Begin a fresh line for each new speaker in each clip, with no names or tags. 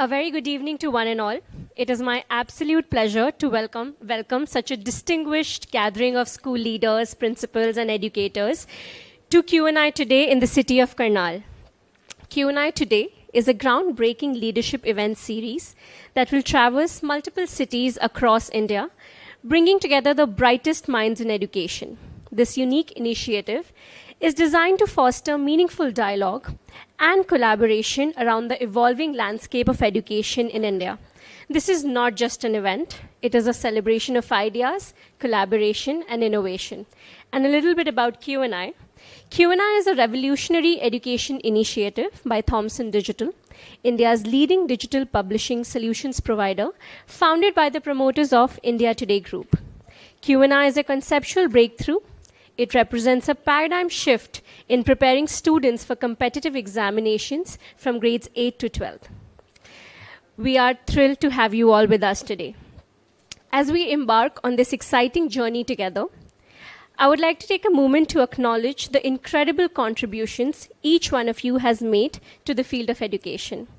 A very good evening to one and all. It is my absolute pleasure to welcome such a distinguished gathering of school leaders, principals, and educators to Q&I Today in the city of Karnal. Q&I Today is a groundbreaking leadership event series that will traverse multiple cities across India, bringing together the brightest minds in education. This unique initiative is designed to foster meaningful dialogue and collaboration around the evolving landscape of education in India. This is not just an event, it is a celebration of ideas, collaboration, and innovation. And a little bit about Q&I. Q&I is a revolutionary education initiative by Thomson Digital, India's leading digital publishing solutions provider, founded by the promoters of India Today Group. Q&I is a conceptual breakthrough. It represents a paradigm shift in preparing students for competitive examinations from grades 8 to 12. We are thrilled to have you all with us today. As we embark on this exciting journey together, I would like to take a moment to acknowledge the incredible contributions each one of you has made to the field of education.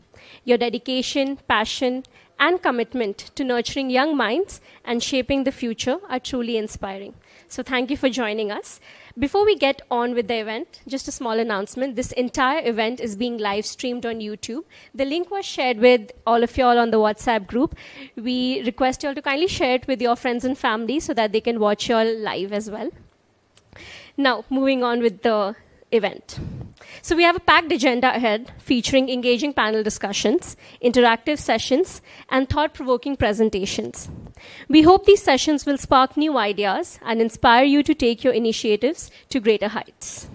Your dedication, passion, and commitment to nurturing young minds and shaping the future are truly inspiring. So thank you for joining us. Before we get on with the event, just a small announcement. This entire event is being live streamed on YouTube. The link was shared with all of you all on the WhatsApp group. We request you all to kindly share it with your friends and family so that they can watch you all live as well. Now, moving on with the event. So we have a packed agenda ahead featuring engaging panel discussions, interactive sessions, and thought-provoking presentations. We hope these sessions will spark new ideas and inspire you to take your initiatives to greater heights.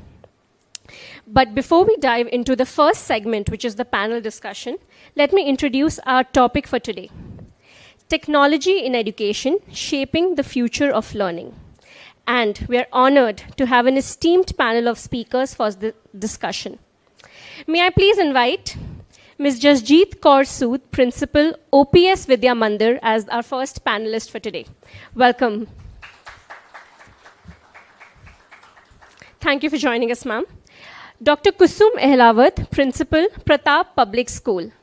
But before we dive into the first segment, which is the panel discussion, let me introduce our topic for today: technology in education, shaping the future of learning. And we are honored to have an esteemed panel of speakers for the discussion. May I please invite Ms. Jasjeet Kaur Sood, Principal, OPS Vidya Mandir, as our first panelist for today. Welcome. Thank you for joining us, ma'am. Dr. Kusum Ehlawat, Principal, Pratap Public School.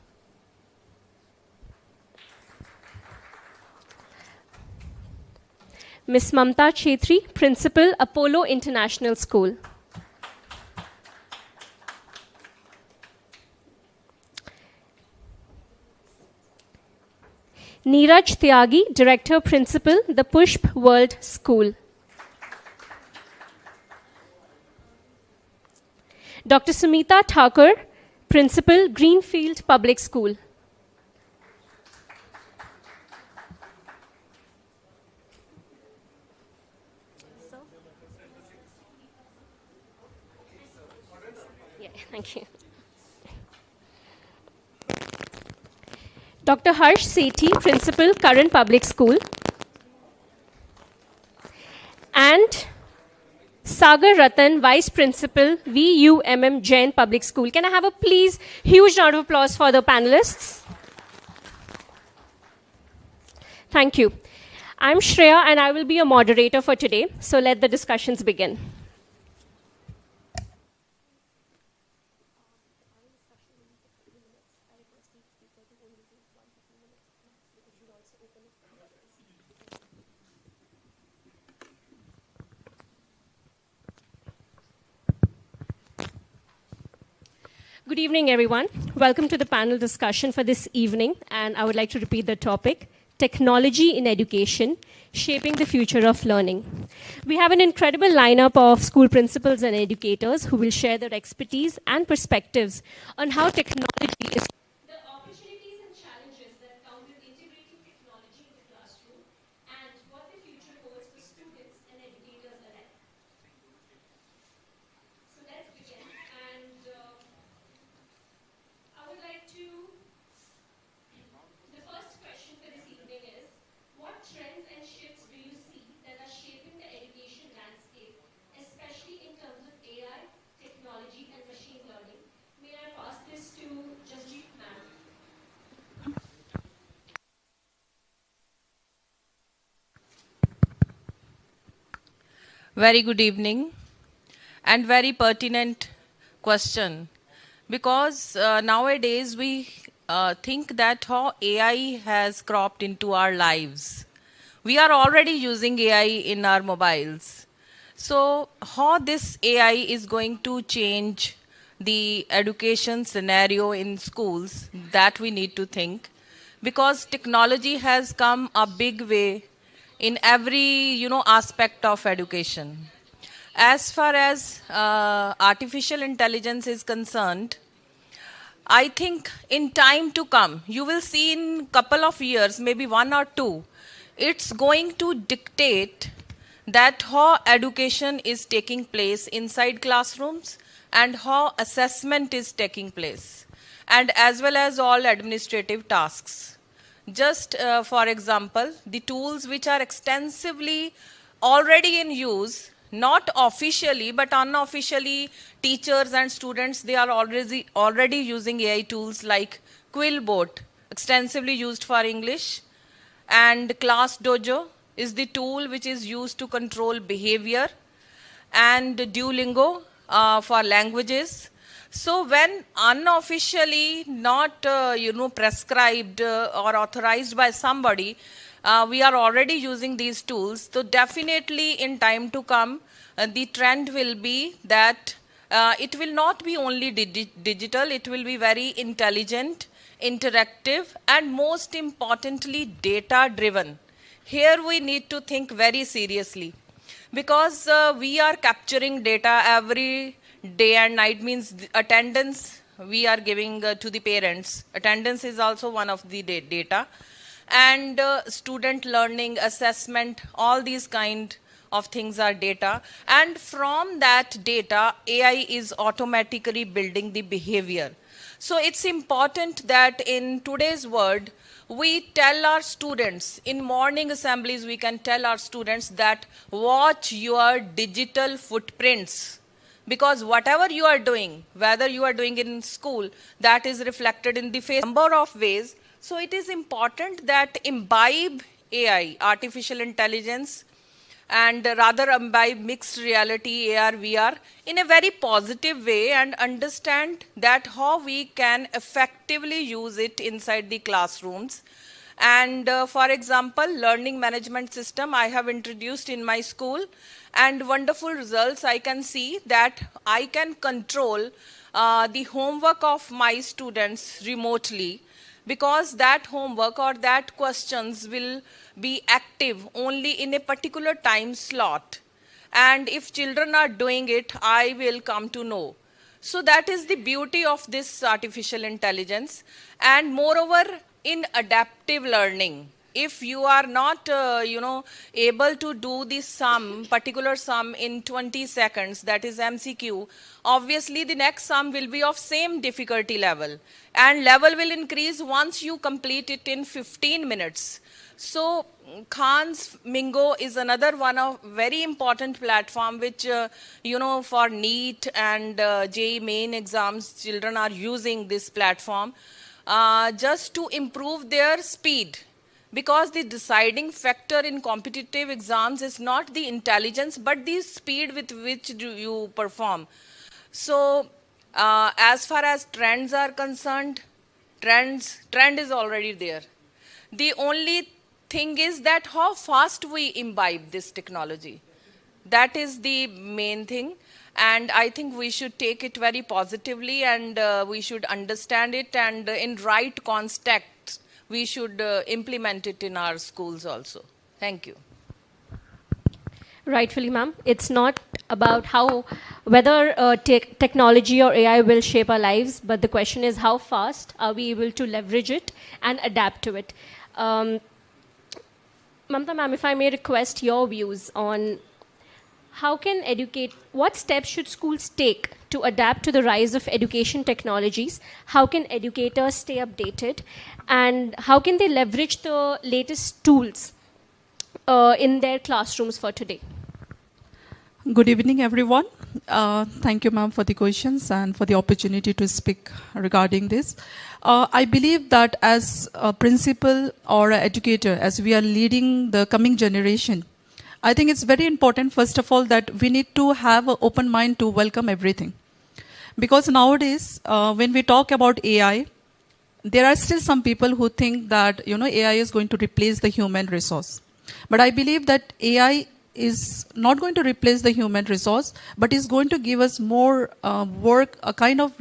Ms. Mamta Chetri, Principal, Apollo International School. Neeraj Tyagi, Director, Principal, The Pushp World School. Dr. Sumita Thakur, Principal, Greenfield Public School. Thank you. Dr. Harsh Sethi, Principal, Current Public School. And Sagar Ratan, Vice Principal, VUMM Jain Public School. Can I have a please huge round of applause for the panelists? Thank you. I'm Shreya and I will be your moderator for today. So let the discussions begin. Good evening, everyone. Welcome to the panel discussion for this evening. And I would like to repeat the topic: technology in education, shaping the future of learning. We have an incredible lineup of school principals and educators who will share their expertise and perspectives on how technology is the opportunities and challenges that come with integrating technology in the classroom and what the future holds for students and educators alike. So let's begin. And I would like to, the first question for this evening is, what trends and shifts do you see that are shaping the education landscape, especially in terms of AI, technology, and machine learning? May I pass this to Jasjeet ma'am?
Very good evening and very pertinent question, because nowadays we think that how AI has cropped into our lives. We are already using AI in our mobiles. So, how this AI is going to change the education scenario in schools, that we need to think, because technology has come a big way in every aspect of education. As far as artificial intelligence is concerned, I think in time to come, you will see in couple of years, maybe 1 or 2, it's going to dictate that how education is taking place inside classrooms and how assessment is taking place, and as well as all administrative tasks. Just for example, the tools which are extensively already in use, not officially but unofficially, teachers and students, they are already using AI tools like Quillbot, extensively used for English, and Class Dojo is the tool which is used to control behavior, and Duolingo for languages. So when unofficially not prescribed or authorized by somebody, we are already using these tools. So definitely in time to come, the trend will be that it will not be only digital, it will be very intelligent, interactive, and most importantly, data driven. Here we need to think very seriously, because we are capturing data every day and night. Means attendance we are giving to the parents. Attendance is also one of the data, and student learning, assessment, all these kind of things are data, and from that data AI is automatically building the behavior. So it's important that in today's world, we tell our students, in morning assemblies, we can tell our students that watch your digital footprints. Because whatever you are doing, whether you are doing it in school, that is reflected in the face, number of ways. So it is important that imbibe AI, artificial intelligence, and rather imbibe mixed reality, AR, VR, in a very positive way, and understand that how we can effectively use it inside the classrooms. And for example, learning management system I have introduced in my school, and wonderful results I can see that I can control the homework of my students remotely, because that homework or that questions will be active only in a particular time slot. And if children are doing it, I will come to know. So that is the beauty of this artificial intelligence. And moreover, in adaptive learning, if you are not able to do the particular sum in 20 seconds, that is MCQ, obviously the next sum will be of same difficulty level, and level will increase once you complete it in 15 minutes. So Khan's Mingo is another one of very important platform which for NEET and JEE main exams, children are using this platform just to improve their speed. Because the deciding factor in competitive exams is not the intelligence, but the speed with which you perform. So as far as trends are concerned, trend is already there. The only thing is that how fast we imbibe this technology. That is the main thing. And I think we should take it very positively, and we should understand it, and in right context, we should implement it in our schools also. Thank you.
Rightfully, ma'am. It's not about whether technology or AI will shape our lives, but the question is how fast are we able to leverage it and adapt to it. Mamta ma'am, if I may request your views on what steps should schools take to adapt to the rise of education technologies? How can educators stay updated? And how can they leverage the latest tools in their classrooms for today?
Good evening, everyone. Thank you, ma'am, for the questions and for the opportunity to speak regarding this. I believe that as a principal or an educator, as we are leading the coming generation, I think it's very important, first of all, that we need to have an open mind to welcome everything. Because nowadays, when we talk about AI, there are still some people who think that, AI is going to replace the human resource. But I believe that AI is not going to replace the human resource, but is going to give us more work, a kind of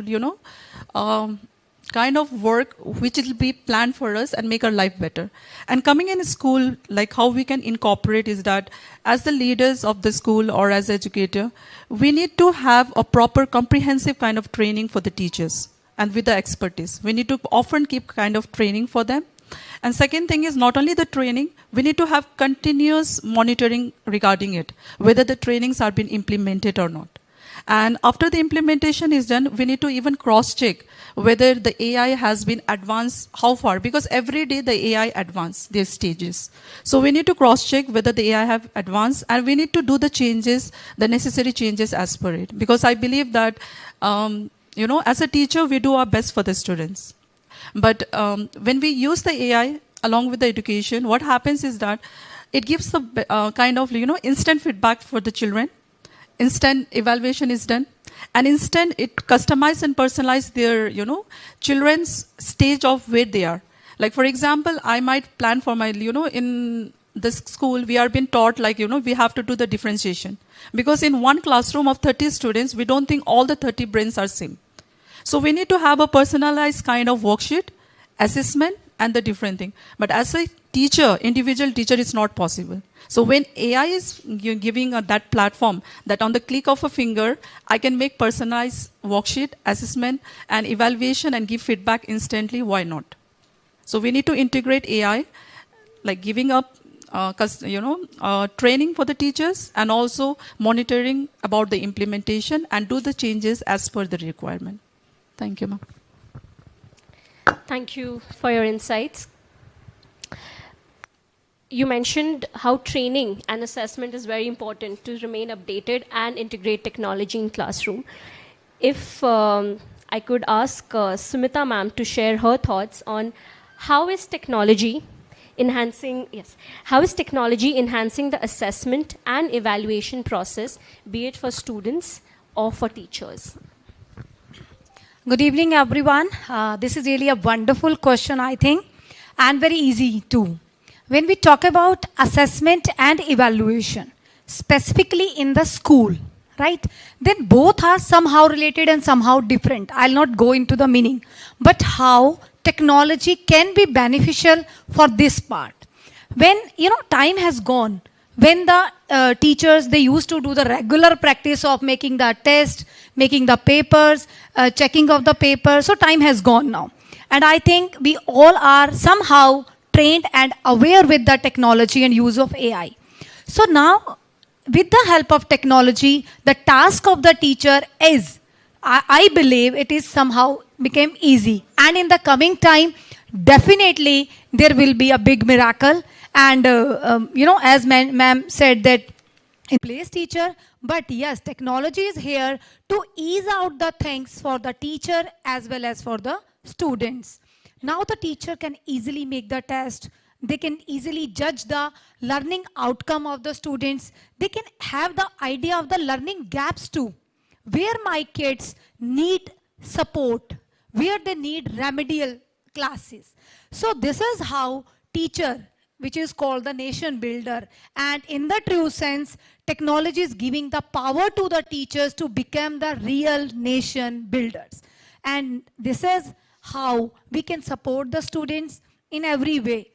work which will be planned for us and make our life better. And coming in school, like how we can incorporate is that as the leaders of the school or as educator, we need to have a proper comprehensive kind of training for the teachers and with the expertise. We need to often keep kind of training for them. And second thing is not only the training, we need to have continuous monitoring regarding it, whether the trainings are being implemented or not. And after the implementation is done, we need to even cross-check whether the AI has been advanced, how far, because every day the AI advances their stages. So we need to cross-check whether the AI have advanced, and we need to do the changes, the necessary changes as per it. Because I believe that, as a teacher, we do our best for the students. But when we use the AI along with the education, what happens is that it gives the kind of, instant feedback for the children. Instant evaluation is done, and instant it customize and personalize their, children's stage of where they are. Like for example, I might plan for my, in this school, we are being taught like, we have to do the differentiation. Because in one classroom of 30 students, we don't think all the 30 brains are same. So we need to have a personalized kind of worksheet, assessment, and the different thing. But as a teacher, individual teacher, it's not possible. So when AI is giving that platform, that on the click of a finger, I can make personalized worksheet, assessment, and evaluation and give feedback instantly, why not? So we need to integrate AI, like giving up training for the teachers and also monitoring about the implementation and do the changes as per the requirement. Thank you, ma'am.
Thank you for your insights. You mentioned how training and assessment is very important to remain updated and integrate technology in classroom. If I could ask Sumita ma'am to share her thoughts on how is technology enhancing the assessment and evaluation process, be it for students or for teachers?
Good evening, everyone. This is really a wonderful question, I think, and very easy too. When we talk about assessment and evaluation, specifically in the school, right, then both are somehow related and somehow different. I'll not go into the meaning, but how technology can be beneficial for this part. When, time has gone, when the teachers, they used to do the regular practice of making the test, making the papers, checking of the paper, so time has gone now. And I think we all are somehow trained and aware with the technology and use of AI. So now, with the help of technology, the task of the teacher is, I believe it is somehow became easy. And in the coming time, definitely there will be a big miracle. And, as ma'am said that in place teacher, but yes, technology is here to ease out the things for the teacher as well as for the students. Now the teacher can easily make the test. They can easily judge the learning outcome of the students. They can have the idea of the learning gaps too. Where my kids need support, where they need remedial classes. So this is how teacher, which is called the nation builder. And in the true sense, technology is giving the power to the teachers to become the real nation builders. And this is how we can support the students in every way.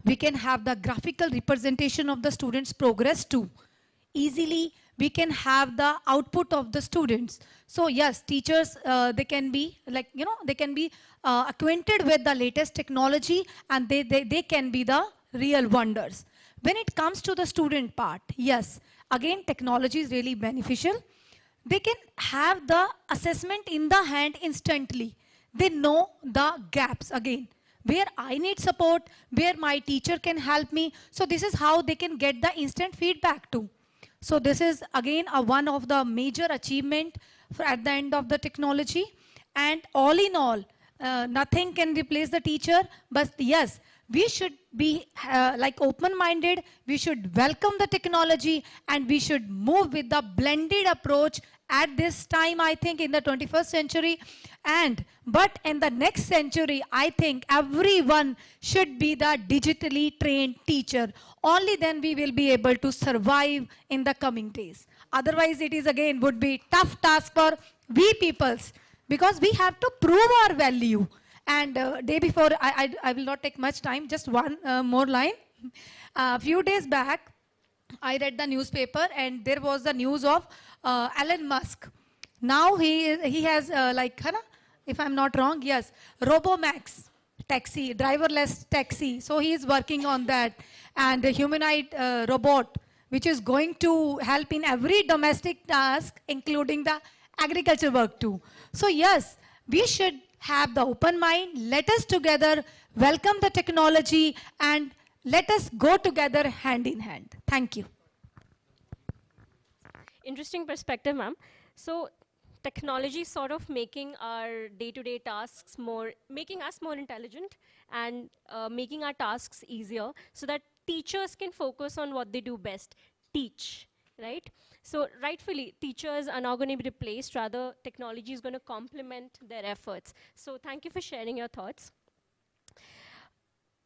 We can have the graphical representation of the students' progress too. Easily, we can have the output of the students. So yes, teachers, they can be acquainted with the latest technology, and they can be the real wonders. When it comes to the student part, yes, again, technology is really beneficial. They can have the assessment in the hand instantly. They know the gaps again, where I need support, where my teacher can help me. So this is how they can get the instant feedback too. So this is again one of the major achievement at the end of the technology. And all in all, nothing can replace the teacher, but yes, we should be like open-minded, we should welcome the technology, and we should move with the blended approach at this time, I think, in the 21st century. But in the next century, I think everyone should be the digitally trained teacher. Only then we will be able to survive in the coming days. Otherwise, it is again would be tough task for we peoples, because we have to prove our value. And day before, I will not take much time, just one more line. A few days back, I read the newspaper and there was the news of Elon Musk. Now he has if I'm not wrong, yes, RoboMax taxi, driverless taxi. So he is working on that. And a humanoid robot, which is going to help in every domestic task, including the agriculture work too. So yes, we should have the open mind. Let us together welcome the technology and let us go together hand in hand. Thank you.
Interesting perspective, ma'am. So technology sort of making our day-to-day tasks making us more intelligent and making our tasks easier so that teachers can focus on what they do best, teach, right? So rightfully, teachers are not going to be replaced, rather technology is going to complement their efforts. So thank you for sharing your thoughts.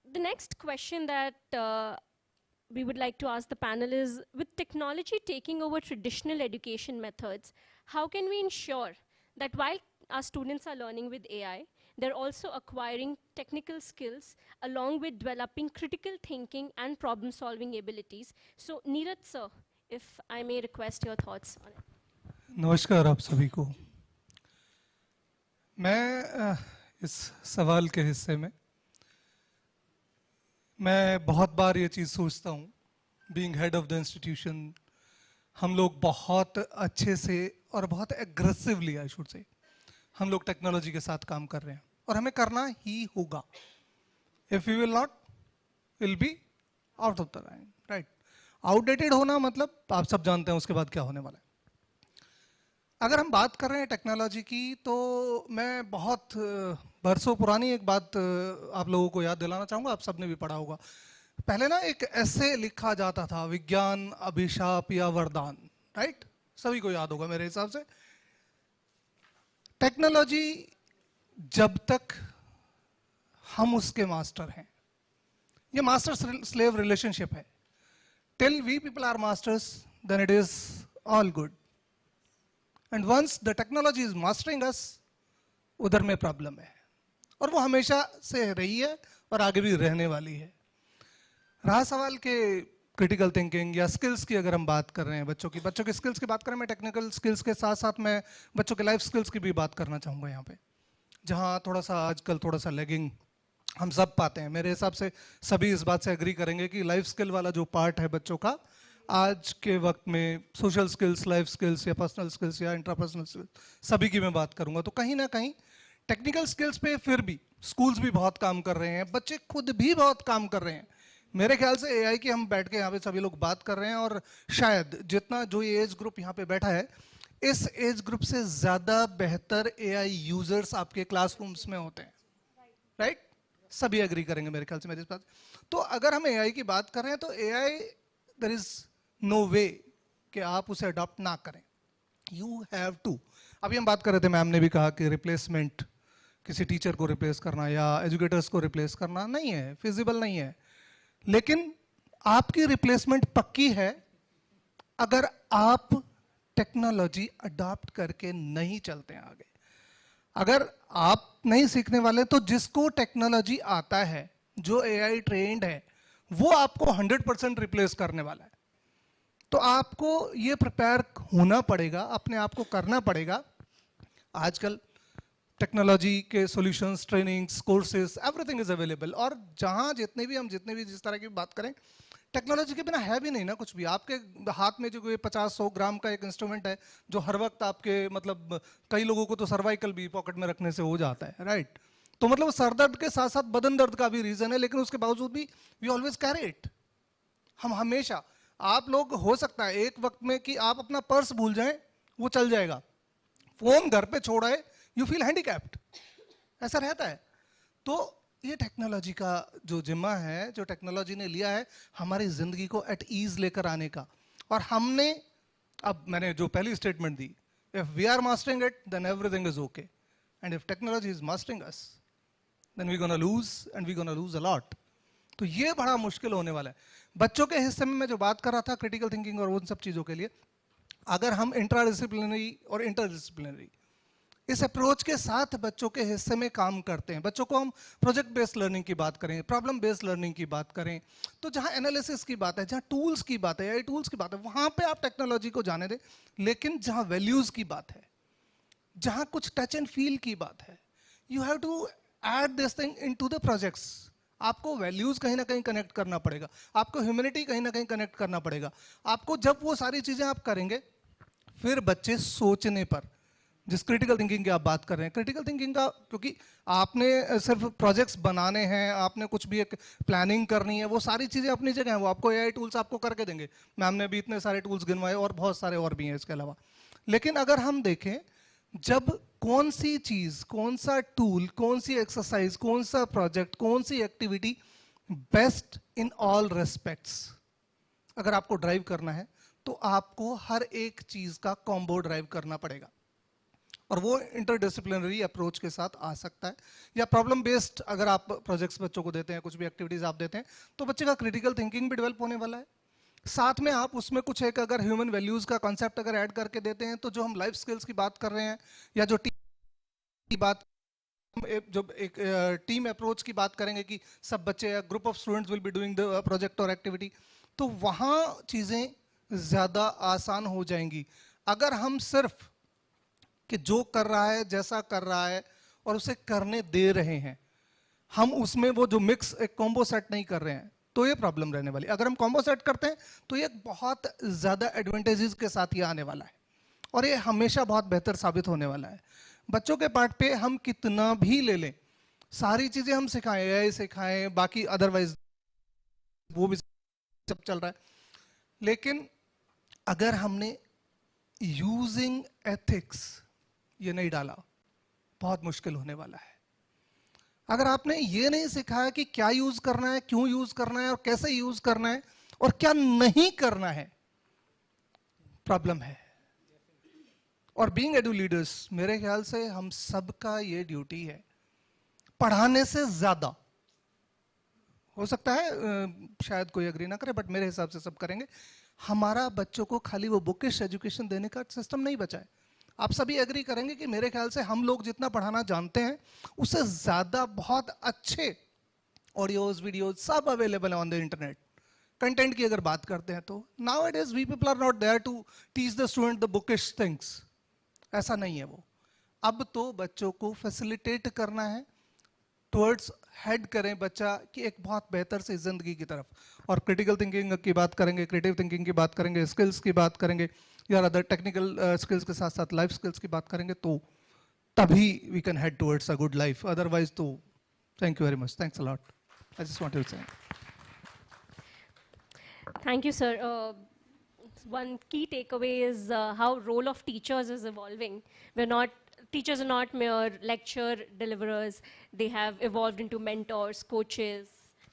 The next question that we would like to ask the panel is, with technology taking over traditional education methods, how can we ensure that while our students are learning with AI, they're also acquiring technical skills along with developing critical thinking and problem-solving abilities? So Neeraj sir, if I may request your thoughts on it.
नमस्कार आप सभी को। मैं इस सवाल के हिस्से में मैं बहुत बार ये चीज़ सोचता हूँ, being head of the institution, हम लोग बहुत अच्छे से और बहुत एग्रेसिवली, आई शुड से, हम लोग टेक्नोलॉजी के साथ काम कर रहे हैं और हमें करना ही होगा. If we will not, will be out of the line, right. Outdated होना मतलब आप सब जानते हैं उसके बाद क्या होने वाला है. अगर हम बात कर रहे हैं टेक्नोलॉजी की, तो मैं बहुत बरसों पुरानी एक बात आप लोगों को याद दिलाना चाहूँगा. आप सबने भी पढ़ा होगा. पहले ना एक ऐसे लिखा जाता था, विज्ञान अभिशाप या वरदान, राइट. सभी को याद होगा मेरे हिसाब से. टेक्नोलॉजी जब तक हम उसके मास्टर हैं, ये मास्टर स्लेव रिलेशनशिप है. Till we people are masters, then it is all good. And once the technology is mastering us, उधर में प्रॉब्लम है, और वो हमेशा से रही है और आगे भी रहने वाली है. रहा सवाल के क्रिटिकल थिंकिंग या स्किल्स की, अगर हम बात कर रहे हैं बच्चों की स्किल्स की बात करें, मैं टेक्निकल स्किल्स के साथ साथ मैं बच्चों के लाइफ स्किल्स की भी बात करना चाहूँगा यहाँ पे, जहाँ थोड़ा सा आजकल थोड़ा सा लैगिंग हम सब पाते हैं. मेरे हिसाब से सभी इस बात से एग्री करेंगे कि लाइफ स्किल वाला जो पार्ट है बच्चों का, आज के वक्त में सोशल स्किल्स, लाइफ स्किल्स या पर्सनल स्किल्स या इंट्रापर्सनल स्किल्स, सभी की मैं बात करूंगा. तो कहीं ना कहीं टेक्निकल स्किल्स पे फिर भी स्कूल्स भी बहुत काम कर रहे हैं, बच्चे खुद भी बहुत काम कर रहे हैं. मेरे ख्याल से एआई की हम बैठ के यहाँ पे सभी लोग बात कर रहे हैं, और शायद जितना जो ये एज ग्रुप यहाँ पे बैठा है, इस एज ग्रुप से ज्यादा बेहतर एआई यूजर्स आपके क्लासरूम्स में होते हैं, राइट. सभी एग्री करेंगे मेरे ख्याल से मेरे पास. तो अगर हम एआई की बात कर रहे हैं, तो AI, there is no way कि आप उसे अडॉप्ट ना करें. You have to. अभी हम बात कर रहे थे, मैम ने भी कहा कि रिप्लेसमेंट, किसी टीचर को रिप्लेस करना या एजुकेटर्स को रिप्लेस करना नहीं है, फिजिबल नहीं है. लेकिन आपकी रिप्लेसमेंट पक्की है अगर आप टेक्नोलॉजी अडॉप्ट करके नहीं चलते हैं आगे. अगर आप नहीं सीखने वाले, तो जिसको टेक्नोलॉजी आता है, जो एआई ट्रेंड है, वो आपको 100% रिप्लेस करने वाला है. तो आपको ये प्रिपेयर होना पड़ेगा, अपने आप को करना पड़ेगा. आजकल टेक्नोलॉजी के solutions, trainings, courses, everything is available. और जहां जितने भी जिस तरह की बात करें, टेक्नोलॉजी के बिना है भी नहीं ना कुछ भी. आपके हाथ में जो कोई 50-100 ग्राम का एक इंस्ट्रूमेंट है, जो हर वक्त आपके, मतलब कई लोगों को तो सर्वाइकल भी पॉकेट में रखने से हो जाता है, राइट. तो मतलब सर दर्द के साथ साथ बदन दर्द का भी रीजन है, लेकिन उसके बावजूद भी वी ऑलवेज कैरी इट. हम हमेशा, आप लोग, हो सकता है एक वक्त में कि आप अपना पर्स भूल जाएं, वो चल जाएगा. फोन घर पे छोड़ा है, यू फील हैंडीकैप्ड, ऐसा रहता है. तो ये टेक्नोलॉजी का जो जिम्मा है, जो टेक्नोलॉजी ने लिया है हमारी जिंदगी को एट ईज लेकर आने का, और हमने, अब मैंने जो पहली स्टेटमेंट दी, if we are mastering it then everything is okay, and if technology is mastering us then we gonna lose, and we gonna lose a lot. तो ये बड़ा मुश्किल होने वाला है। बच्चों के हिस्से में मैं जो बात कर रहा था क्रिटिकल थिंकिंग और उन सब चीज़ों के लिए, अगर हम इंट्राडिसिप्लिनरी और इंटरडिसिप्लिनरी इस अप्रोच के साथ बच्चों के हिस्से में काम करते हैं, बच्चों को हम प्रोजेक्ट बेस्ड लर्निंग की बात करें, प्रॉब्लम बेस्ड लर्निंग की बात करें, तो जहां एनालिसिस की बात है, जहां टूल्स की बात है, टूल्स की बात है, वहां पे आप टेक्नोलॉजी को जाने दें। लेकिन जहां वैल्यूज की बात है, जहां कुछ टच एंड फील की बात है, you have to add this thing into the projects. आपको वैल्यूज कहीं ना कहीं कनेक्ट करना पड़ेगा, आपको ह्यूमैनिटी कहीं ना कहीं कनेक्ट करना पड़ेगा। आपको जब वो सारी चीजें आप करेंगे, फिर बच्चे सोचने पर, जिस क्रिटिकल थिंकिंग की आप बात कर रहे हैं, क्रिटिकल थिंकिंग का, क्योंकि आपने सिर्फ प्रोजेक्ट्स बनाने हैं, आपने कुछ भी एक प्लानिंग करनी है, वो सारी चीज़ें अपनी जगह हैं, वो आपको एआई टूल्स आपको करके देंगे। मैम ने भी इतने सारे टूल्स गिनवाए और बहुत सारे और भी हैं इसके अलावा। लेकिन अगर हम देखें, जब कौन सी चीज़, कौन सा टूल, कौन सी एक्सरसाइज, कौन सा प्रोजेक्ट, कौन सी activity best in all respects अगर आपको ड्राइव करना है, तो आपको हर एक चीज़ का कॉम्बो ड्राइव करना पड़ेगा। और वो इंटरडिसिप्लिनरी अप्रोच के साथ आ सकता है, या प्रॉब्लम बेस्ड अगर आप प्रोजेक्ट्स बच्चों को देते हैं, कुछ भी एक्टिविटीज आप देते हैं, तो बच्चे का क्रिटिकल थिंकिंग भी डेवलप होने वाला है। साथ में आप उसमें कुछ एक अगर ह्यूमन वैल्यूज का कॉन्सेप्ट अगर ऐड करके देते हैं, तो जो हम लाइफ स्किल्स की बात कर रहे हैं, या जो टीम की बात, जो एक टीम अप्रोच की बात करेंगे कि सब बच्चे या group of students will be doing the project और एक्टिविटी, तो वहां चीजें ज्यादा आसान हो जाएंगी। अगर हम सिर्फ कि जो कर रहा है, जैसा कर रहा है और उसे करने दे रहे हैं, हम उसमें वो जो मिक्स एक कॉम्बो सेट नहीं कर रहे हैं, तो ये प्रॉब्लम रहने वाली। अगर हम कॉम्बो सेट करते हैं तो ये बहुत ज्यादा एडवांटेजेस के साथ ये आने वाला है, और ये हमेशा बहुत बेहतर साबित होने वाला है। बच्चों के पार्ट पे हम कितना भी ले लें, सारी चीजें हम सिखाएं, एआई सिखाएं, बाकी अदरवाइज वो भी सब चल रहा है, लेकिन अगर हमने यूजिंग एथिक्स ये नहीं डाला, बहुत मुश्किल होने वाला है। अगर आपने ये नहीं सिखाया कि क्या यूज करना है, क्यों यूज करना है, और कैसे यूज करना है, और क्या नहीं करना है, प्रॉब्लम है। और बीइंग एडु लीडर्स, मेरे ख्याल से हम सबका ये ड्यूटी है, पढ़ाने से ज्यादा, हो सकता है शायद कोई अग्री ना करे, बट मेरे हिसाब से सब करेंगे, हमारा बच्चों को खाली वो बुकिश एजुकेशन देने का सिस्टम नहीं बचा है। आप सभी एग्री करेंगे कि मेरे ख्याल से हम लोग जितना पढ़ाना जानते हैं, उससे ज्यादा बहुत अच्छे ऑडियोज, वीडियोज सब अवेलेबल है ऑन द इंटरनेट। कंटेंट की अगर बात करते हैं तो now it is we people are not there to teach the student the bookish things, ऐसा नहीं है वो। अब तो बच्चों को फैसिलिटेट करना है, टुवर्ड्स हेड करें बच्चा कि एक बहुत बेहतर से जिंदगी की तरफ। और क्रिटिकल थिंकिंग की बात करेंगे, क्रिएटिव थिंकिंग की बात करेंगे, स्किल्स की बात करेंगे, या अदर टेक्निकल स्किल्स के साथ साथ लाइफ स्किल्स की बात करेंगे, तो तभी we can head towards a good life. Otherwise तो thank you very much, thanks a lot, I just wanted to say.
Thank you, sir. One key takeaway is how role of teachers is evolving. Teachers are not mere lecture deliverers. They have evolved into mentors, coaches,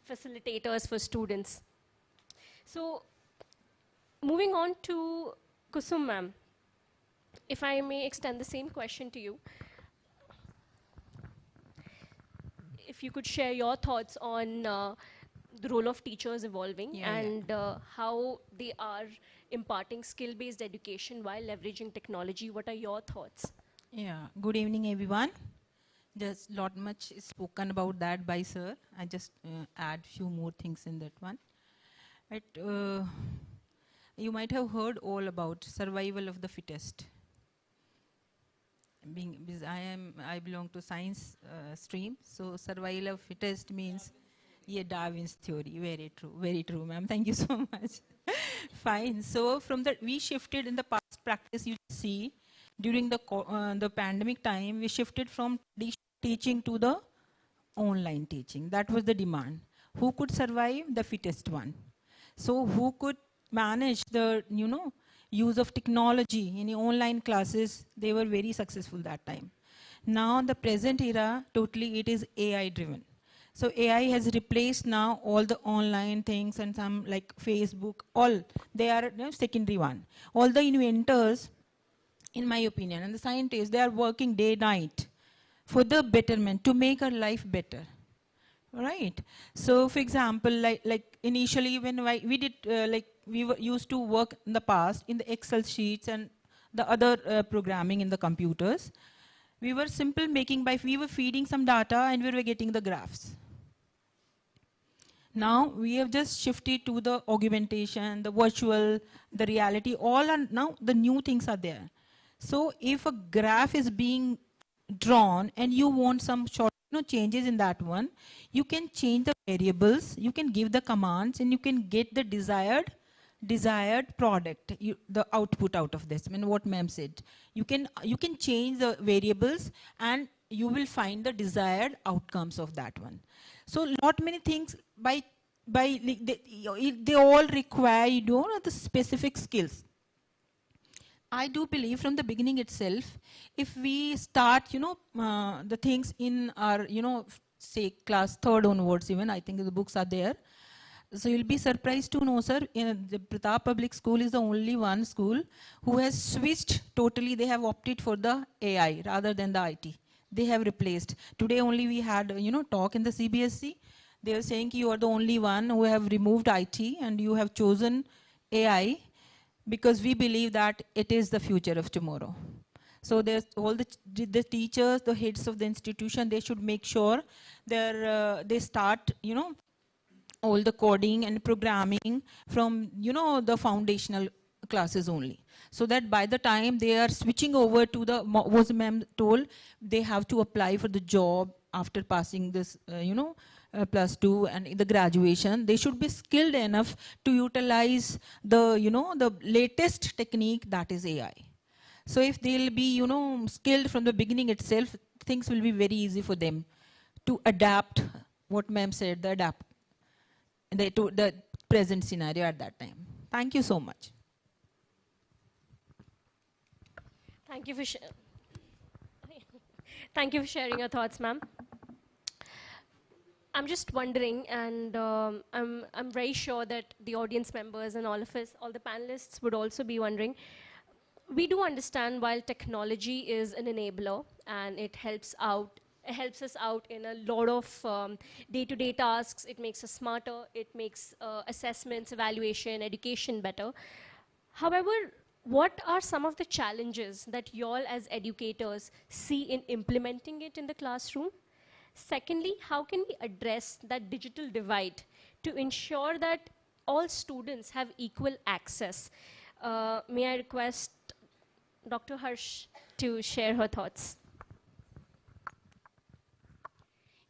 facilitators for students. So, moving on to Kusum ma'am, if I may extend the same question to you. If you could share your thoughts on the role of teachers evolving and how they are imparting skill-based education while leveraging technology. What are your thoughts?
Yeah, good evening everyone. Just lot much is spoken about that by sir. I just add few more things in that one. You might have heard all about survival of the fittest. Because I belong to science stream, so survival of fittest means yeah, Darwin's theory. Very true, ma'am. Thank you so much. Fine. So from that, we shifted in the past practice. You see, during the pandemic time, we shifted from teaching to the online teaching. That was the demand. Who could survive? The fittest one. So who could manage the use of technology in the online classes? They were very successful that time. Now the present era, totally it is AI driven. So AI has replaced now all the online things, and some like Facebook, all they are secondary one. All the inventors, in my opinion, and the scientists, they are working day night for the betterment, to make our life better. Right. So, for example, like initially when we did like we were used to work in the past in the Excel sheets and the other programming in the computers, we were simple making by we were feeding some data and we were getting the graphs. Now we have just shifted to the augmentation, the virtual, the reality. All are now the new things are there. So if a graph is being drawn and you want some short changes in that one, you can change the variables, you can give the commands, and you can get the desired product, the output out of this. I mean, what ma'am said, you can change the variables and you will find the desired outcomes of that one. So lot many things like, they all require the specific skills. I do believe from the beginning itself, if we start, the things in our, say class 3rd onwards even, I think the books are there. So you'll be surprised to know, sir, the Pratap Public School is the only one school who has switched totally. They have opted for the AI rather than the IT. They have replaced. Today only we had, talk in the CBSE. They are saying you are the only one who have removed IT and you have chosen AI, because we believe that it is the future of tomorrow. So there's all the teachers, the heads of the institution, they should make sure they start, all the coding and programming from, the foundational classes only. So that by the time they are switching over to the, was ma'am told, they have to apply for the job after passing this, +2 and the graduation, they should be skilled enough to utilize the, the latest technique, that is AI. So if they'll be, skilled from the beginning itself, things will be very easy for them to adapt what ma'am said, to the present scenario at that time. Thank you so much.
Thank you for thank you for sharing your thoughts, ma'am. I'm just wondering, and I'm very sure that the audience members and all of us, all the panelists would also be wondering. We do understand while technology is an enabler and it helps us out in a lot of day-to-day tasks. It makes us smarter. It makes assessments, evaluation, education better. However, what are some of the challenges that you all as educators see in implementing it in the classroom? Secondly, how can we address that digital divide to ensure that all students have equal access? May I request Dr. Harsh to share her thoughts?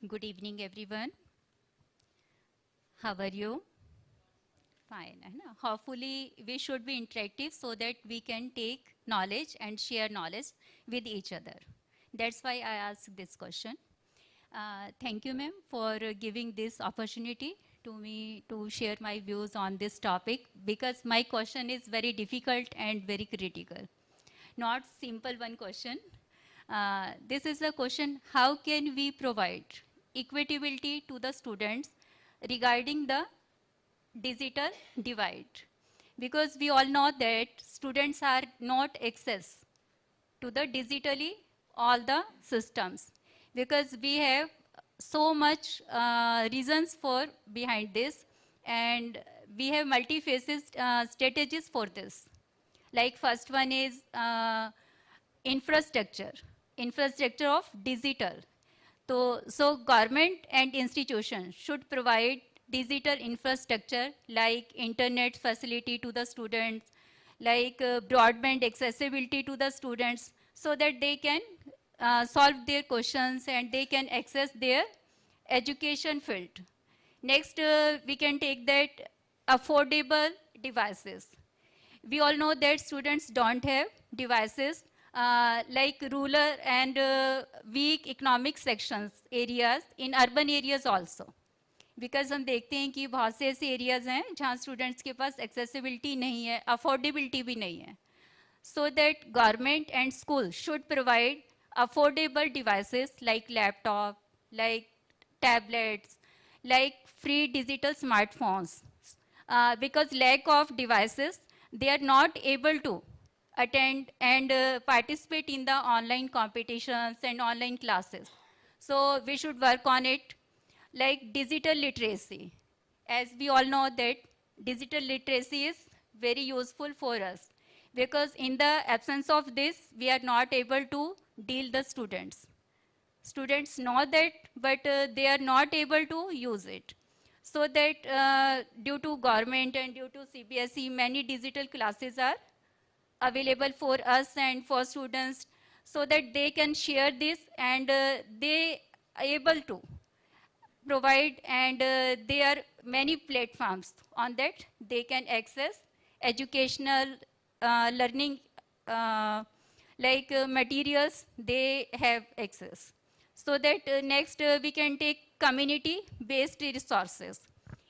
Good evening, everyone. How are you? Fine. Hopefully, we should be interactive so that we can take knowledge and share knowledge with each other. That's why I asked this question. Thank you, ma'am, for giving this opportunity to me to share my views on this topic, because my question is very difficult and very critical. Not simple one question. This is a question, how can we provide equitability to the students regarding the digital divide? Because we all know that students are not access to the digitally all the systems, because we have so much reasons for behind this, and we have multi-phases strategies for this. Like first one is infrastructure of digital. So government and institutions should provide digital infrastructure like internet facility to the students, like broadband accessibility to the students, so that they can solve their questions and they can access their education field. Next, we can take that affordable devices. We all know that students don't have devices, like rural and weak economic sections areas in urban areas also. Because हम देखते हैं कि बहुत से ऐसे areas हैं जहाँ students के पास एक्सेसिबिलिटी नहीं है, अफोर्डेबिलिटी भी नहीं है. So that government and school should provide affordable devices like laptop, like tablets, like free digital smartphones. Because lack of devices, they are not able to attend and participate in the online competitions and online classes. So we should work on it, like digital literacy. As we all know that digital literacy is very useful for us, because in the absence of this, we are not able to deal the students. Students know that, but they are not able to use it. So that due to government and due to CBSE, many digital classes are available for us and for students, so that they can share this and they are able to provide, and there are many platforms on that they can access educational learning, materials they have access. So that next we can take community based resources.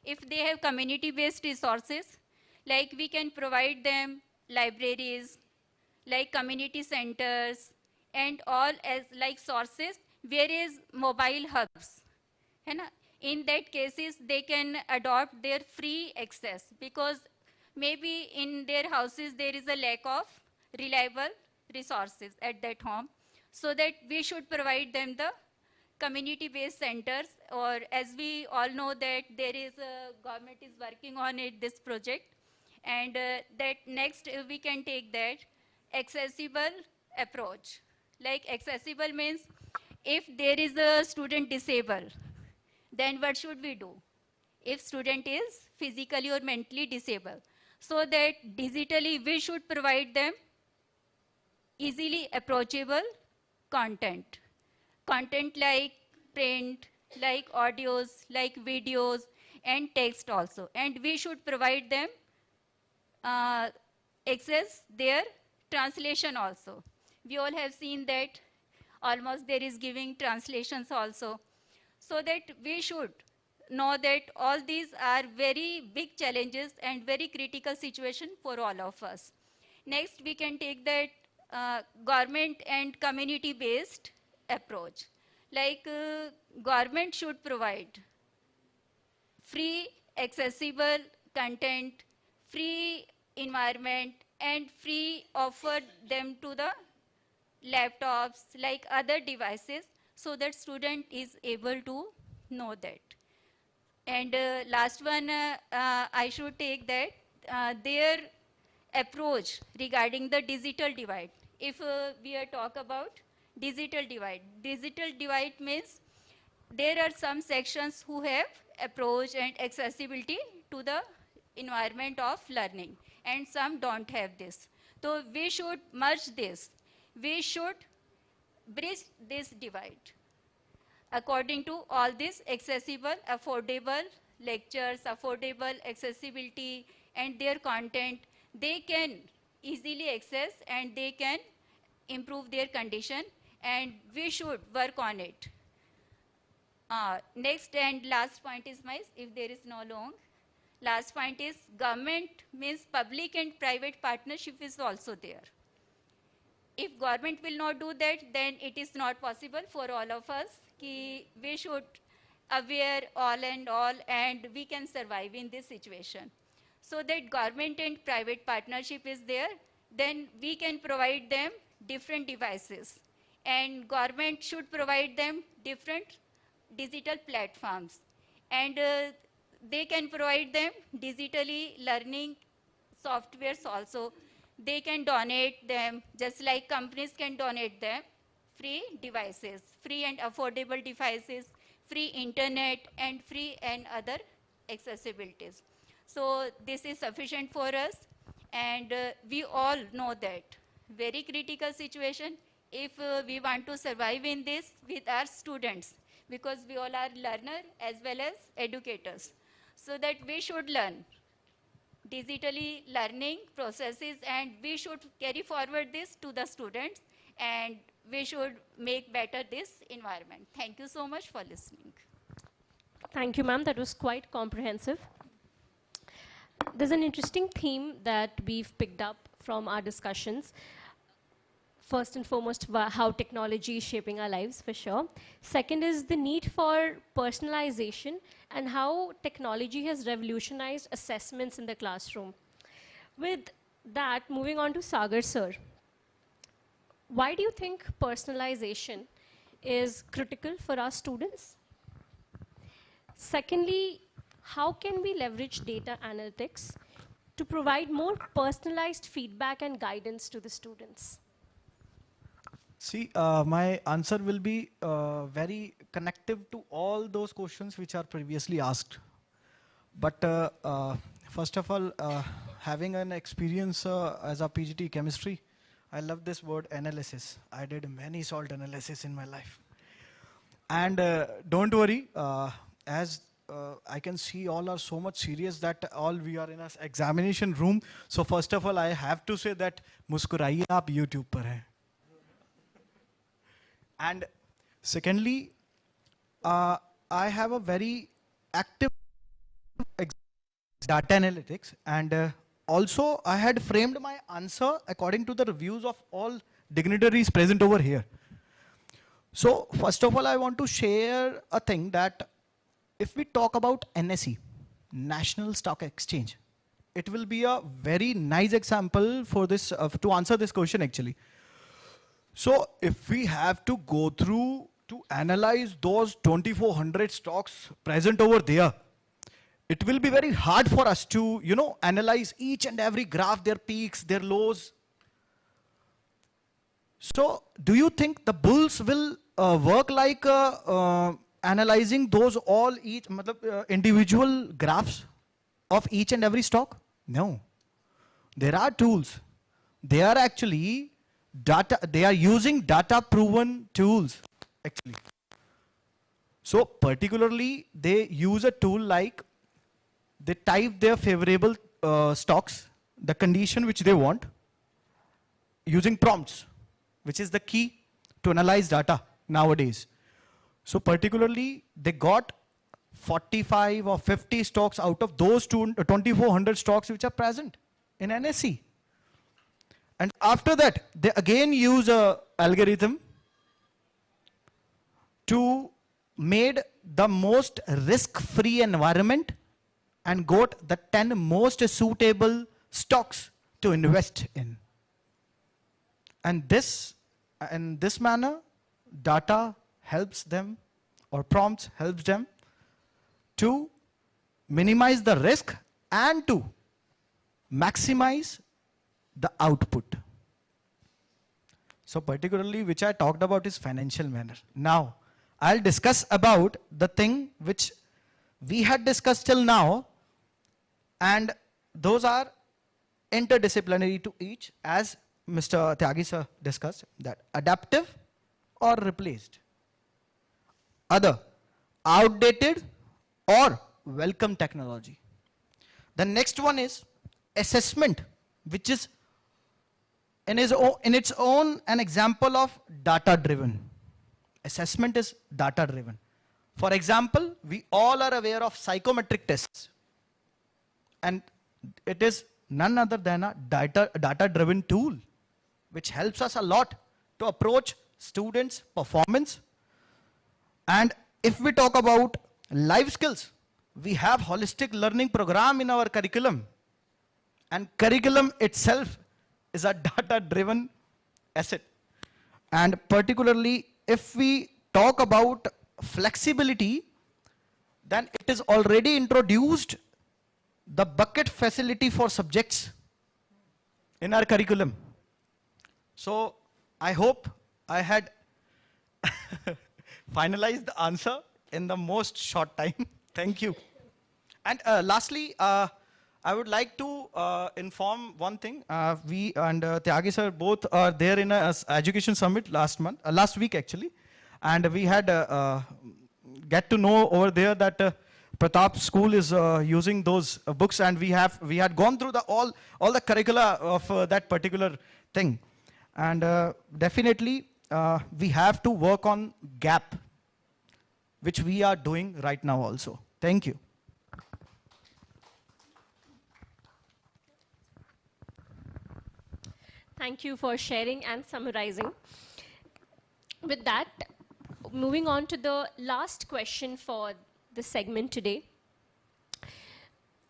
If they have community based resources, like we can provide them libraries, like community centers, and all as like sources where is mobile hubs, है ना? In that cases they can adopt their free access, because maybe in their houses there is a lack of reliable resources at that home. So that we should provide them the community based centers, or as we all know that there is a government is working on it, this project. And that next we can take that accessible approach. Like accessible means, if there is a student disabled, then what should we do? If student is physically or mentally disabled, so that digitally we should provide them easily approachable content. Content like print, like audios, like videos, and text also. And we should provide them access their translation also. We all have seen that almost there is giving translations also. So that we should know that all these are very big challenges and very critical situation for all of us. Next, we can take that government and community based approach. Like government should provide free accessible content, free environment, and free offer them to the laptops, like other devices, so that student is able to know that. And last one, I should take that their approach regarding the digital divide. If we are talk about digital divide means there are some sections who have approach and accessibility to the environment of learning, and some don't have this. So we should merge this. We should bridge this divide according to all these accessible, affordable lectures, affordable accessibility, and their content. They can easily access and they can improve their condition, and we should work on it. Next and last point is my, if there is no long, last point is government means public and private partnership is also there. If government will not do that, then it is not possible for all of us. Ki we should aware all, and we can survive in this situation. So that government and private partnership is there, then we can provide them different devices. And government should provide them different digital platforms. And they can provide them digitally learning softwares also. They can donate them, just like companies can donate them, free devices, free and affordable devices, free internet, and free and other accessibilities. So this is sufficient for us, and we all know that very critical situation if we want to survive in this with our students, because we all are learners as well as educators. So that we should learn digitally learning processes, and we should carry forward this to the students, and we should make better this environment. Thank you so much for listening.
Thank you, ma'am. That was quite comprehensive. There's an interesting theme that we've picked up from our discussions. first and foremost, how technology is shaping our lives, for sure. Second is the need for personalization and how technology has revolutionized assessments in the classroom. With that, moving on to Sagar sir, why do you think personalization is critical for our students? Secondly, how can we leverage data analytics to provide more personalized feedback and guidance to the students?
See, my answer will be very connective to all those questions which are previously asked. But first of all, having an experience as a PGT chemistry, I love this word analysis. I did many salt analysis in my life. And don't worry, as I can see all are so much serious that all we are in an examination room. So first of all, I have to say that मुस्कुराइए आप YouTube पर हैं. And secondly, I have a very active data analytics, and also I had framed my answer according to the reviews of all dignitaries present over here. So first of all, I want to share a thing that if we talk about NSE, National Stock Exchange, it will be a very nice example for this to answer this question actually. So if we have to go through to analyze those 2400 stocks present over there, it will be very hard for us to, analyze each and every graph, their peaks, their lows. So do you think the bulls will work like analyzing those all individual graphs of each and every stock? No. There are tools. They are actually they are using data proven tools actually. So particularly they use a tool like they type their favorable stocks, the condition which they want using prompts, which is the key to analyze data nowadays. So particularly they got 45 or 50 stocks out of those 2400 stocks which are present in NSE. And after that, they again use a algorithm to made the most risk-free environment and got the 10 most suitable stocks to invest in. And this, in this manner, data helps them, or prompts helps them to minimize the risk and to maximize the output. So particularly which I talked about is financial manner. Now I'll discuss about the thing which we had discussed till now, and those are interdisciplinary to each, as Mr. Tyagi sir discussed, that adaptive or replaced, other, outdated or welcome technology. The next one is assessment, which is in its own an example of data driven. Assessment is data driven. For example, we all are aware of psychometric tests, and it is none other than a data driven tool which helps us a lot to approach students' performance. And if we talk about life skills, we have holistic learning program in our curriculum, and curriculum itself is a data-driven asset. And particularly, if we talk about flexibility, then it is already introduced the bucket facility for subjects in our curriculum. So I hope I had finalized the answer in the most short time. Thank you. And lastly, I would like to inform one thing. We and Tyagi sir both are there in a education summit last week actually, and we had get to know over there that Pratap School is using those books, and we had gone through all the curricula of that particular thing, and definitely we have to work on gap, which we are doing right now also. Thank you.
Thank you for sharing and summarizing. With that, moving on to the last question for the segment today.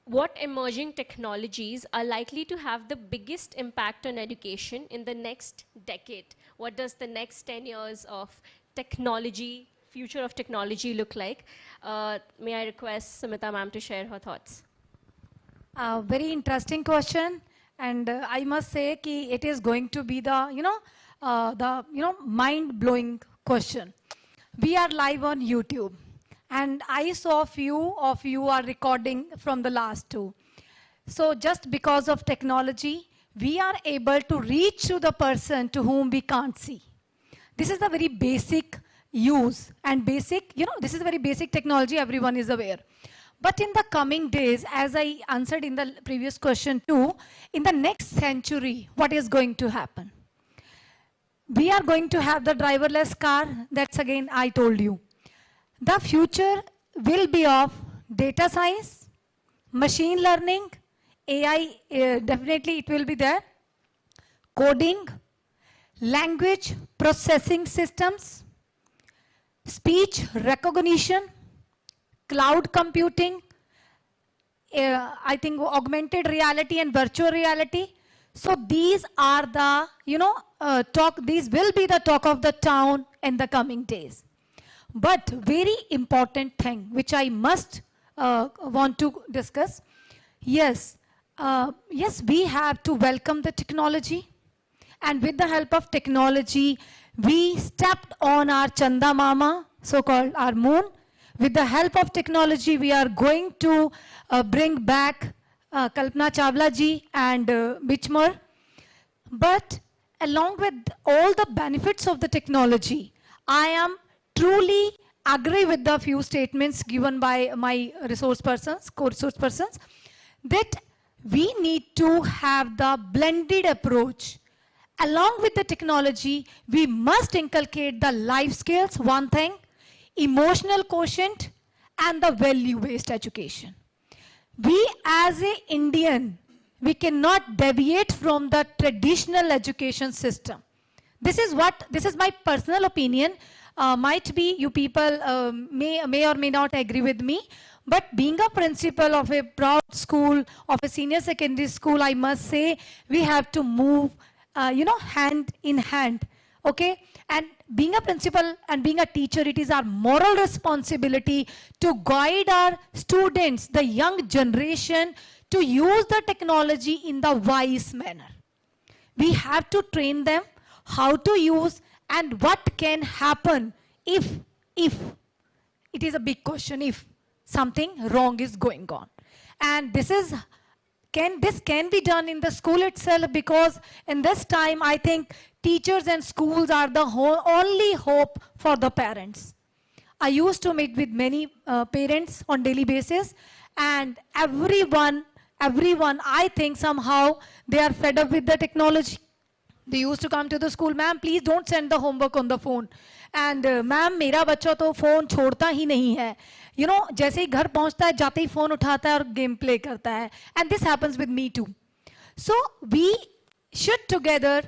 What emerging technologies are likely to have the biggest impact on education in the next decade? What does the next 10 years of technology, future of technology look like? May I request Sumita ma'am to share her thoughts?
Very interesting question, and I must say that it is going to be the mind-blowing question. We are live on YouTube, and I saw few of you are recording from the last two. So just because of technology, we are able to reach to the person to whom we can't see. This is the very basic use and basic, this is very basic technology, everyone is aware. But in the coming days, as I answered in the previous question too, in the next century, what is going to happen? We are going to have the driverless car. That's again, I told you. The future will be of data science, machine learning, AI, definitely it will be there, coding, language processing systems, speech recognition, cloud computing, I think augmented reality and virtual reality. So these are the, these will be the talk of the town in the coming days. But very important thing, which I must want to discuss. Yes, yes, we have to welcome the technology. And with the help of technology, we stepped on our Chanda Mama, so-called our moon. With the help of technology, we are going to bring back Kalpana Chawla ji and Bichmar. But along with all the benefits of the technology, I am truly agree with the few statements given by my resource persons, co-resource persons, that we need to have the blended approach. Along with the technology, we must inculcate the life skills, one thing, emotional quotient, and the value-based education. We as an Indian, we cannot deviate from the traditional education system. This is my personal opinion. Might be you people may or may not agree with me, but being a principal of a broad school, of a senior secondary school, I must say we have to move, hand in hand, okay? And being a principal and being a teacher, it is our moral responsibility to guide our students, the young generation, to use the technology in the wise manner. We have to train them how to use and what can happen if it is a big question, if something wrong is going on. And this can be done in the school itself, because in this time, I think teachers and schools are the only hope for the parents. I used to meet with many parents on daily basis, and everyone, I think somehow they are fed up with the technology. They used to come to the school, ma'am, please don't send the homework on the phone. And ma'am, मेरा बच्चा तो phone छोड़ता ही नहीं है. जैसे ही घर पहुंचता है, जाते ही phone उठाता है और game play करता है. And this happens with me too. So we should together,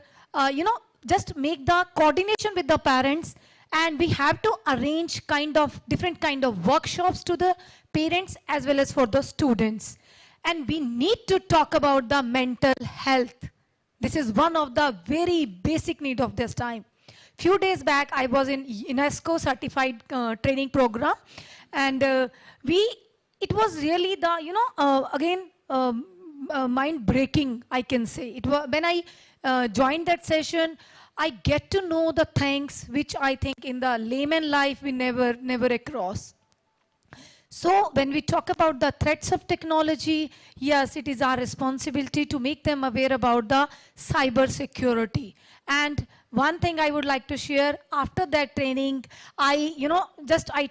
just make the coordination with the parents, and we have to arrange different kind of workshops to the parents as well as for the students. And we need to talk about the mental health. This is one of the very basic need of this time. Few days back, I was in UNESCO certified training program, and it was really the, mind-breaking, I can say. It was, when I joined that session, I get to know the things which I think in the layman life we never across. So when we talk about the threats of technology, yes, it is our responsibility to make them aware about the cyber security. And one thing I would like to share, after that training, I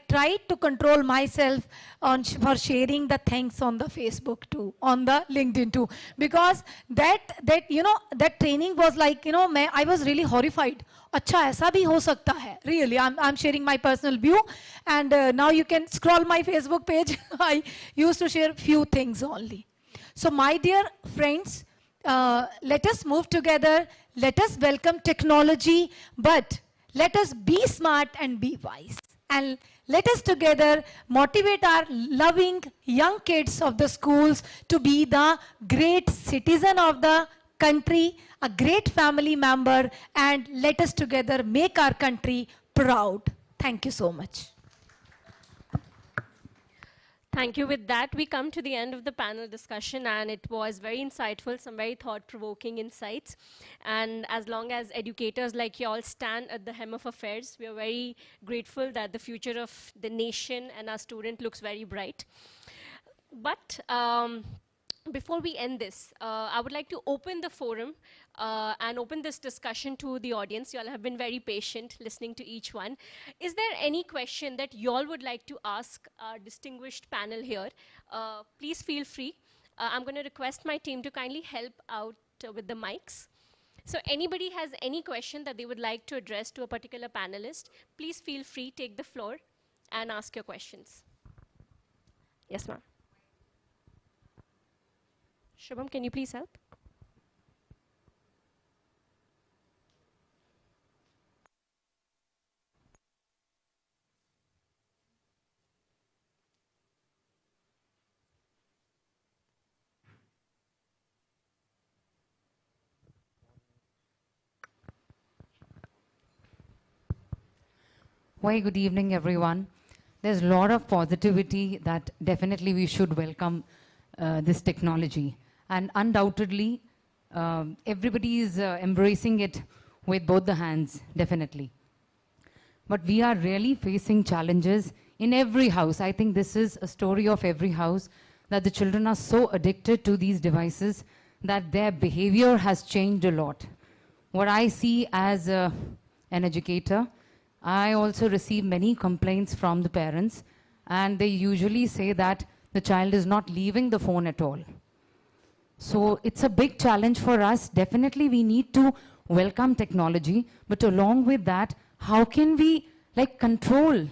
tried to control myself for sharing the things on the Facebook too, on the LinkedIn too, because that training was like, I was really horrified. अच्छा ऐसा भी हो सकता है. Really, I'm sharing my personal view, and now you can scroll my Facebook page. I used to share few things only. So my dear friends, let us move together. Let us welcome technology, but let us be smart and be wise. And let us together motivate our loving young kids of the schools to be the great citizen of the country, a great family member, and let us together make our country proud. Thank you so much.
Thank you. With that, we come to the end of the panel discussion, and it was very insightful, some very thought-provoking insights. And as long as educators like you all stand at the hem of affairs, we are very grateful that the future of the nation and our student looks very bright. But before we end this, I would like to open the forum and open this discussion to the audience. You all have been very patient listening to each one. Is there any question that you all would like to ask our distinguished panel here? Please feel free. I'm going to request my team to kindly help out with the mics. So anybody has any question that they would like to address to a particular panelist, please feel free, take the floor and ask your questions. Yes, ma'am. Shubham, can you please help?
Very good evening, everyone. There's a lot of positivity that definitely we should welcome this technology. And undoubtedly, everybody is embracing it with both the hands, definitely. But we are really facing challenges in every house. I think this is a story of every house, that the children are so addicted to these devices that their behavior has changed a lot. What I see as an educator, I also receive many complaints from the parents, and they usually say that the child is not leaving the phone at all. So it's a big challenge for us. Definitely we need to welcome technology, but along with that, how can we control?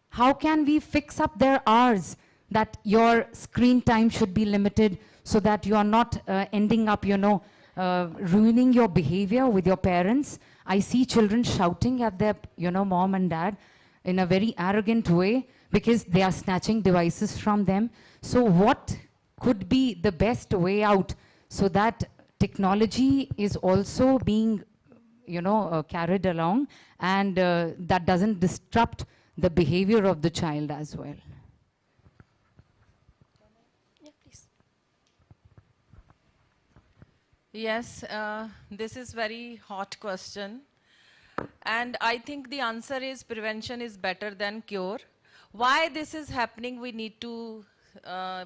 How can we fix up their hours that your screen time should be limited so that you are not ending up, ruining your behavior with your parents? I see children shouting at their, mom and dad in a very arrogant way because they are snatching devices from them. So what could be the best way out so that technology is also being, carried along and that doesn't disrupt the behavior of the child as well?
Yeah, please.
Yes, this is very hot question. And I think the answer is prevention is better than cure. Why this is happening, we need to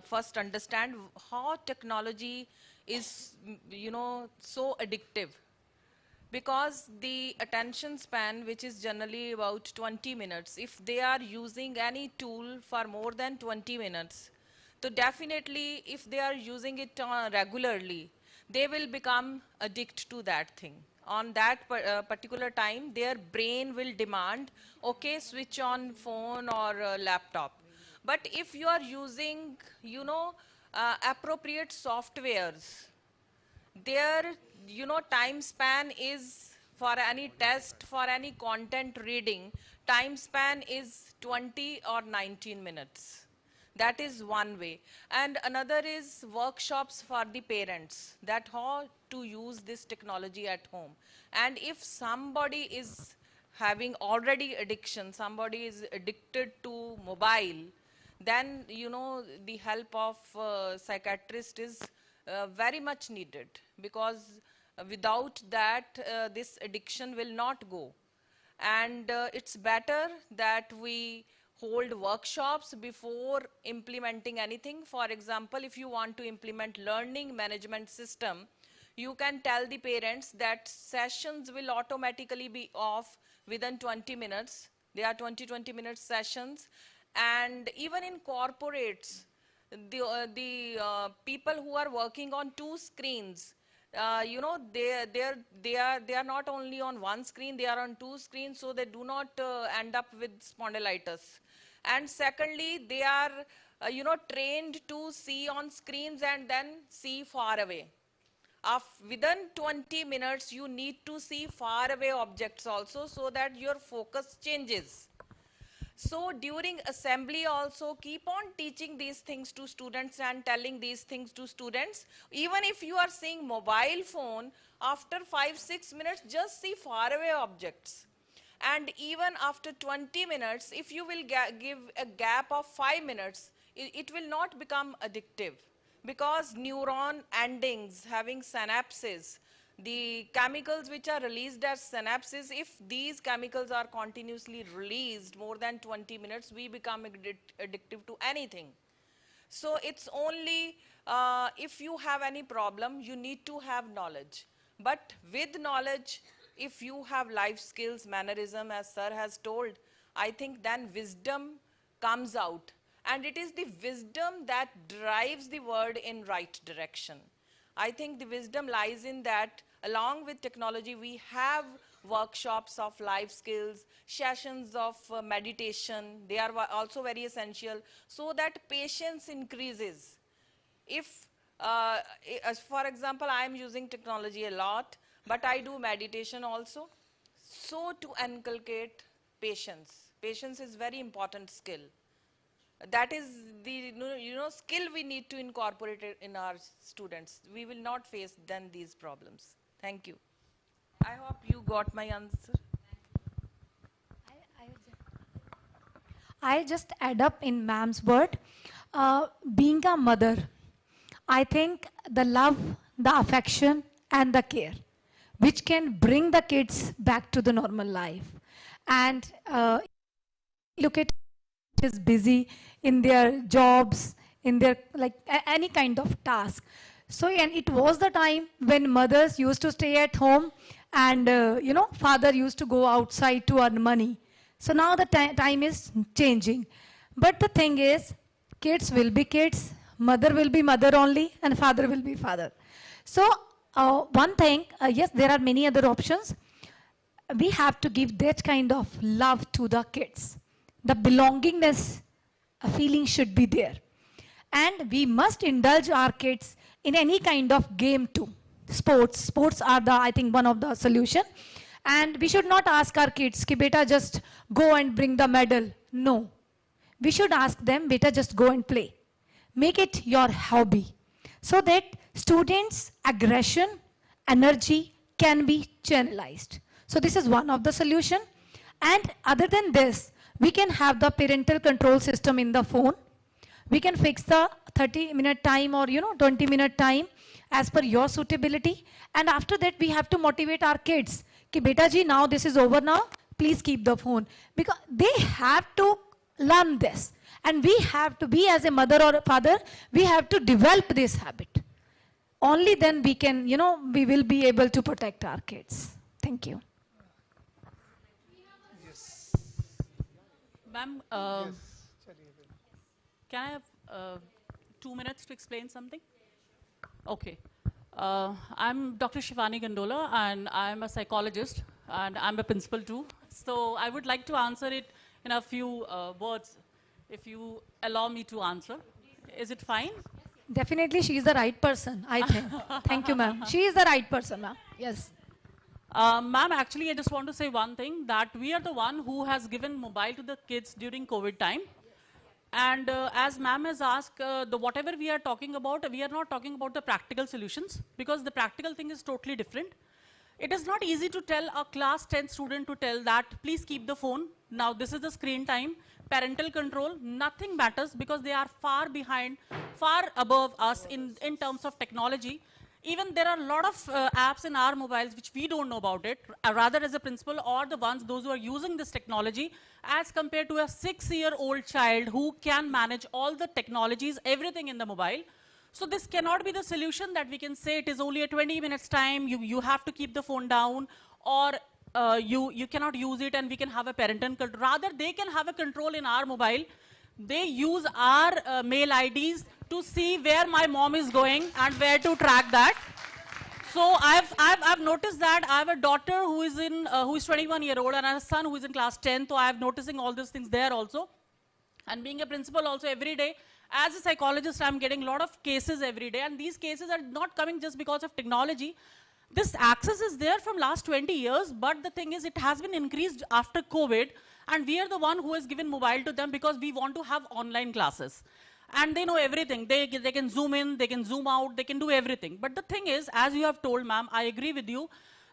first understand how technology is, so addictive. Because the attention span, which is generally about 20 minutes, if they are using any tool for more than 20 minutes, so definitely if they are using it regularly, they will become addicted to that thing. On that particular time, their brain will demand, okay, switch on phone or laptop. But if you are using, appropriate softwares, their time span is, for any test, for any content reading, time span is 20 or 19 minutes. That is one way. And another is workshops for the parents, that how to use this technology at home. And if somebody is having already addiction, somebody is addicted to mobile, then the help of psychiatrist is very much needed, because without that this addiction will not go. And it's better that we hold workshops before implementing anything. For example, if you want to implement learning management system, you can tell the parents that sessions will automatically be off within 20 minutes. They are 20 minute sessions. And even in corporates, the people who are working on two screens, they are not only on one screen, they are on two screens, so they do not end up with spondylitis. And secondly, they are trained to see on screens and then see far away. within 20 minutes, you need to see far away objects also so that your focus changes. So during assembly also, keep on teaching these things to students and telling these things to students. Even if you are seeing mobile phone, after 5-6 minutes, just see far away objects. And even after 20 minutes, if you will give a gap of 5 minutes, it will not become addictive, because neuron endings having synapses, the chemicals which are released as synapses, if these chemicals are continuously released more than 20 minutes, we become addictive to anything. So it's only if you have any problem, you need to have knowledge. But with knowledge, if you have life skills, mannerism, as sir has told, I think then wisdom comes out. And it is the wisdom that drives the world in right direction. I think the wisdom lies in that along with technology, we have workshops of life skills, sessions of meditation. They are also very essential so that patience increases. If, as for example, I am using technology a lot, but I do meditation also. So to inculcate patience. Patience is very important skill. That is the skill we need to incorporate it in our students. We will not face then these problems. Thank you. I hope you got my answer.
I'll just add up in ma'am's word. Being a mother, I think the love, the affection, and the care, which can bring the kids back to the normal life. And look at is busy in their jobs, in their any kind of task. So, and it was the time when mothers used to stay at home and, father used to go outside to earn money. So now the time is changing. But the thing is, kids will be kids, mother will be mother only, and father will be father. So one thing, yes, there are many other options. We have to give that kind of love to the kids. The belongingness feeling should be there. And we must indulge our kids in any kind of game too. Sports are I think one of the solution. And we should not ask our kids, ki beta just go and bring the medal. No. We should ask them, beta just go and play. Make it your hobby. So that students' aggression, energy can be channelized. So this is one of the solution. And other than this, we can have the parental control system in the phone. We can fix the 30-minute time or 20-minute time as per your suitability. And after that, we have to motivate our kids. Ki beta ji, now this is over now. Please keep the phone. Because they have to learn this. And we have to be, as a mother or a father, we have to develop this habit. Only then we can, we will be able to protect our kids. Thank you.
Ma'am, can I have 2 minutes to explain something? Okay. I'm Dr. Shivani Gandola, and I'm a psychologist, and I'm a principal too. So I would like to answer it in a few words, if you allow me to answer. Is it fine?
Definitely, she is the right person, I think. Thank you, ma'am. She is the right person, ma'am. Yes.
Ma'am, actually, I just want to say one thing, that we are the one who has given mobile to the kids during COVID time. And as ma'am has asked, whatever we are talking about, we are not talking about the practical solutions, because the practical thing is totally different. It is not easy to tell a class 10 student to tell that, please keep the phone. Now, this is the screen time. Parental control, nothing matters, because they are far behind, far above us in terms of technology. Even there are a lot of apps in our mobiles which we don't know about it, rather as a principal or those who are using this technology, as compared to a 6-year-old child who can manage all the technologies, everything in the mobile. So this cannot be the solution that we can say it is only a 20 minutes time, you have to keep the phone down, or you cannot use it and we can have a parental control. Rather, they can have a control in our mobile. They use our mail IDs to see where my mom is going and where to track that. So I've noticed that I have a daughter who is 21-year-old and a son who is in class 10. So I have noticing all these things there also. And being a principal also, every day As a psychologist, I'm getting a lot of cases every day, and these cases are not coming just because of technology. This access is there from last 20 years, but the thing is it has been increased after COVID, and we are the one who has given mobile to them because we want to have online classes. And they know everything. They can zoom in, they can zoom out, they can do everything. But the thing is, as you have told, ma'am, I agree with you,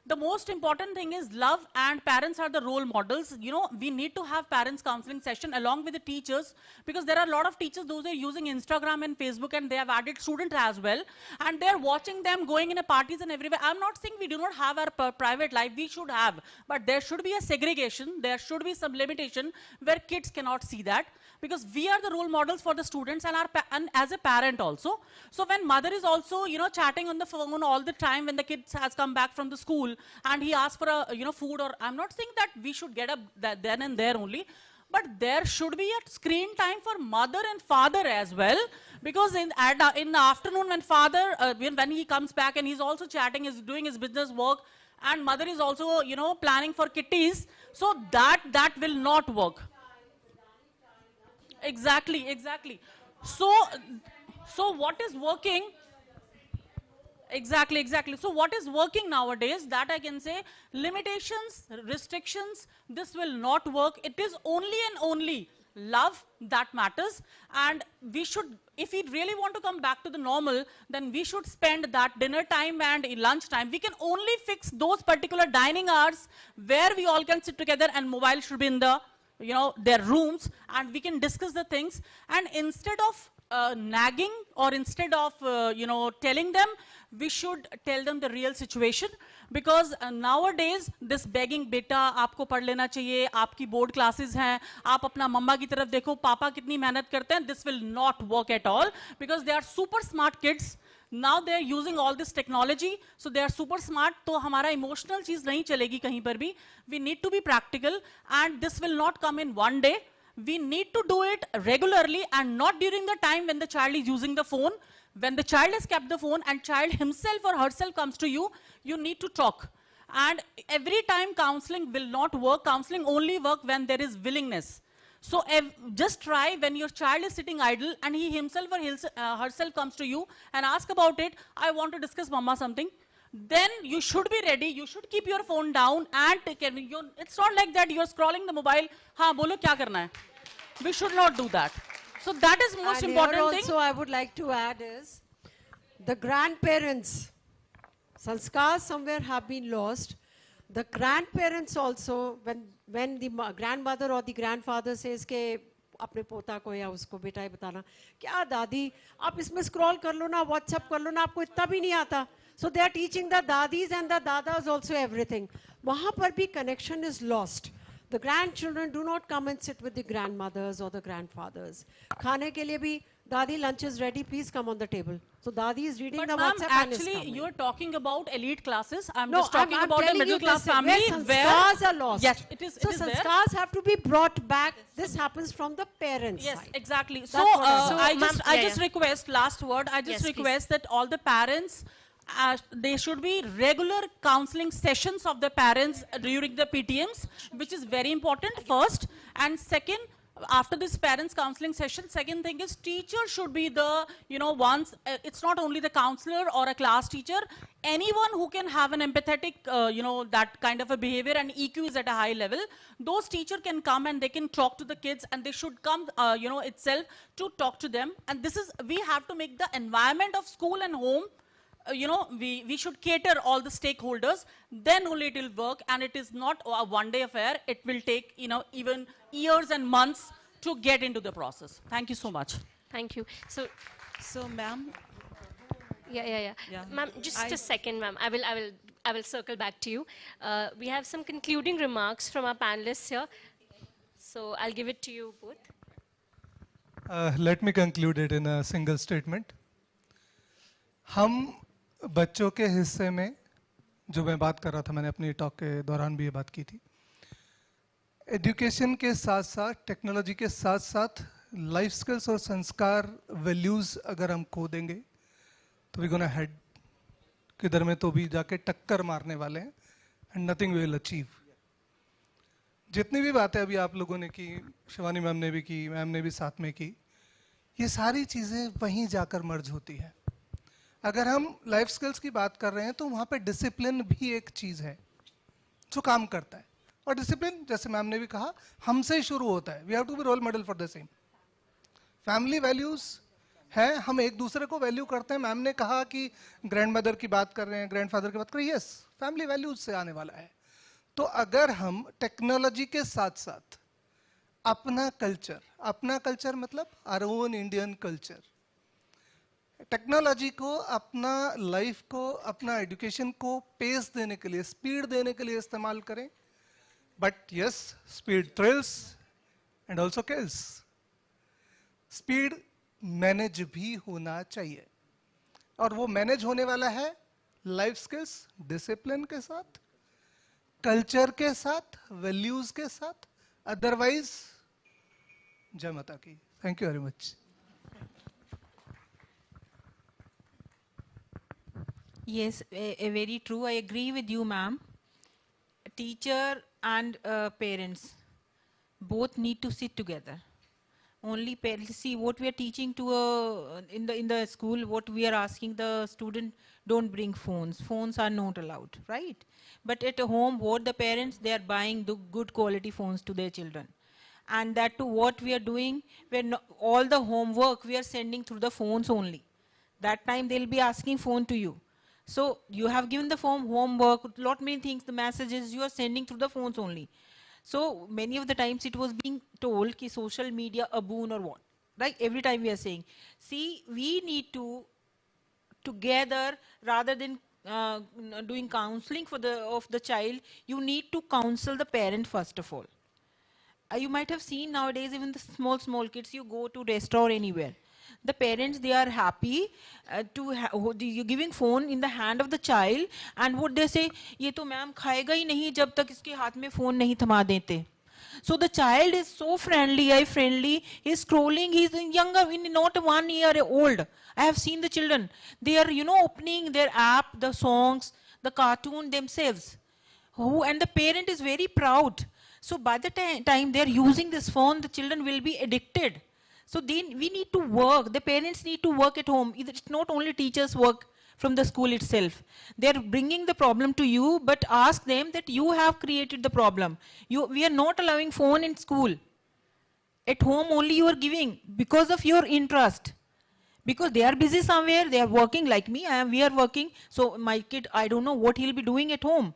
the most important thing is love, and parents are the role models. You know, we need to have parents counseling session along with the teachers, because there are a lot of teachers, those are using Instagram and Facebook, and they have added students as well, and they're watching them going in a parties and everywhere. I'm not saying we do not have our private life, we should have, but there should be a segregation, there should be some limitation where kids cannot see that, because we are the role models for the students and and as a parent also. So when mother is also, you know, chatting on the phone all the time when the kids has come back from the school and he asks for a, you know, food, or I'm not saying that we should get up then and there only, but there should be a screen time for mother and father as well, because in the afternoon when father, when he comes back and he's also chatting, he's doing his business work, and mother is also, you know, planning for kitties, so that will not work. Exactly, exactly. So what is working? Exactly, exactly. So what is working nowadays, that I can say, limitations, restrictions, this will not work. It is only and only love that matters, and we should, if we really want to come back to the normal, then we should spend that dinner time and lunch time. We can only fix those particular dining hours where we all can sit together, and mobile should be in the, you know, their rooms, and we can discuss the things. And instead of nagging, or instead of you know, telling them, we should tell them the real situation, because nowadays this begging, beta aapko पढ़ लेना चाहिए, आपकी board classes हैं, आप अपना मम्मा की तरफ देखो, पापा कितनी मेहनत करते हैं, this will not work at all, because they are super smart kids. Now they are using all this technology, so they are super smart. तो हमारा emotional चीज नहीं चलेगी कहीं पर भी. We need to be practical, and this will not come in one day. We need to do it regularly, and not during the time when the child is using the phone. When the child has kept the phone and child himself or herself comes to you, you need to talk. And every time counseling will not work. Counseling only work when there is willingness. So just try when your child is sitting idle and he himself or herself comes to you and ask about it, I want to discuss mama something. Then you should be ready, you should keep your phone down and take care. It's not like that you're scrolling the mobile, हाँ बोलो क्या करना है. We should not do that. So that is most
and
important
here
thing.
also I would like to add is, the grandparents, sanskars somewhere have been lost. The grandparents also, when the grandmother or the grandfather says के अपने पोता को या उसको बेटा ये बताना, क्या दादी आप इसमें scroll कर लो ना, WhatsApp कर लो ना, आपको इतना भी नहीं आता. So they are teaching the dadis and the dadas also everything. वहाँ पर भी connection is lost. The grandchildren do not come and sit with the grandmothers or the grandfathers. खाने के लिए भी Dadi, lunch is ready, please come on the table. So Dadi is reading the WhatsApp and is
actually
coming.
you're talking about elite classes. I'm
No,
just talking
I'm
about a
telling
middle
you
class
this,
family
where sanskars are lost.
Yes, it is.
So
it is there.
sanskars have to be brought back. This happens from the parents'
Yes,
side.
exactly. So,
That's what I'm saying.
I just request, last word, I just
Yes,
request that all the parents, there should be regular counseling sessions of the parents during the PTMs, which is very important, first. And second, after this parents counseling session, second thing is teacher should be the, once, it's not only the counselor or a class teacher, anyone who can have an empathetic, that kind of a behavior and EQ is at a high level, those teacher can come and they can talk to the kids and they should come, itself to talk to them. And this is, we have to make the environment of school and home, we should cater all the stakeholders, then only it will work, and it is not a one-day affair. It will take, even years and months to get into the process. Thank you so much.
Thank you. So,
ma'am.
Yeah. Ma'am, just a second, ma'am. I will circle back to you. We have some concluding remarks from our panelists here. So I'll give it to you both.
Let me conclude it in a single statement. हम बच्चों के हिस्से में जो मैं बात कर रहा था, मैंने अपनी टॉक के दौरान भी ये बात की थी, एजुकेशन के साथ साथ टेक्नोलॉजी के साथ साथ लाइफ स्किल्स और संस्कार वैल्यूज अगर हम खो देंगे तो वी गोना हेड किधर में तो भी जाके टक्कर मारने वाले हैं and nothing we will achieve. जितनी भी बातें अभी आप लोगों ने की, शिवानी मैम ने भी की, मैम ने भी साथ में की, ये सारी चीज़ें वहीं जाकर मर्ज होती है। अगर हम लाइफ स्किल्स की बात कर रहे हैं तो वहाँ पे डिसिप्लिन भी एक चीज़ है जो काम करता है। और डिसिप्लिन, जैसे मैम ने भी कहा, हमसे ही शुरू होता है। We have to be role model for the same. Family values है, हम एक दूसरे को वैल्यू करते हैं। मैम ने कहा कि ग्रैंड मदर की बात कर रहे हैं, ग्रैंड फादर की बात कर रहे हैं, यस, फैमिली वैल्यूज से आने वाला है। तो अगर हम टेक्नोलॉजी के साथ साथ अपना कल्चर मतलब our own Indian culture, technology को अपना लाइफ को, अपना एजुकेशन को पेस देने के लिए, स्पीड देने के लिए इस्तेमाल करें। But yes, speed thrills and also kills. Speed manage भी होना चाहिए, और वो मैनेज होने वाला है लाइफ स्किल्स, डिसिप्लिन के साथ, कल्चर के साथ, वैल्यूज के साथ। अदरवाइज जय माता की। Thank you very much.
Yes, very true. I agree with you, ma'am. Teacher and parents both need to sit together. Only parents, see what we are teaching to in the school, what we are asking the student, don't bring phones. Phones are not allowed, right? But at home, what the parents, they are buying the good quality phones to their children. And that to what we are doing, all the homework we are sending through the phones only. That time they'll be asking phone to you. So you have given the homework, lot many things, the messages you are sending through the phones only. So many of the times it was being told ki social media a boon or what, right? Every time we are saying, see, we need to together, rather than doing counseling for of the child, you need to counsel the parent first of all. You might have seen nowadays, even the small kids, you go to restaurant or anywhere, the parents, they are happy you giving phone in the hand of the child, and what they say, ye to ma'am khayega hi nahi jab tak iske haath mein phone nahi thama dete. So the child is so friendly, he's scrolling, he's younger, not 1 year old. I have seen the children, they are, opening their app, the songs, the cartoon themselves. And the parent is very proud. So by the time they're using this phone, the children will be addicted. So we need to work, the parents need to work at home. It's not only teachers work from the school itself. They're bringing the problem to you, but ask them that you have created the problem. We are not allowing phone in school. At home only you are giving because of your interest. Because they are busy somewhere, they are working like me, we are working. So my kid, I don't know what he'll be doing at home.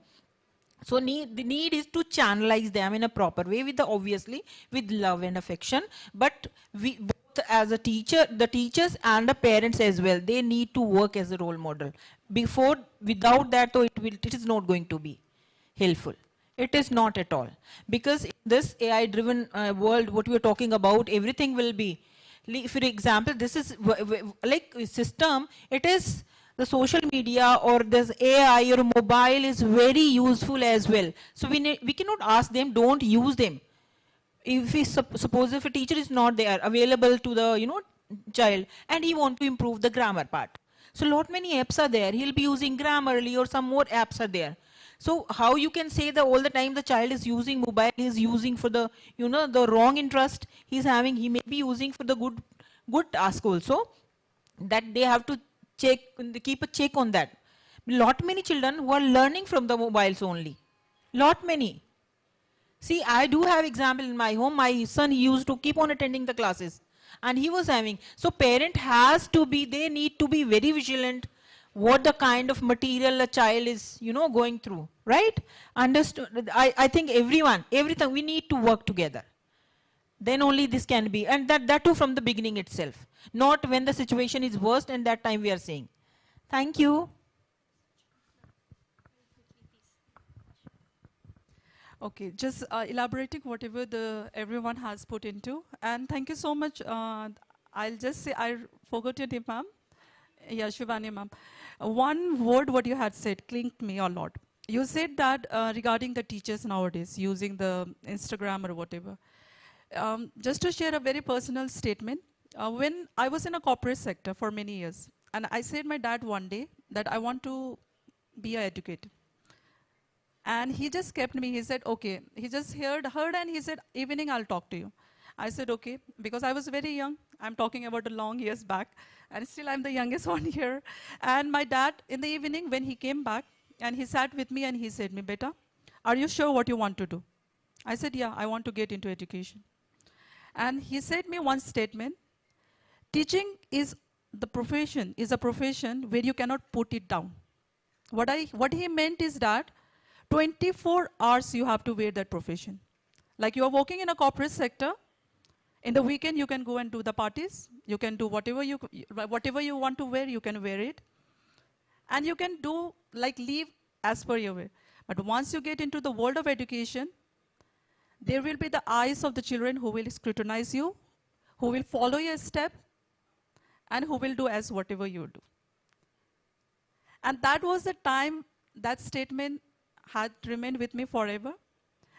So the need is to channelize them in a proper way, with obviously with love and affection. But we both, as a teacher, the teachers and the parents as well, they need to work as a role model. Without that, though, it is not going to be helpful. It is not at all. Because in this AI-driven world, what we are talking about, everything will be. For example, this is like system. It is the social media or this AI or mobile is very useful as well. So we cannot ask them, don't use them. If we suppose if a teacher is not there available to the child, and he want to improve the grammar part. So lot many apps are there. He'll be using Grammarly or some more apps are there. So how you can say that all the time the child is using mobile, he is using for the the wrong interest he's having. He may be using for the good task also. That they have to keep a check on that. Lot many children who are learning from the mobiles only. Lot many. See, I do have example in my home. My son, he used to keep on attending the classes, and he was having. So parent has to be, they need to be very vigilant what the kind of material a child is, going through, right? Understood? I think everything, we need to work together. Then only this can be, and that too from the beginning itself. Not when the situation is worst and that time we are saying. Thank you.
Okay, just elaborating whatever everyone has put into. And thank you so much. I'll just say, I forgot your name, ma'am. Yeah, Shivani, ma'am. One word what you had said clinked me a lot. You said that regarding the teachers nowadays using the Instagram or whatever. Just to share a very personal statement, when I was in a corporate sector for many years, and I said my dad one day that I want to be an educator. And he just kept me, he said, okay. He just heard and he said, evening I'll talk to you. I said, okay, because I was very young. I'm talking about a long years back, and still I'm the youngest one here. And my dad, in the evening, when he came back, and he sat with me and he said, "Me, beta, are you sure what you want to do?" I said, "Yeah, I want to get into education." And he said me one statement, "Teaching is is a profession where you cannot put it down." What he meant is that 24 hours you have to wear that profession. Like you are working in a corporate sector, in the weekend you can go and do the parties, you can do whatever you want to wear, you can wear it. And you can do, like, live as per your way. But once you get into the world of education, there will be the eyes of the children who will scrutinize you, who will follow your step, and who will do as whatever you do. And that was the time that statement had remained with me forever.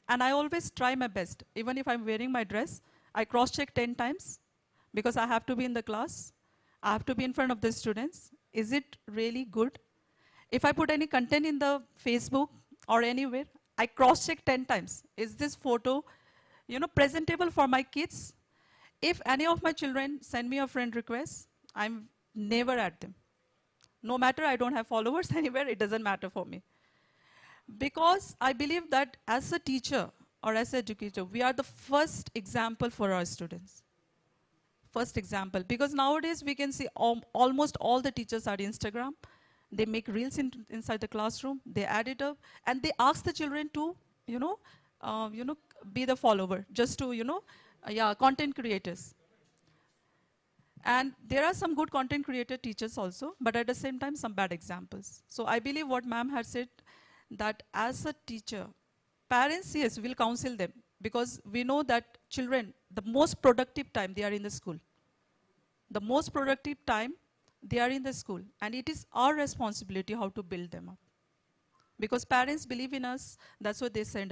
And I always try my best. Even if I'm wearing my dress, I cross-check 10 times because I have to be in the class. I have to be in front of the students. Is it really good? If I put any content in the Facebook or anywhere, I cross-check 10 times. Is this photo, presentable for my kids? If any of my children send me a friend request, I'm never at them. No matter I don't have followers anywhere, it doesn't matter for me. Because I believe that as a teacher or as an educator, we are the first example for our students. First example. Because nowadays we can see almost all the teachers are Instagram. They make reels inside the classroom, they add it up, and they ask the children to, be the follower, just to, content creators. And there are some good content creator teachers also, but at the same time, some bad examples. So I believe what ma'am had said, that as a teacher, parents, yes, will counsel them, because we know that children, the most productive time, they are in the school. The most productive time, they are in the school. And it is our responsibility how to build them up. Because parents believe in us, that's why they send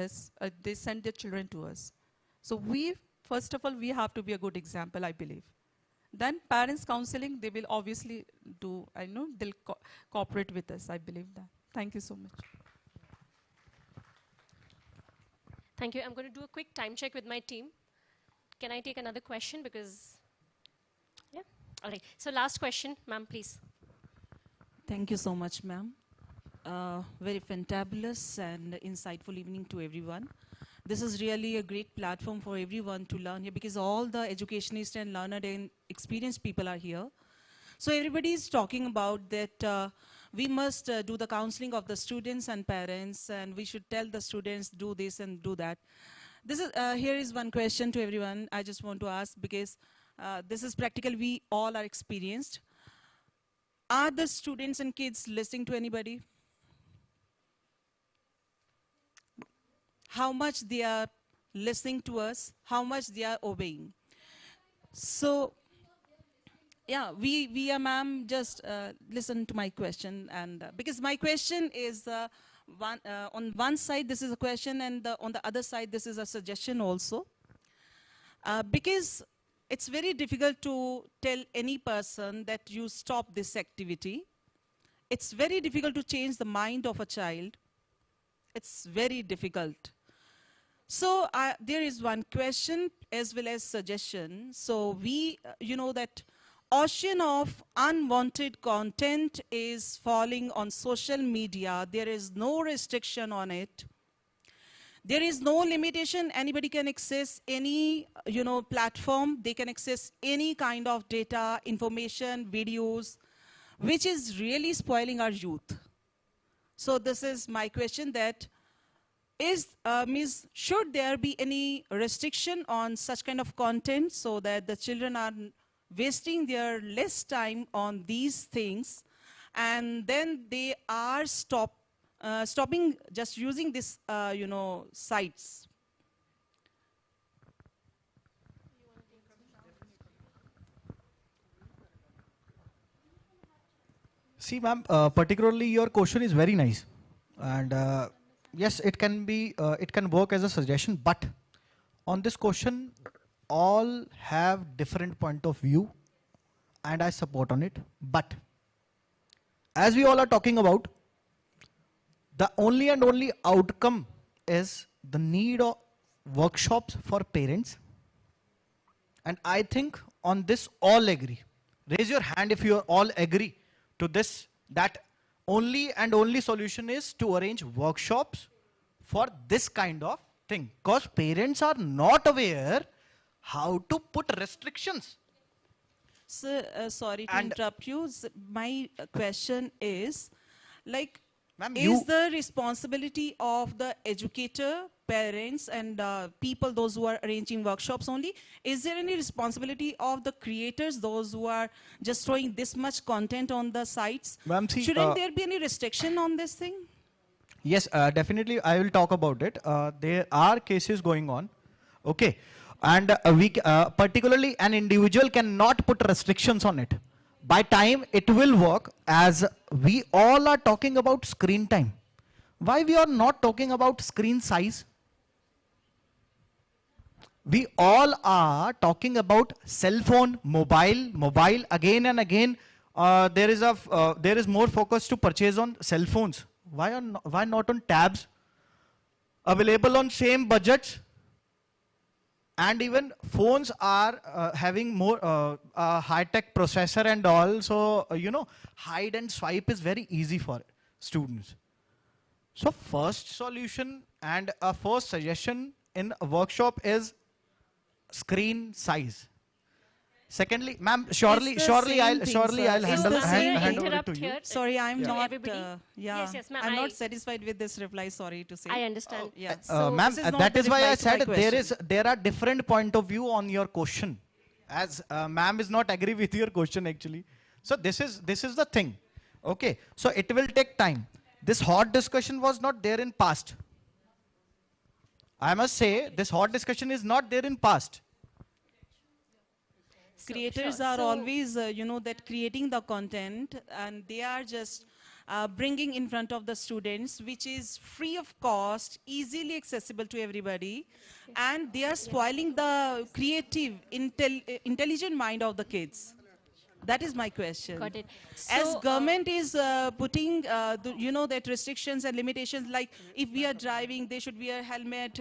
their children to us. So first of all, we have to be a good example, I believe. Then parents counseling, they will obviously do, they'll cooperate with us, I believe that. Thank you so much.
Thank you. I'm going to do a quick time check with my team. Can I take another question? Because, yeah. All right. So last question, ma'am, please.
Thank you so much, ma'am. Very fantabulous and insightful evening to everyone. This is really a great platform for everyone to learn here, because all the educationists and learned and experienced people are here. So everybody is talking about that we must do the counseling of the students and parents, and we should tell the students do this and do that. Here is one question to everyone I just want to ask, because this is practical, we all are experienced. Are the students and kids listening to anybody? How much they are listening to us, how much they are obeying. So, yeah, we are, ma'am, just listen to my question. And because my question is, on one side, this is a question, and on the other side, this is a suggestion also. Because it's very difficult to tell any person that you stop this activity. It's very difficult to change the mind of a child. It's very difficult. So there is one question as well as suggestion. So we, that ocean of unwanted content is falling on social media. There is no restriction on it. There is no limitation. Anybody can access any, platform. They can access any kind of data, information, videos, which is really spoiling our youth. So this is my question, that should there be any restriction on such kind of content so that the children are wasting their less time on these things, and then they are stopping just using this, sites?
See, ma'am, particularly your question is very nice. And yes, it can work as a suggestion, but on this question, all have different point of view, and I support on it. But as we all are talking about, the only and only outcome is the need of workshops for parents. And I think on this all agree? Raise your hand if you all agree to this, that only and only solution is to arrange workshops for this kind of thing. Because parents are not aware how to put restrictions.
Sir, sorry to
And-
interrupt you. My question is, like,
Ma'am,
is the responsibility of the educator, parents, and people, those who are arranging workshops only, is there any responsibility of the creators, those who are just throwing this much content on the sites?
Ma'am, see,
Shouldn't there be any restriction on this thing?
Yes, definitely. I will talk about it. There are cases going on. Okay. And particularly an individual cannot put restrictions on it. By time it will work, as we all are talking about screen time. Why we are not talking about screen size? We all are talking about cell phone, mobile again and again. There is more focus to purchase on cell phones. Why not on tabs? Available on same budgets. And even phones are having more high-tech processor and all. So, hide and swipe is very easy for students. So first solution and a first suggestion in a workshop is screen size. Secondly, ma'am, surely I'll hand over it to you.
Sorry, I'm
Yeah.
not.
Everybody?
Yeah,
Yes, ma'am,
I'm not satisfied with this reply. Sorry to say.
I understand.
Yeah.
Ma'am,
this is not
that
the
is why I
reply to my
said
question.
there are different point of view on your question. As ma'am is not agree with your question actually. So this is the thing. Okay, so it will take time. This hot discussion was not there in past. I must say this hot discussion is not there in past.
Creators are always, that creating the content, and they are just bringing in front of the students, which is free of cost, easily accessible to everybody, and they are spoiling the creative, intelligent mind of the kids. That is my question.
Got it.
As
So,
government is putting, that restrictions and limitations, like if we are driving, they should wear helmet,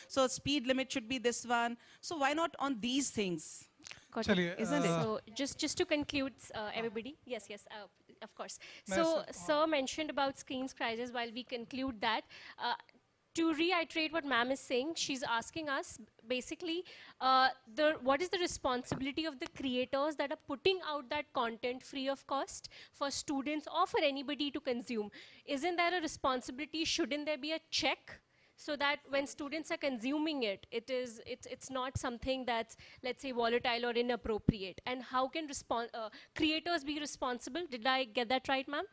so speed limit should be this one. So why not on these things?
Got
Chaliye,
it.
Isn't it?
So just to conclude, everybody. Yes, of course.
May I
So
say-
sir mentioned about screen crisis. While we conclude that, to reiterate what ma'am is saying, she's asking us basically what is the responsibility of the creators that are putting out that content free of cost for students or for anybody to consume? Isn't there a responsibility? Shouldn't there be a check? So that when students are consuming it, it's not something that's, let's say, volatile or inappropriate. And how can creators be responsible? Did I get that right, ma'am?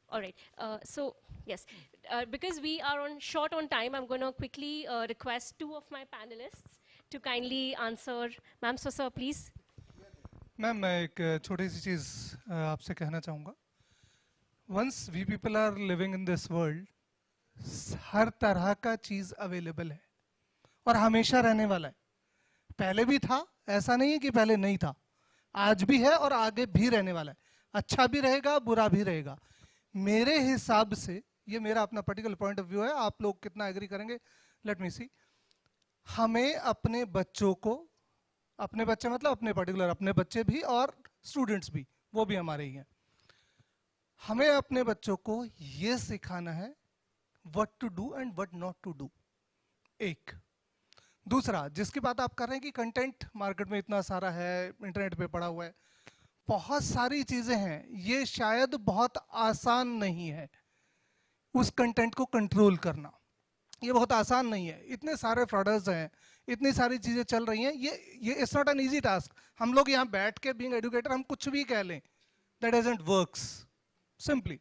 All right. So yes, because we are short on time, I'm going to quickly request two of my panelists to kindly answer. Ma'am, so sir, please.
Ma'am मैं एक छोटी सी चीज़ आपसे कहना चाहूँगा. Once we people are living in this world, हर तरह का चीज़ available है और हमेशा रहने वाला है. पहले भी था, ऐसा नहीं है कि पहले नहीं था. आज भी है और आगे भी रहने वाला है. अच्छा भी रहेगा, बुरा भी रहेगा. मेरे हिसाब से, ये मेरा अपना पर्टिकुलर पॉइंट ऑफ व्यू है, आप लोग कितना एग्री करेंगे, लेट मी सी. हमें अपने बच्चों को, अपने बच्चे मतलब अपने पर्टिकुलर अपने बच्चे भी और स्टूडेंट्स भी, वो भी हमारे ही हैं, हमें अपने बच्चों को ये सिखाना है what to do and what not to do. एक. दूसरा, जिसकी बात आप कर रहे हैं कि कंटेंट मार्केट में इतना सारा है, इंटरनेट पे पड़ा हुआ है, बहुत सारी चीजें हैं, ये शायद बहुत आसान नहीं है उस कंटेंट को कंट्रोल करना. ये बहुत आसान नहीं है. इतने सारे फ्रॉडर्स हैं, इतनी सारी चीजें चल रही हैं, ये it's not an easy task. हम लोग यहाँ बैठ के बीइंग एजुकेटर हम कुछ भी कह लें, that doesn't works. Simply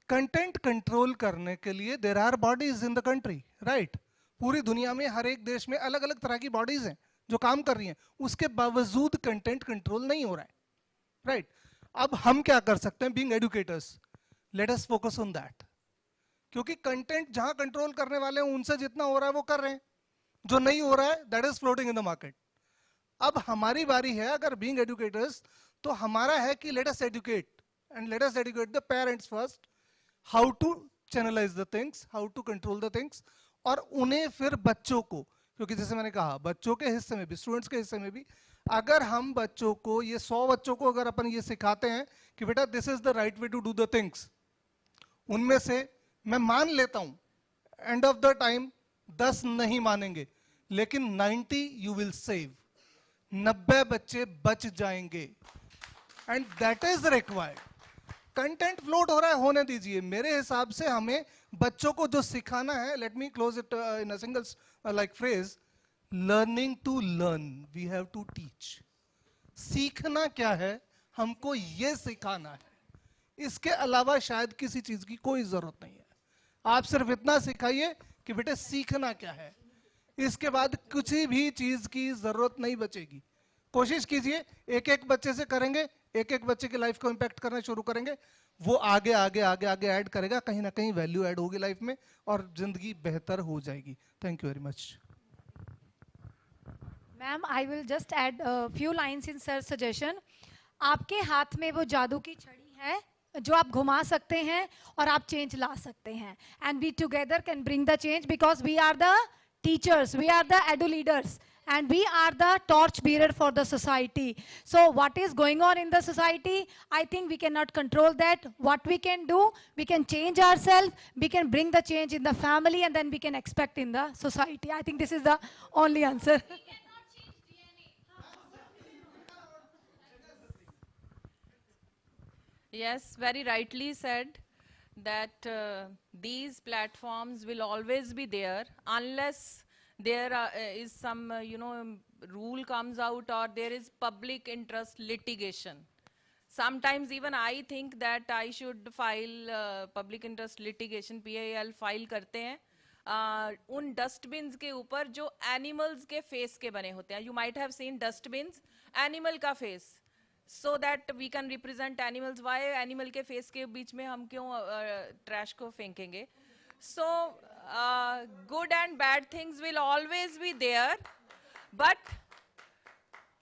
content control करने के लिए there are bodies in the country, right. पूरी दुनिया में हर एक देश में अलग अलग तरह की बॉडीज हैं जो काम कर रही हैं, उसके बावजूद कंटेंट कंट्रोल नहीं हो रहा है, राइट. अब हम क्या कर सकते हैं being educators? Let us focus on that. क्योंकि कंटेंट जहां कंट्रोल करने वाले हैं उनसे जितना हो रहा है वो कर रहे हैं, जो नहीं हो रहा है that is floating in the market. अब हमारी बारी है, अगर बीइंग एजुकेटर्स, तो हमारा है कि let us educate and let us educate the parents first, how to channelise the things, how to control the things, और उन्हें फिर बच्चों को, क्योंकि जैसे मैंने कहा बच्चों के हिस्से में भी, स्टूडेंट्स के हिस्से में भी अगर हम बच्चों को, ये 100 बच्चों को अगर अपन ये सिखाते हैं कि बेटा this is the right way to do the things, उनमें से मैं मान लेता हूं एंड ऑफ द टाइम 10 नहीं मानेंगे, लेकिन 90 यू विल सेव, 90 बच्चे बच जाएंगे, and that is required. Content float हो रहा है, होने दीजिए। मेरे हिसाब से हमें बच्चों को जो सिखाना है, let me close it in a single like phrase, learning to learn, we have to teach. सीखना क्या है, हमको ये सिखाना है, इसके अलावा शायद किसी चीज की कोई जरूरत नहीं है। आप सिर्फ इतना सिखाइए कि बेटे सीखना क्या है, इसके बाद कुछ भी चीज की जरूरत नहीं बचेगी। कोशिश कीजिए, एक एक बच्चे से करेंगे, एक एक बच्चे की लाइफ को इंपैक्ट करना शुरू करेंगे, वो आगे आगे आगे आगे ऐड करेगा, कहीं ना कहीं वैल्यू ऐड होगी लाइफ में और जिंदगी बेहतर हो जाएगी। Thank you very much.
Ma'am, I will just add few lines in sir suggestion. आपके हाथ में वो जादू की छड़ी है जो आप घुमा सकते हैं और आप चेंज ला सकते हैं, and we together can bring the change because we are the teachers, we are the edu leaders, and we are the torch bearer for the society. So what is going on in the society, I think we cannot control that. What we can do, we can change ourselves, we can bring the change in the family, and then we can expect in the society. I think this is the only answer.
Yes, very rightly said that these platforms will always be there unless there is some, rule comes out or there is public interest litigation. Sometimes even I think that I should file public interest litigation, PIL file करते हैं उन dustbins के ऊपर जो animals के face के बने होते हैं. You might have seen dustbins, animal का face, so that we can represent animals. Why animal के face के बीच में हम क्यों trash को फेंकेंगे? So good and bad things will always be there, but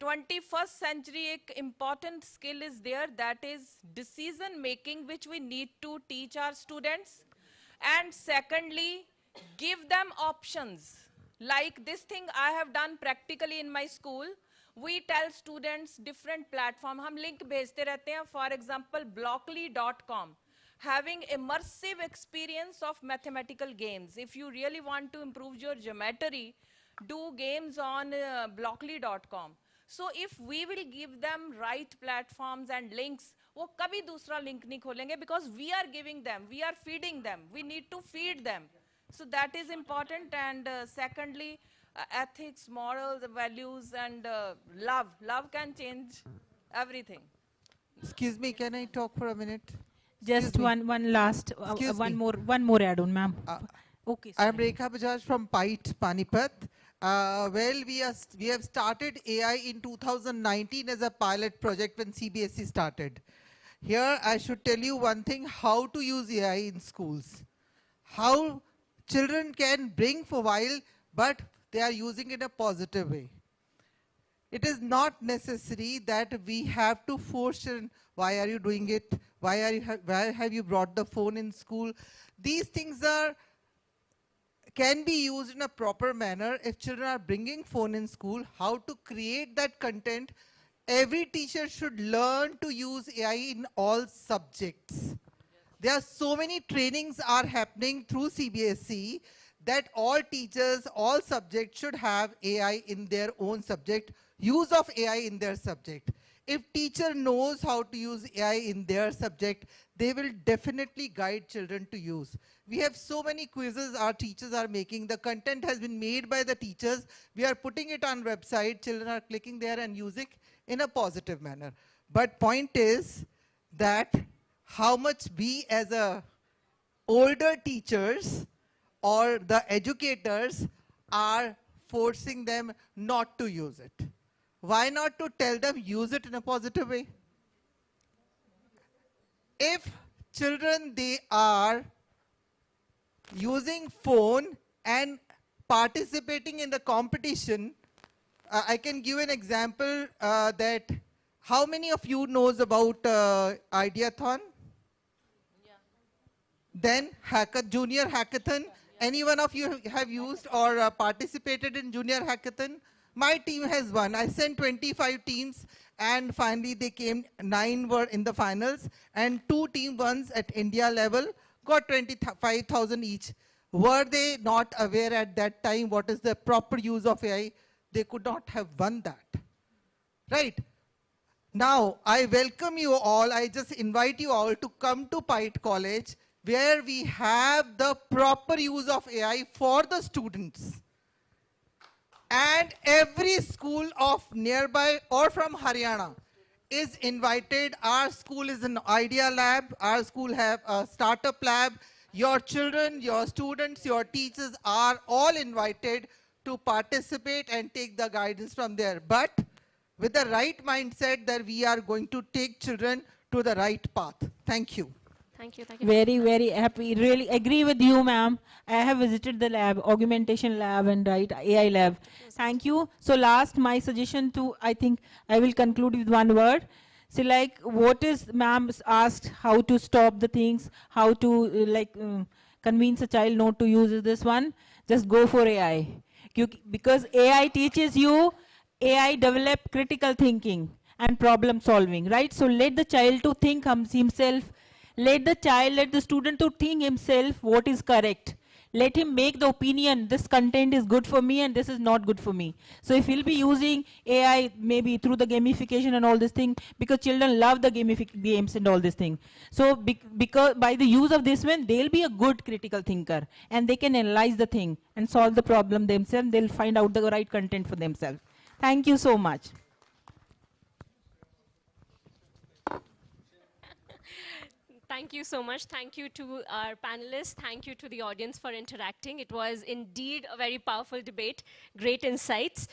21st century एक important skill is there, that is decision making, which we need to teach our students. And secondly, give them options. Like this thing I have done practically in my school. We tell students different platform, हम link भेजते रहते हैं. For example, blockly.com, having immersive experience of mathematical games. If you really want to improve your geometry, do games on blockly.com. So if we will give them right platforms and links, वो कभी दूसरा link नहीं खोलेंगे, because we are giving them, we are feeding them, we need to feed them. So that is important. And secondly, ethics, morals, values, and love. Love can change everything.
Excuse me, can I talk for a minute?
Just one last, one more add-on, ma'am. Okay.
I am Rekha Bajaj from PITE, Panipat. Well, we have started AI in 2019 as a pilot project when CBSE started. Here, I should tell you one thing: how to use AI in schools. How children can bring for a while, but they are using it in a positive way. It is not necessary that we have to force children. Why are you doing it? Why have you brought the phone in school? These things can be used in a proper manner. If children are bringing phone in school, how to create that content. Every teacher should learn to use AI in all subjects. There are so many trainings are happening through CBSE that all teachers, all subjects should have AI in their own subject, use of AI in their subject. If teacher knows how to use AI in their subject, they will definitely guide children to use. We have so many quizzes our teachers are making. The content has been made by the teachers. We are putting it on website. Children are clicking there and using it in a positive manner. But point is that how much we as older teachers or the educators are forcing them not to use it. Why not to tell them use it in a positive way? If children, they are using phone and participating in the competition, I can give an example that how many of you knows about Ideathon? Then Junior Hackathon. Any one of you have used or participated in Junior Hackathon? My team has won. I sent 25 teams and finally they came, 9 were in the finals and 2 team ones at India level got 25,000 each. Were they not aware at that time what is the proper use of AI? They could not have won that, right? Now, I welcome you all. I just invite you all to come to Pite College where we have the proper use of AI for the students. And every school of nearby or from Haryana is invited. Our school is an idea lab. Our school have a startup lab. Your children, your students, your teachers are all invited to participate and take the guidance from there. But with the right mindset that we are going to take children to the right path. Thank you.
Thank you. Thank you.
Very, very happy. Really agree with you, ma'am. I have visited the lab, augmentation lab and AI lab. Thank you. So last, my suggestion to, I think I will conclude with one word. So like what is ma'am asked how to stop the things, how to convince a child not to use this one. Just go for AI. Because AI teaches you, AI develop critical thinking and problem solving, right? So let the child to think himself. Let the student to think himself what is correct. Let him make the opinion, this content is good for me and this is not good for me. So if he'll be using AI maybe through the gamification and all this thing, because children love the games and all this thing. So because by the use of this one, they'll be a good critical thinker and they can analyze the thing and solve the problem themselves. They'll find out the right content for themselves. Thank you so much.
Thank you so much. Thank you to our panelists. Thank you to the audience for interacting. It was indeed a very powerful debate, great insights.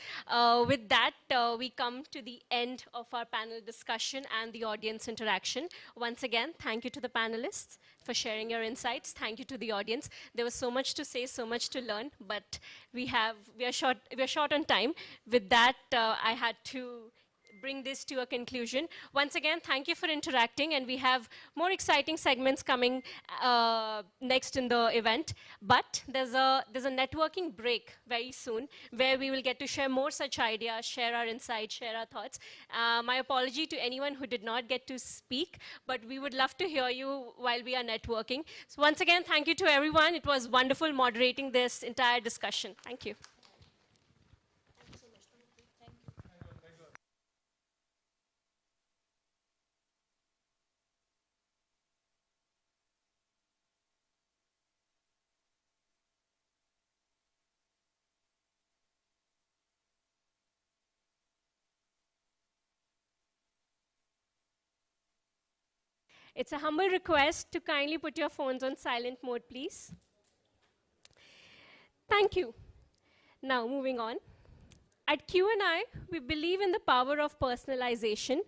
With that, we come to the end of our panel discussion and the audience interaction. Once again, thank you to the panelists for sharing your insights. Thank you to the audience. There was so much to say, so much to learn, but we are short on time. With that, I had to bring this to a conclusion. Once again, thank you for interacting, and we have more exciting segments coming next in the event. But there's a networking break very soon where we will get to share more such ideas, share our insights, share our thoughts. My apology to anyone who did not get to speak, but we would love to hear you while we are networking. So once again, thank you to everyone. It was wonderful moderating this entire discussion. Thank you. It's a humble request to kindly put your phones on silent mode, please. Thank you. Now, moving on. At Q&I, we believe in the power of personalization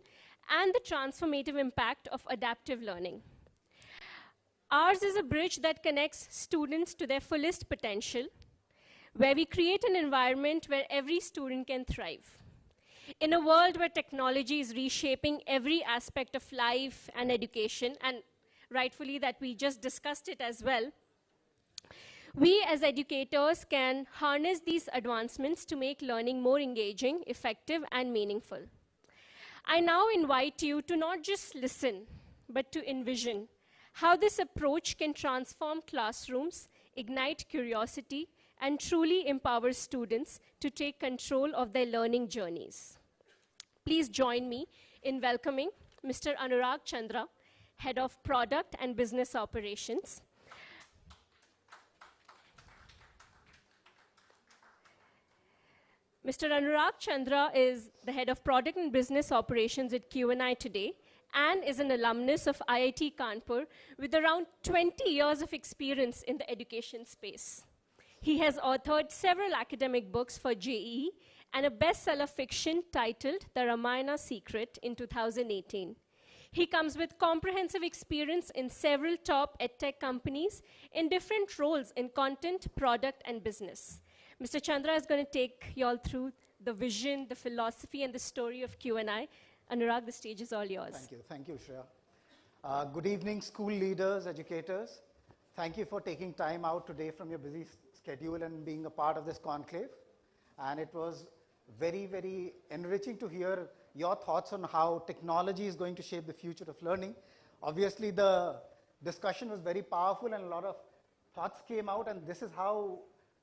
and the transformative impact of adaptive learning. Ours is a bridge that connects students to their fullest potential, where we create an environment where every student can thrive. In a world where technology is reshaping every aspect of life and education, and rightfully that we just discussed it as well, we as educators can harness these advancements to make learning more engaging, effective, and meaningful. I now invite you to not just listen, but to envision how this approach can transform classrooms, ignite curiosity, and truly empower students to take control of their learning journeys. Please join me in welcoming Mr. Anurag Chandra, Head of Product and Business Operations. Mr. Anurag Chandra is the Head of Product and Business Operations at Q&I Today and is an alumnus of IIT Kanpur with around 20 years of experience in the education space. He has authored several academic books for JEE and a bestseller fiction titled The Ramayana Secret in 2018. He comes with comprehensive experience in several top edtech companies in different roles in content, product, and business. Mr. Chandra is going to take you all through the vision, the philosophy, and the story of Q&I. Anurag, the stage is all yours.
Thank you, Shreya. Good evening, school leaders, educators. Thank you for taking time out today from your busy schedule and being a part of this conclave. And it was very, very enriching to hear your thoughts on how technology is going to shape the future of learning. Obviously, the discussion was very powerful and a lot of thoughts came out, and this is how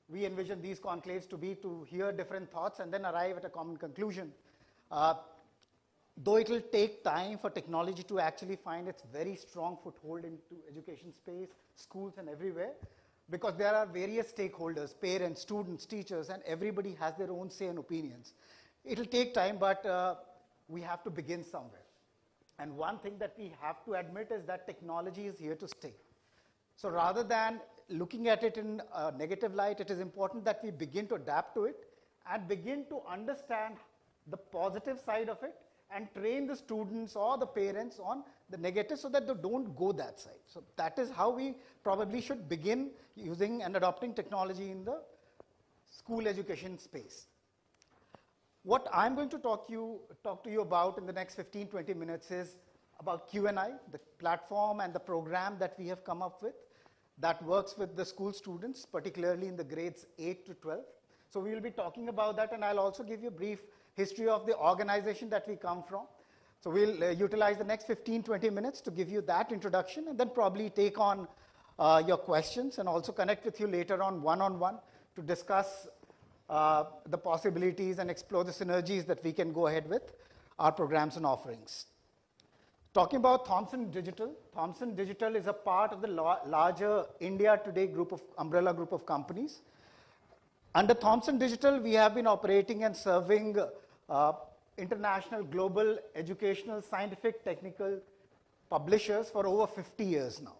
we envision these conclaves to be, to hear different thoughts and then arrive at a common conclusion. Though it will take time for technology to actually find its very strong foothold into education space, schools and everywhere, because there are various stakeholders, parents, students, teachers, and everybody has their own say and opinions. It will take time, but we have to begin somewhere. And one thing that we have to admit is that technology is here to stay. So rather than looking at it in a negative light, it is important that we begin to adapt to it and begin to understand the positive side of it and train the students or the parents on the negative so that they don't go that side. So that is how we probably should begin using and adopting technology in the school education space. What I'm going to talk to you about in the next 15-20 minutes is about Q&I, the platform and the program that we have come up with that works with the school students, particularly in the grades 8 to 12. So we will be talking about that, and I'll also give you a brief history of the organization that we come from. So we'll utilize the next 15-20 minutes to give you that introduction, and then probably take on your questions and also connect with you later on one-on-one to discuss the possibilities and explore the synergies that we can go ahead with our programs and offerings. Talking about Thomson Digital is a part of the larger India Today umbrella group of companies. Under Thomson Digital, we have been operating and serving international, global, educational, scientific, technical publishers for over 50 years now.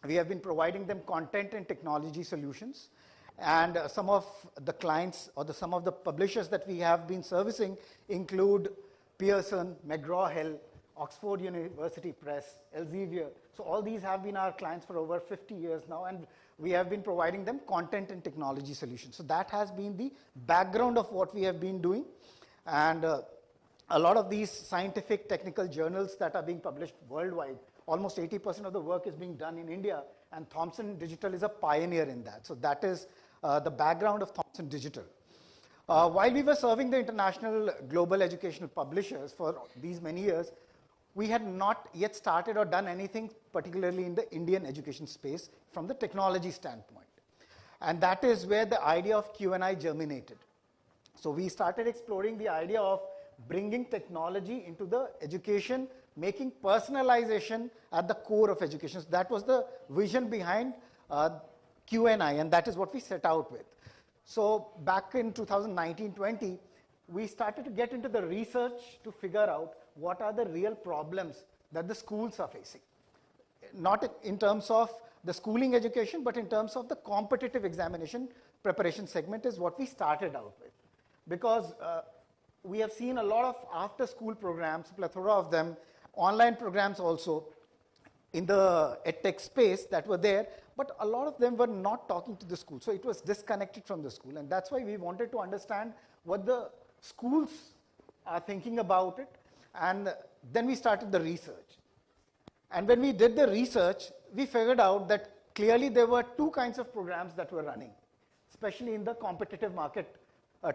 We have been providing them content and technology solutions. And some of the clients or some of the publishers that we have been servicing include Pearson, McGraw-Hill, Oxford University Press, Elsevier. So all these have been our clients for over 50 years now, and we have been providing them content and technology solutions. So that has been the background of what we have been doing. And a lot of these scientific technical journals that are being published worldwide, almost 80% of the work is being done in India, and Thomson Digital is a pioneer in that. So that is the background of Thomson Digital. While we were serving the international global educational publishers for these many years, we had not yet started or done anything particularly in the Indian education space from the technology standpoint. And that is where the idea of Q&I germinated. So we started exploring the idea of bringing technology into the education, making personalization at the core of education. So that was the vision behind Q&I, and that is what we set out with. So back in 2019-20, we started to get into the research to figure out what are the real problems that the schools are facing. Not in terms of the schooling education, but in terms of the competitive examination preparation segment is what we started out with. Because we have seen a lot of after-school programs, plethora of them, online programs also in the edtech space that were there, but a lot of them were not talking to the school. So it was disconnected from the school, and that's why we wanted to understand what the schools are thinking about it, and then we started the research. And when we did the research, we figured out that clearly there were two kinds of programs that were running, especially in the competitive market,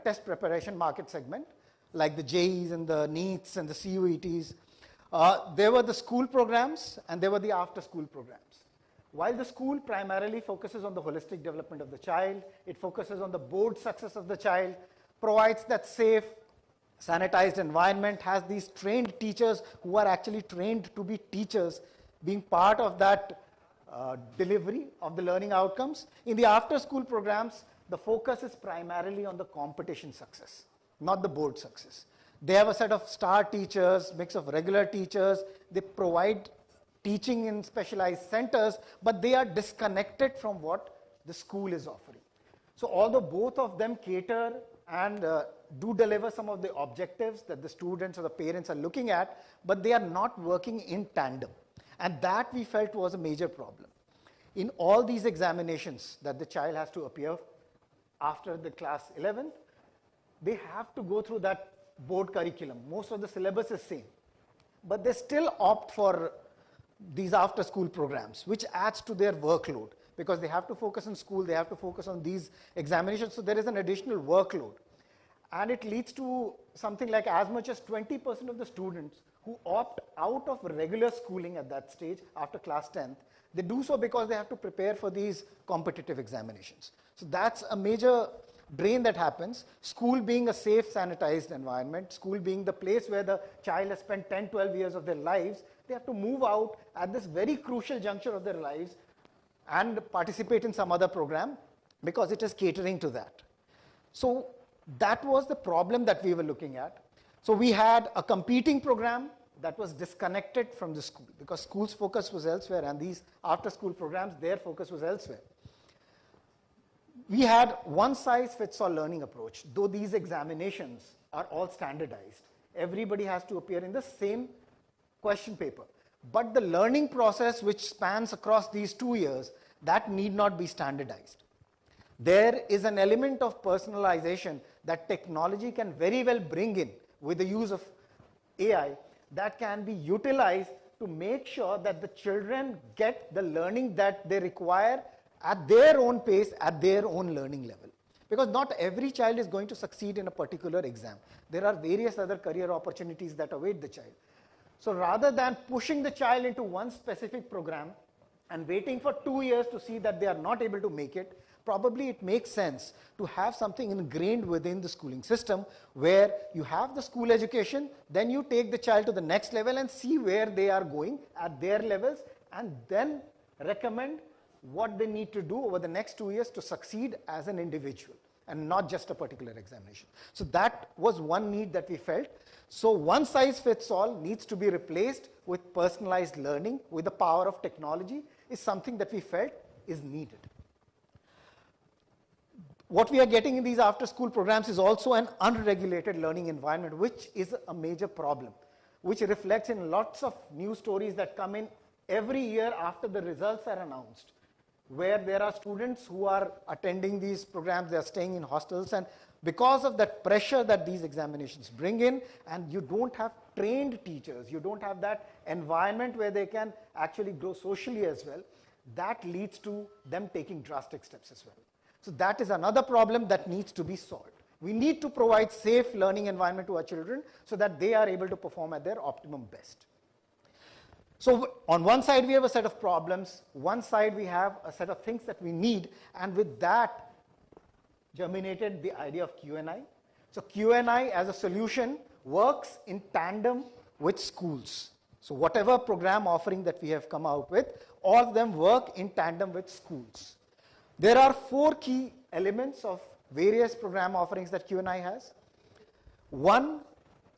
test preparation market segment, like the JEEs and the NEETs and the CUETs. There were the school programs and there were the after-school programs. While the school primarily focuses on the holistic development of the child, it focuses on the board success of the child, provides that safe, sanitized environment, has these trained teachers who are actually trained to be teachers, being part of that delivery of the learning outcomes. In the after-school programs, the focus is primarily on the competition success, not the board success. They have a set of star teachers, mix of regular teachers. They provide teaching in specialized centers, but they are disconnected from what the school is offering. So although both of them cater and do deliver some of the objectives that the students or the parents are looking at, but they are not working in tandem. And that we felt was a major problem. In all these examinations that the child has to appear after the class 11th, they have to go through that board curriculum. Most of the syllabus is same, but they still opt for these after school programs, which adds to their workload because they have to focus on school, they have to focus on these examinations, so there is an additional workload. And it leads to something like as much as 20% of the students who opt out of regular schooling at that stage after class 10th, they do so because they have to prepare for these competitive examinations. So that's a major drain that happens. School being a safe, sanitized environment, school being the place where the child has spent 10, 12 years of their lives, they have to move out at this very crucial juncture of their lives and participate in some other program because it is catering to that. So that was the problem that we were looking at. So we had a competing program that was disconnected from the school because school's focus was elsewhere, and these after-school programs, their focus was elsewhere. We had one-size-fits-all learning approach, though these examinations are all standardized. Everybody has to appear in the same question paper. But the learning process which spans across these 2 years, that need not be standardized. There is an element of personalization that technology can very well bring in with the use of AI that can be utilized to make sure that the children get the learning that they require at their own pace, at their own learning level. Because not every child is going to succeed in a particular exam. There are various other career opportunities that await the child. So rather than pushing the child into one specific program and waiting for 2 years to see that they are not able to make it, probably it makes sense to have something ingrained within the schooling system where you have the school education, then you take the child to the next level and see where they are going at their levels, and then recommend what they need to do over the next 2 years to succeed as an individual and not just a particular examination. So that was one need that we felt. So one size fits all needs to be replaced with personalized learning with the power of technology is something that we felt is needed. What we are getting in these after-school programs is also an unregulated learning environment, which is a major problem, which reflects in lots of news stories that come in every year after the results are announced, where there are students who are attending these programs, they are staying in hostels, and because of that pressure that these examinations bring in, and you don't have trained teachers, you don't have that environment where they can actually grow socially as well, that leads to them taking drastic steps as well. So that is another problem that needs to be solved. We need to provide safe learning environment to our children so that they are able to perform at their optimum best. So on one side we have a set of problems, one side we have a set of things that we need, and with that germinated the idea of Q&I. So Q&I as a solution works in tandem with schools. So whatever program offering that we have come out with, all of them work in tandem with schools. There are 4 key elements of various program offerings that Q&I has. One,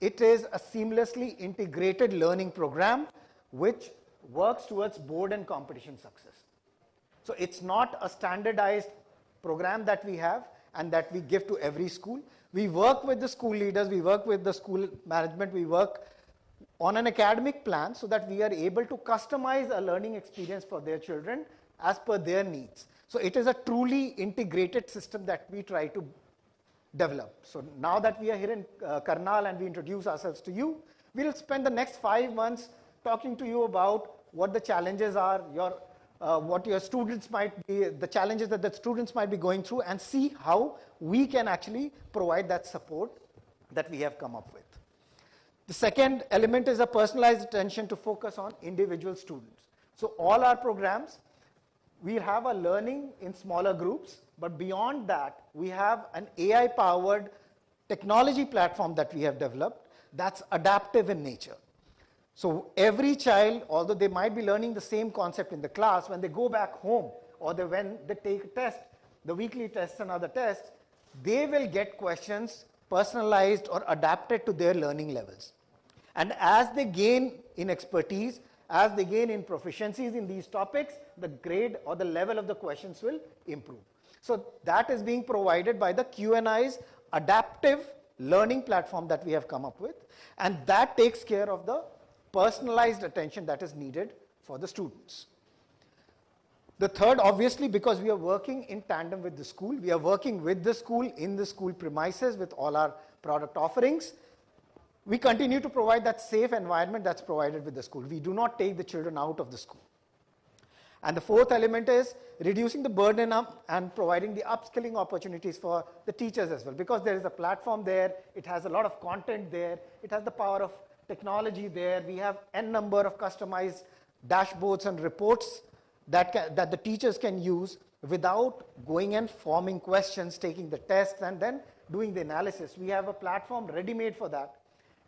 it is a seamlessly integrated learning program which works towards board and competition success. So it's not a standardized program that we have and that we give to every school. We work with the school leaders, we work with the school management, we work on an academic plan so that we are able to customize a learning experience for their children as per their needs. So it is a truly integrated system that we try to develop. So now that we are here in Karnal and we introduce ourselves to you, we'll spend the next 5 months talking to you about what the challenges are, what your students might be, the challenges that the students might be going through, and see how we can actually provide that support that we have come up with. The second element is a personalized attention to focus on individual students. So all our programs, we have a learning in smaller groups, but beyond that, we have an AI-powered technology platform that we have developed that's adaptive in nature. So every child, although they might be learning the same concept in the class, when they go back home or when they take a test, the weekly tests and other tests, they will get questions personalized or adapted to their learning levels. And as they gain in expertise, as they gain in proficiencies in these topics, the grade or the level of the questions will improve. So that is being provided by the Q&I's adaptive learning platform that we have come up with, and that takes care of the personalized attention that is needed for the students. The third, obviously, because we are working in tandem with the school, we are working with the school in the school premises with all our product offerings. We continue to provide that safe environment that's provided with the school. We do not take the children out of the school. And the fourth element is reducing the burden up and providing the upskilling opportunities for the teachers as well, because there is a platform there, it has a lot of content there, it has the power of technology there, we have n number of customized dashboards and reports that the teachers can use without going and forming questions, taking the tests, and then doing the analysis. We have a platform ready-made for that.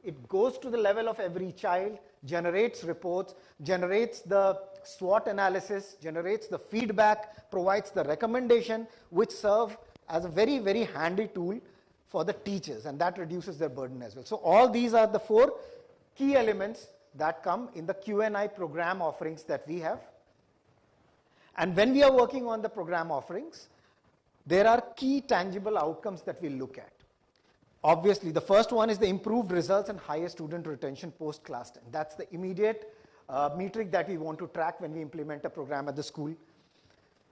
It goes to the level of every child, generates reports, generates the SWOT analysis, generates the feedback, provides the recommendation, which serve as a very, very handy tool for the teachers, and that reduces their burden as well. So all these are the 4 key elements that come in the Q&I program offerings that we have. And when we are working on the program offerings, there are key tangible outcomes that we look at. Obviously, the first one is the improved results and higher student retention post-class 10. That's the immediate metric that we want to track when we implement a program at the school.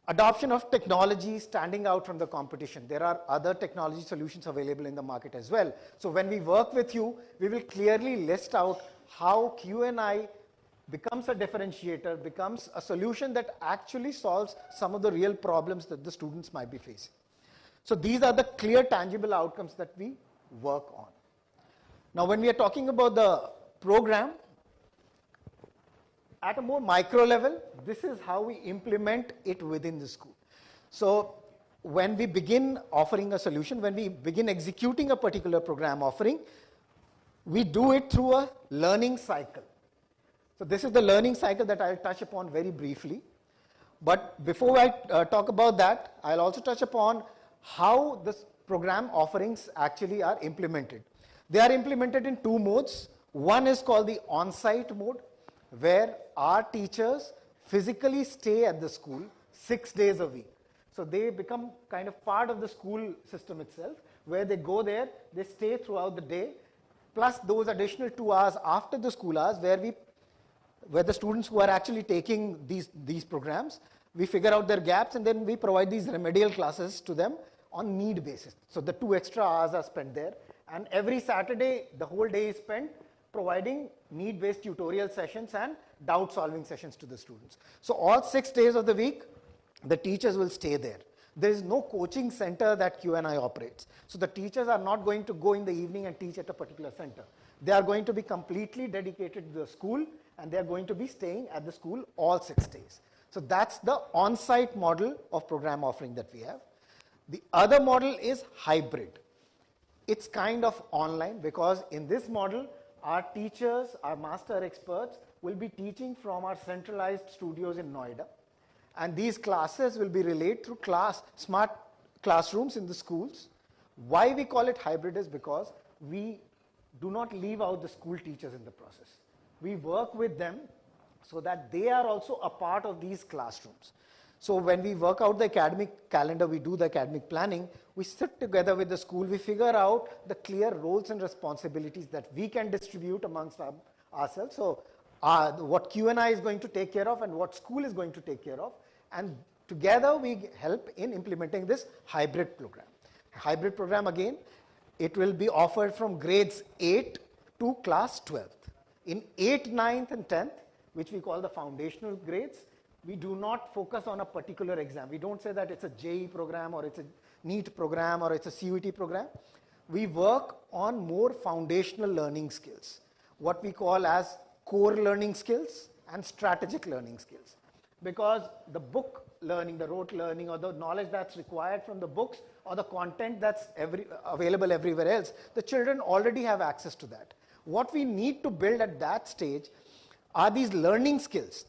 Adoption of technology standing out from the competition. There are other technology solutions available in the market as well. So when we work with you, we will clearly list out how Q&I becomes a differentiator, becomes a solution that actually solves some of the real problems that the students might be facing. So these are the clear, tangible outcomes that we work on. Now, when we are talking about the program, at a more micro level, this is how we implement it within the school. So when we begin offering a solution, when we begin executing a particular program offering, we do it through a learning cycle. So this is the learning cycle that I'll touch upon very briefly. But before I talk about that, I'll also touch upon how this program offerings actually are implemented. They are implemented in 2 modes. One is called the on-site mode, where our teachers physically stay at the school 6 days a week. So they become kind of part of the school system itself, where they go there, they stay throughout the day, plus those additional 2 hours after the school hours where the students who are actually taking these programs, we figure out their gaps and then we provide these remedial classes to them on need basis. So the 2 extra hours are spent there, and every Saturday the whole day is spent providing need-based tutorial sessions and doubt-solving sessions to the students. So all 6 days of the week, the teachers will stay there. There is no coaching center that Q&I operates. So the teachers are not going to go in the evening and teach at a particular center. They are going to be completely dedicated to the school, and they are going to be staying at the school all 6 days. So that's the on-site model of program offering that we have. The other model is hybrid. It's kind of online, because in this model, our teachers, our master experts will be teaching from our centralized studios in Noida. And these classes will be relayed through smart classrooms in the schools. Why we call it hybrid is because we do not leave out the school teachers in the process. We work with them so that they are also a part of these classrooms. So when we work out the academic calendar, we do the academic planning, we sit together with the school, we figure out the clear roles and responsibilities that we can distribute amongst ourselves. So what Q&I is going to take care of and what school is going to take care of, and together we help in implementing this hybrid program. Hybrid program, again, it will be offered from grades 8 to class 12th. In 8th, 9th and 10th, which we call the foundational grades, we do not focus on a particular exam. We don't say that it's a JEE program or it's a NEET program or it's a CUET program. We work on more foundational learning skills, what we call as core learning skills and strategic learning skills. Because the book learning, the rote learning, or the knowledge that's required from the books or the content that's available everywhere else, the children already have access to that. What we need to build at that stage are these learning skills,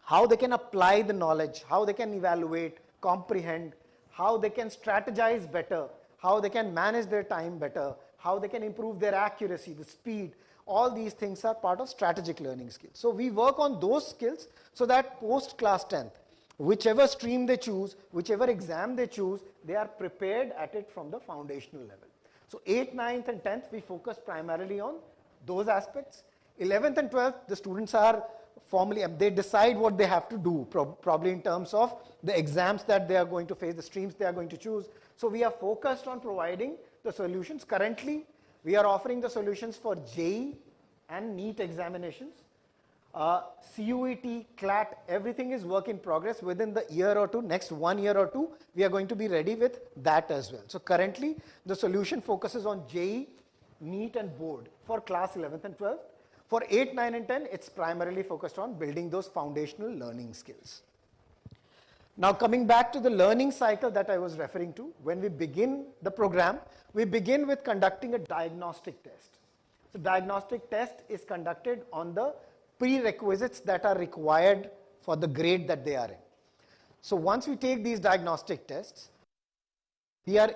how they can apply the knowledge, how they can evaluate, comprehend, how they can strategize better, how they can manage their time better, how they can improve their accuracy, the speed. All these things are part of strategic learning skills. So we work on those skills so that post class 10th, whichever stream they choose, whichever exam they choose, they are prepared at it from the foundational level. So 8th, 9th and 10th, we focus primarily on those aspects. 11th and 12th, the students are formally, they decide what they have to do, probably in terms of the exams that they are going to face, the streams they are going to choose. So we are focused on providing the solutions. Currently, we are offering the solutions for JEE and NEET examinations. CUET, CLAT, everything is work in progress. Within the year or two, next 1 year or two, we are going to be ready with that as well. So currently, the solution focuses on JEE, NEET and board for class 11th and 12th. For 8, 9 and 10, it's primarily focused on building those foundational learning skills. Now coming back to the learning cycle that I was referring to, when we begin the program, we begin with conducting a diagnostic test. So diagnostic test is conducted on the prerequisites that are required for the grade that they are in. So once we take these diagnostic tests, we are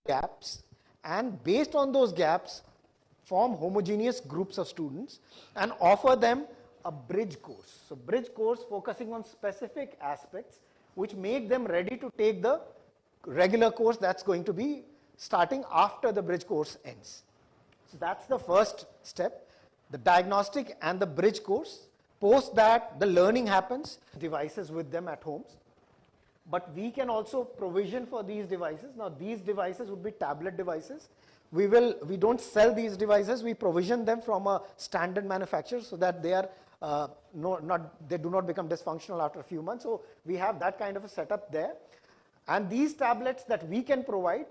gaps, and based on those gaps, form homogeneous groups of students and offer them a bridge course. So bridge course focusing on specific aspects which make them ready to take the regular course that's going to be starting after the bridge course ends. So that's the first step, the diagnostic and the bridge course. Post that, the learning happens, devices with them at homes. But we can also provision for these devices. Now these devices would be tablet devices. We don't sell these devices, we provision them from a standard manufacturer so that they are they do not become dysfunctional after a few months. So we have that kind of a setup there. And these tablets that we can provide,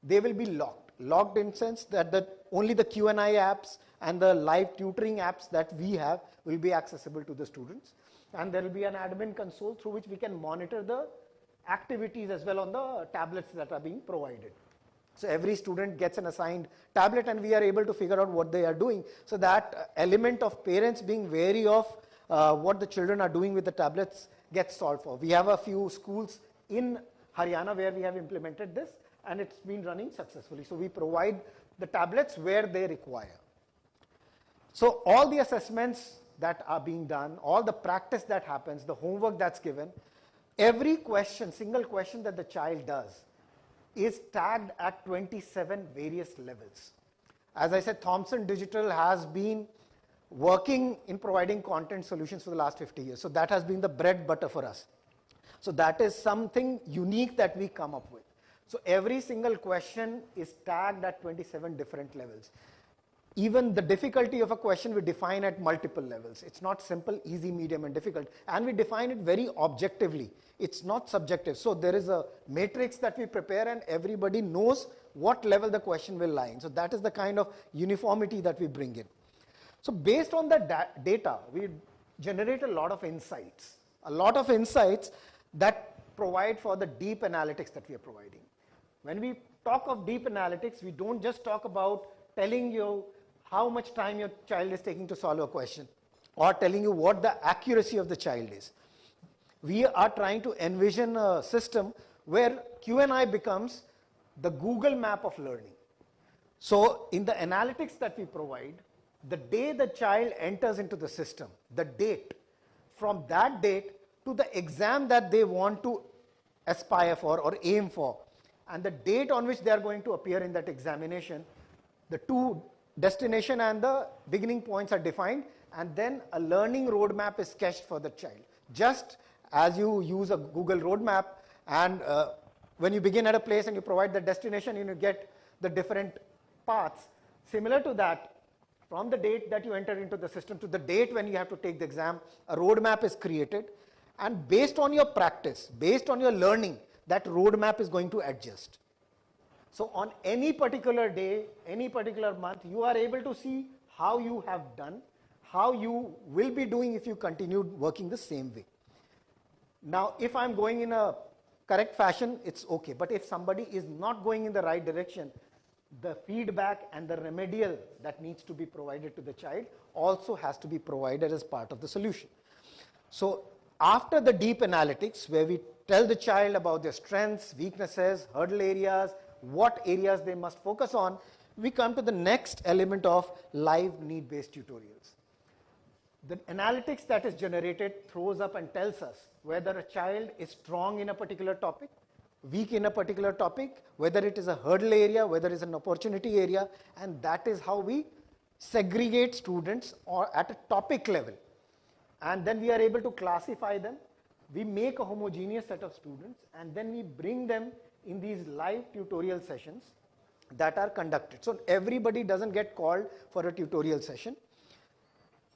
they will be locked. Locked in sense that only the Q&I apps and the live tutoring apps that we have will be accessible to the students. And there will be an admin console through which we can monitor the activities as well on the tablets that are being provided. So every student gets an assigned tablet and we are able to figure out what they are doing. So that element of parents being wary of what the children are doing with the tablets gets solved for. We have a few schools in Haryana where we have implemented this and it's been running successfully. So we provide the tablets where they require. So all the assessments that are being done, all the practice that happens, the homework that's given, every question, single question that the child does is tagged at 27 various levels. As I said, Thomson Digital has been working in providing content solutions for the last 50 years. So that has been the bread and butter for us. So that is something unique that we come up with. So every single question is tagged at 27 different levels. Even the difficulty of a question we define at multiple levels. It's not simple, easy, medium and difficult. And we define it very objectively. It's not subjective. So there is a matrix that we prepare and everybody knows what level the question will lie in. So that is the kind of uniformity that we bring in. So based on that data, we generate a lot of insights. A lot of insights that provide for the deep analytics that we are providing. When we talk of deep analytics, we don't just talk about telling you how much time your child is taking to solve a question or telling you what the accuracy of the child is. We are trying to envision a system where Q&I becomes the Google map of learning. So in the analytics that we provide, the day the child enters into the system, the date, from that date to the exam that they want to aspire for or aim for, and the date on which they are going to appear in that examination, the two destination and the beginning points are defined, and then a learning roadmap is sketched for the child. Just as you use a Google roadmap, and when you begin at a place and you provide the destination, you get the different paths. Similar to that, from the date that you enter into the system to the date when you have to take the exam, a roadmap is created, and based on your practice, based on your learning, that roadmap is going to adjust. So on any particular day, any particular month, you are able to see how you have done, how you will be doing if you continue working the same way. Now, if I'm going in a correct fashion, it's okay. But if somebody is not going in the right direction, the feedback and the remedial that needs to be provided to the child also has to be provided as part of the solution. So after the deep analytics, where we tell the child about their strengths, weaknesses, hurdle areas, what areas they must focus on, we come to the next element of live need-based tutorials. The analytics that is generated throws up and tells us whether a child is strong in a particular topic, weak in a particular topic, whether it is a hurdle area, whether it is an opportunity area, and that is how we segregate students or at a topic level. And then we are able to classify them. We make a homogeneous set of students, and then we bring them in these live tutorial sessions that are conducted. So everybody doesn't get called for a tutorial session.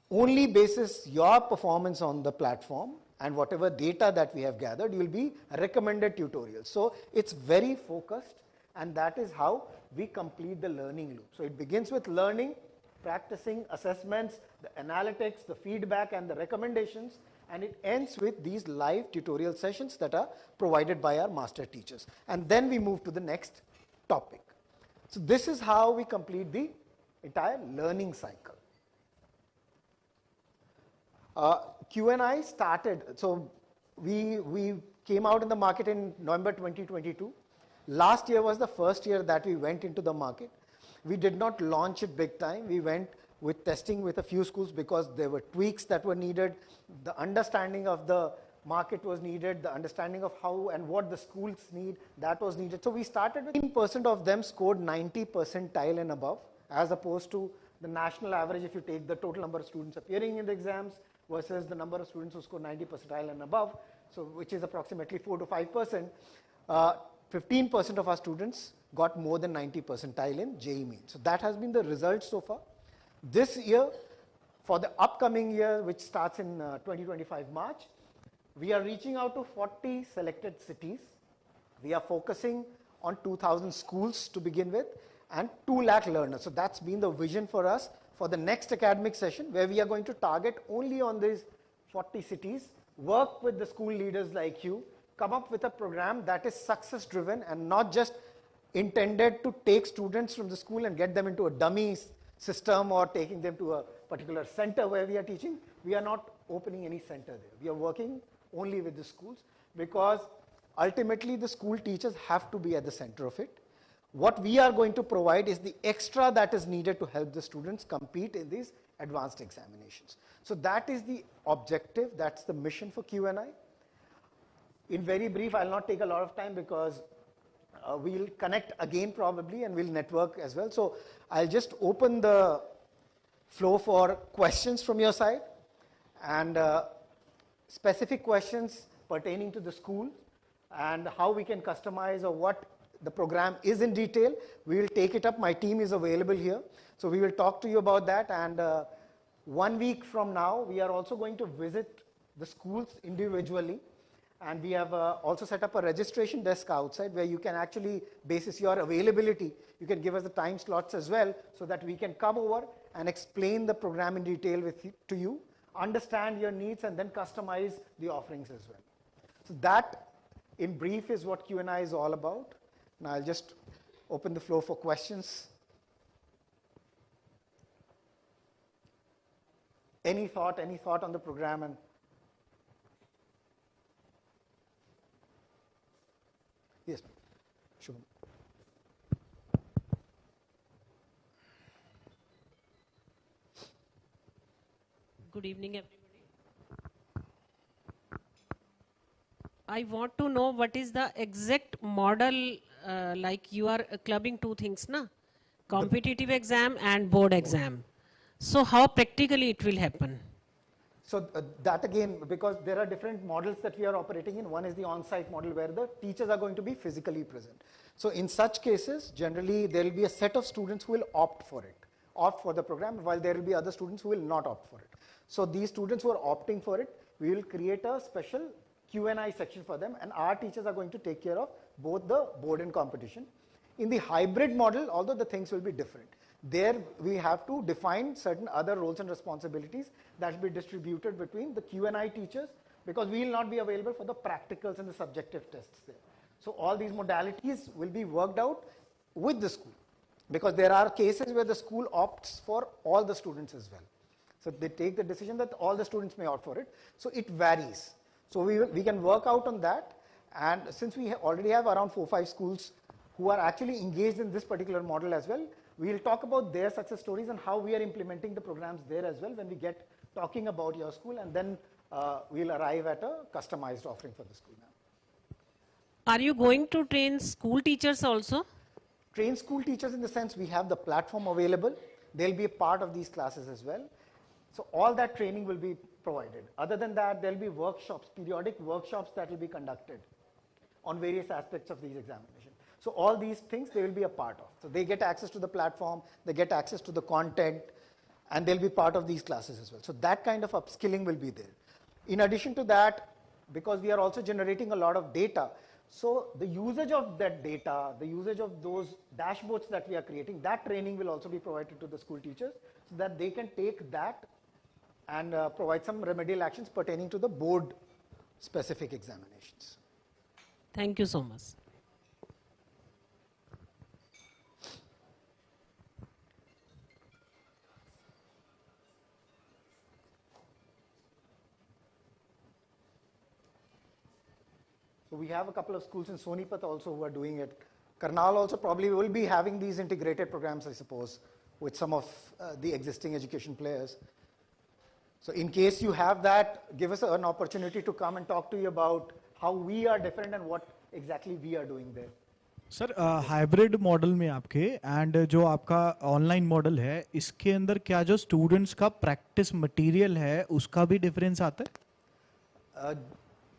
only basis your performance on the platform and whatever data that we have gathered, you will be recommended tutorials. So it's very focused, and that is how we complete the learning loop. So it begins with learning, practicing, assessments, the analytics, the feedback, and the recommendations, and it ends with these live tutorial sessions that are provided by our master teachers. And then we move to the next topic. So this is how we complete the entire learning cycle. Q&I started, so we came out in the market in November 2022. Last year was the first year that we went into the market. We did not launch it big time. We went with testing with a few schools because there were tweaks that were needed. The understanding of the market was needed. The understanding of how and what the schools need, that was needed. So we started with 15% of them scored 90 percentile and above, as opposed to the national average if you take the total number of students appearing in the exams versus the number of students who score 90 percentile and above, so which is approximately 4 to 5%. 15% of our students got more than 90 percentile in JEE Main. So that has been the result so far. This year, for the upcoming year, which starts in 2025 March, we are reaching out to 40 selected cities. We are focusing on 2,000 schools to begin with and 2 lakh learners. So that's been the vision for us for the next academic session, where we are going to target only on these 40 cities, work with the school leaders like you, come up with a program that is success driven and not just intended to take students from the school and get them into a dummy system or taking them to a particular center where we are teaching. We are not opening any center there. We are working only with the schools, because ultimately the school teachers have to be at the center of it. What we are going to provide is the extra that is needed to help the students compete in these advanced examinations. So that is the objective, that's the mission for Q&I. In very brief, I'll not take a lot of time because we'll connect again probably and we'll network as well. So I'll just open the floor for questions from your side, and specific questions pertaining to the school and how we can customize or what the program is in detail. We will take it up. My team is available here. So we will talk to you about that. And 1 week from now, we are also going to visit the schools individually. And we have also set up a registration desk outside where you can actually, basis your availability, you can give us the time slots as well, so that we can come over and explain the program in detail to you, understand your needs, and then customize the offerings as well. So that, in brief, is what Q&I is all about. Now I'll just open the floor for questions. Any thought on the program? And yes, sure.
Good evening, everybody. I want to know what is the exact model, like you are clubbing 2 things, na? Competitive exam and board exam. So how practically it will happen?
So that again, because there are different models that we are operating in. One is the on-site model where the teachers are going to be physically present. So in such cases, generally there will be a set of students who will opt for the program, while there will be other students who will not opt for it. So these students who are opting for it, we will create a special Q&I section for them, and our teachers are going to take care of both the board and competition. In the hybrid model, although the things will be different, there we have to define certain other roles and responsibilities that will be distributed between the Q&I teachers, because we will not be available for the practicals and the subjective tests there. So all these modalities will be worked out with the school, because there are cases where the school opts for all the students as well. So they take the decision that all the students may opt for it. So it varies. So we can work out on that. And since we already have around 4 or 5 schools who are actually engaged in this particular model as well, we will talk about their success stories and how we are implementing the programs there as well when we get talking about your school, and then we'll arrive at a customized offering for the school now.
Are you going to train school teachers also?
Train school teachers in the sense we have the platform available. They'll be a part of these classes as well. So all that training will be provided. Other than that, there'll be workshops, periodic workshops that will be conducted on various aspects of these examinations. So all these things they will be a part of. So they get access to the platform, they get access to the content, and they'll be part of these classes as well. So that kind of upskilling will be there. In addition to that, because we are also generating a lot of data, so the usage of that data, the usage of those dashboards that we are creating, that training will also be provided to the school teachers so that they can take that and provide some remedial actions pertaining to the board specific examinations.
Thank you so much.
So we have a couple of schools in Sonipat also who are doing it. Karnal also probably will be having these integrated programs, I suppose, with some of the existing education players. So in case you have that, give us an opportunity to come and talk to you about how we are different and what exactly we are doing there.
Sir hybrid model में आपके and जो आपका online model है इसके अंदर क्या जो students का प्रैक्टिस मटेरियल है उसका भी डिफरेंस आता है?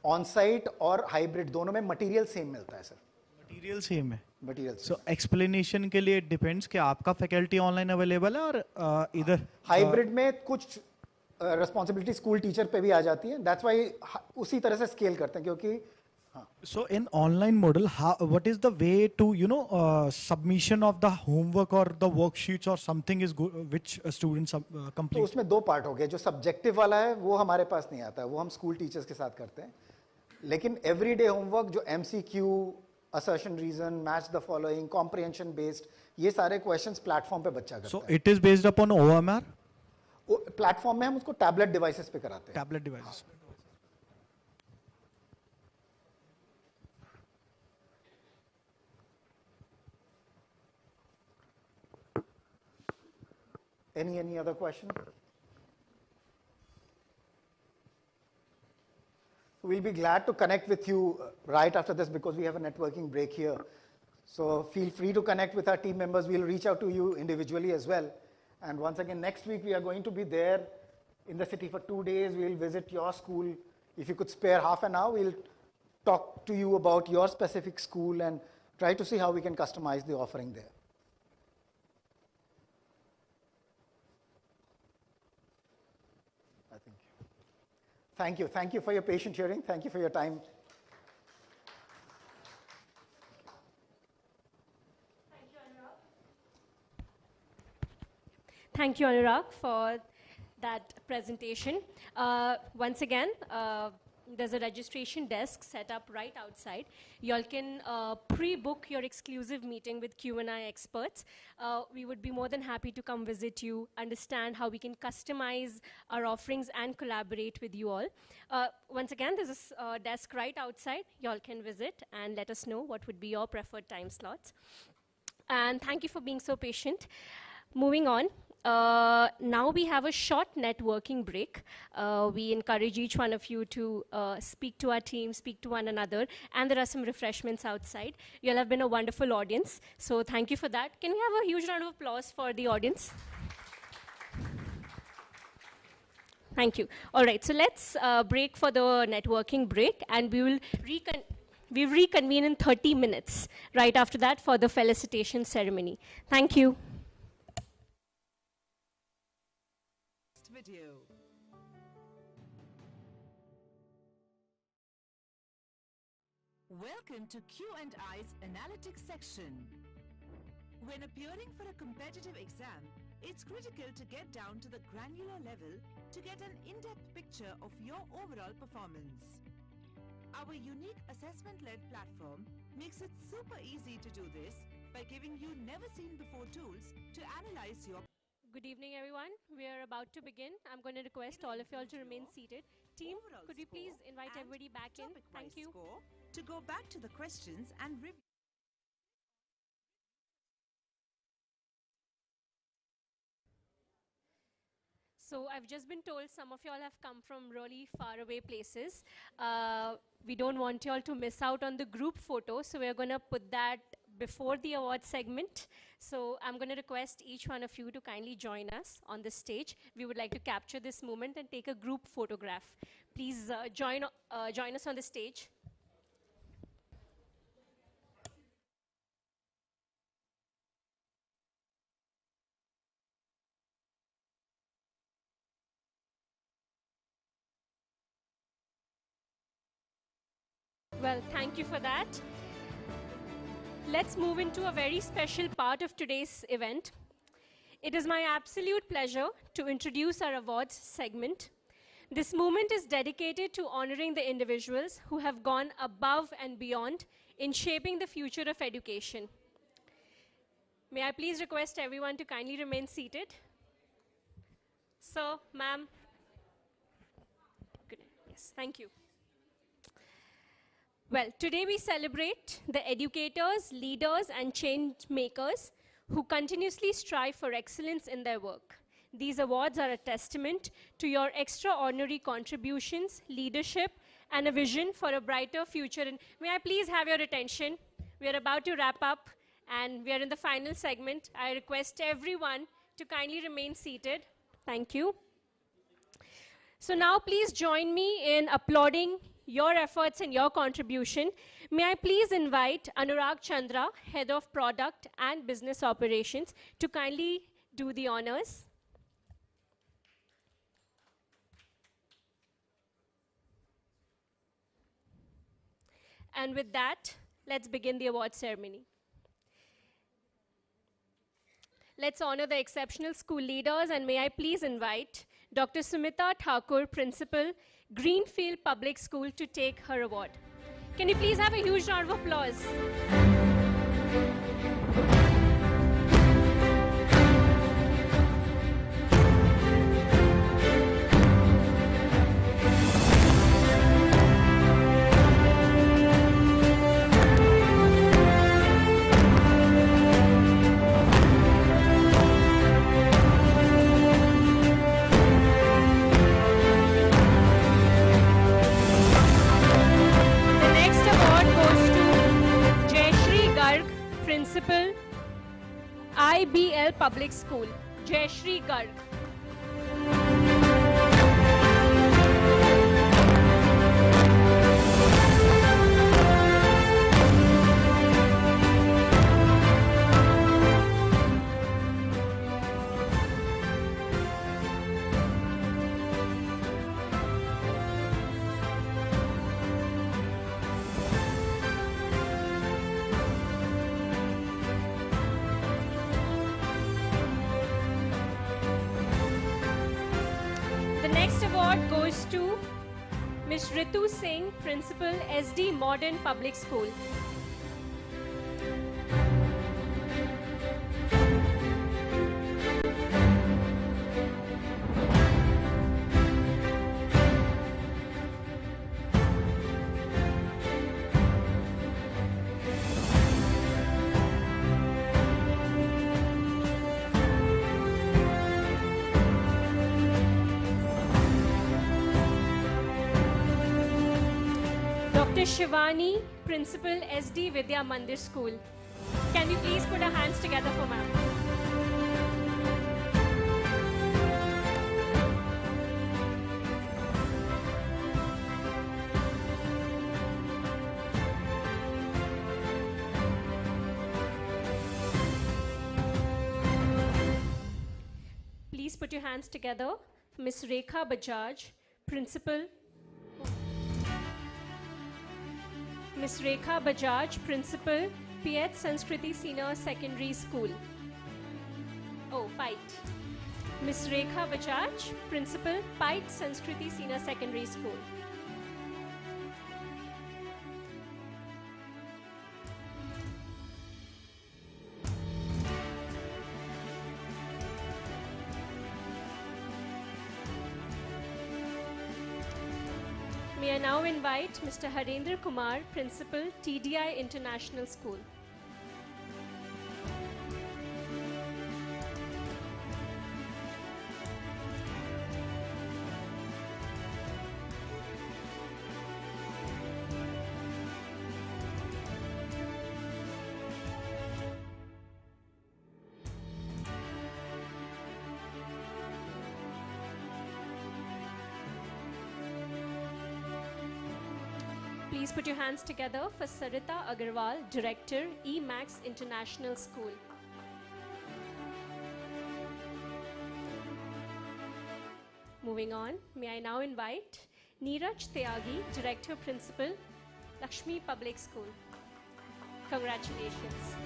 ऑन साइट और हाइब्रिड दोनों में मटेरियल सेम मिलता है सर.
मटेरियल सेम है.
मटेरियल
सो एक्सप्लेनेशन के लिए डिपेंड्स कि आपका फैकल्टी ऑनलाइन अवेलेबल है और इधर
हाइब्रिड में कुछ रिस्पॉन्सिबिलिटी स्कूल टीचर पे भी आ जाती है. दैट्स व्हाई उसी तरह से स्केल करते हैं क्योंकि
so in online model what is the way to submission of the homework or the worksheets or something is which students complete?
तो उसमें दो पार्ट हो गए. जो सब्जेक्टिव वाला है वो हमारे पास नहीं आता है, वो हम स्कूल टीचर्स के साथ करते हैं. लेकिन एवरीडे होमवर्क जो MCQ, assertion reason, match the following, comprehension based, ये सारे क्वेश्चंस प्लेटफॉर्म पे बच्चा करता है.
So it is based upon OMR?
Platform में हम उसको टैबलेट डिवाइसेस पे कराते हैं.
टैबलेट डिवाइसेस पे.
Any other question? We'll be glad to connect with you right after this because we have a networking break here. So feel free to connect with our team members. We'll reach out to you individually as well. And once again, next week we are going to be there in the city for 2 days. We'll visit your school. If you could spare half an hour, we'll talk to you about your specific school and try to see how we can customize the offering there. Thank you. Thank you for your patient hearing. Thank you for your time.
Thank you, Anurag, for that presentation. Once again, there's a registration desk set up right outside. Y'all can pre-book your exclusive meeting with Q&I experts. We would be more than happy to come visit you, understand how we can customize our offerings and collaborate with you all. Once again, there's a desk right outside. Y'all can visit and let us know what would be your preferred time slots. And thank you for being so patient. Moving on. Now we have a short networking break. We encourage each one of you to speak to our team, speak to one another, and there are some refreshments outside. You all have been a wonderful audience, so thank you for that. Can we have a huge round of applause for the audience? Thank you. All right, so let's break for the networking break, and we will reconvene in 30 minutes right after that for the felicitation ceremony. Thank you.
Video. Welcome to Q&I's analytics section. When appearing for a competitive exam, it's critical to get down to the granular level to get an in-depth picture of your overall performance. Our unique assessment-led platform makes it super easy to do this by giving you never-seen-before tools to analyze your.
Good evening, everyone. We are about to begin. I'm going to request all of you all to remain seated. Team, could you please invite everybody back in? Thank you.
To go back to the questions and review.
So I've just been told some of you all have come from really far away places. We don't want you all to miss out on the group photo, so we're going to put that before the award segment. So I'm going to request each one of you to kindly join us on the stage. We would like to capture this moment and take a group photograph. Please join us on the stage. Well, thank you for that. Let's move into a very special part of today's event. It is my absolute pleasure to introduce our awards segment. This moment is dedicated to honoring the individuals who have gone above and beyond in shaping the future of education. May I please request everyone to kindly remain seated? Sir, ma'am. Good. Yes, thank you. Well, today we celebrate the educators, leaders, and change makers who continuously strive for excellence in their work. These awards are a testament to your extraordinary contributions, leadership, and a vision for a brighter future. And may I please have your attention? We are about to wrap up, and we are in the final segment. I request everyone to kindly remain seated. Thank you. So now please join me in applauding your efforts and your contribution. May I please invite Anurag Chandra, Head of Product and Business Operations, to kindly do the honors. And with that, let's begin the award ceremony. Let's honor the exceptional school leaders, and may I please invite Dr. Sumita Thakur, Principal, Greenfield Public School, to take her award. Can you please have a huge round of applause? Principal, IBL Public School, Jayashri Garg. Goes to Ms. Ritu Singh, Principal, SD Modern Public School. Shivani, Principal, SD Vidya Mandir School. Can we please put our hands together for ma'am? Please put your hands together for Ms. Rekha Bajaj, Principal. Ms. Rekha Bajaj, Principal, Piet Sanskriti Senior Secondary School. Oh, Pite. Ms. Rekha Bajaj, Principal, Pite Sanskriti Senior Secondary School. May I now invite Mr. Harendra Kumar, Principal, TDI International School. Please put your hands together for Sarita Agarwal, Director, eMax International School. Moving on, may I now invite Neeraj Tyagi, Director Principal, Lakshmi Public School. Congratulations.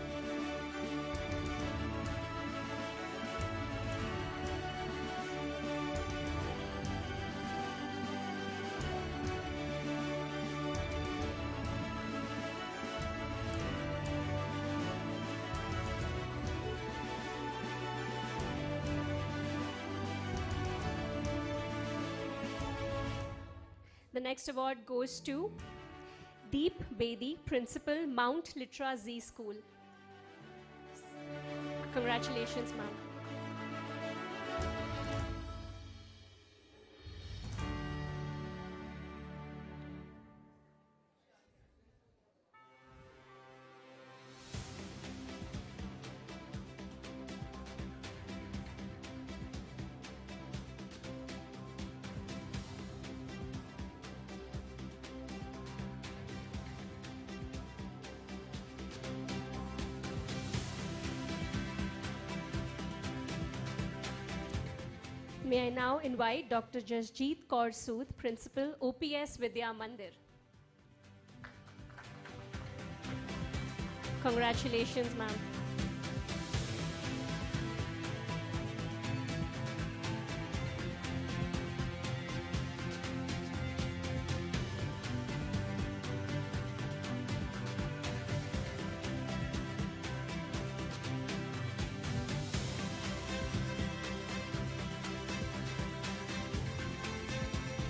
The next award goes to Deep Bedi, Principal, Mount Litra Z School. Congratulations, ma'am. May I now invite Dr. Jasjeet Kaur Sood, Principal, OPS Vidya Mandir. Congratulations, ma'am.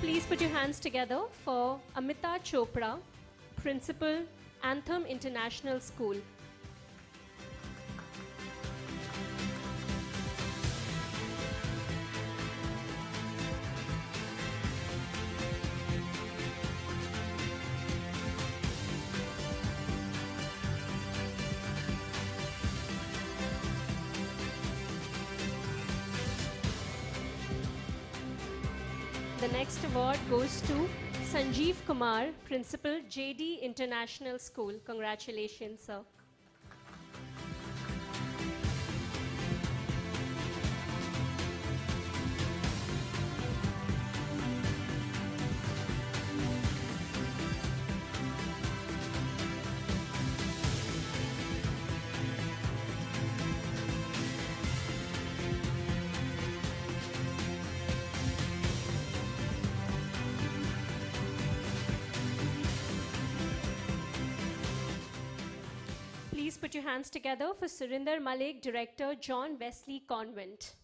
Please put your hands together for Amita Chopra, Principal, Anthem International School. The next award goes to Sanjeev Kumar, Principal, JD International School. Congratulations, sir. Please put your hands together for Surinder Malik, Director, John Wesley Convent.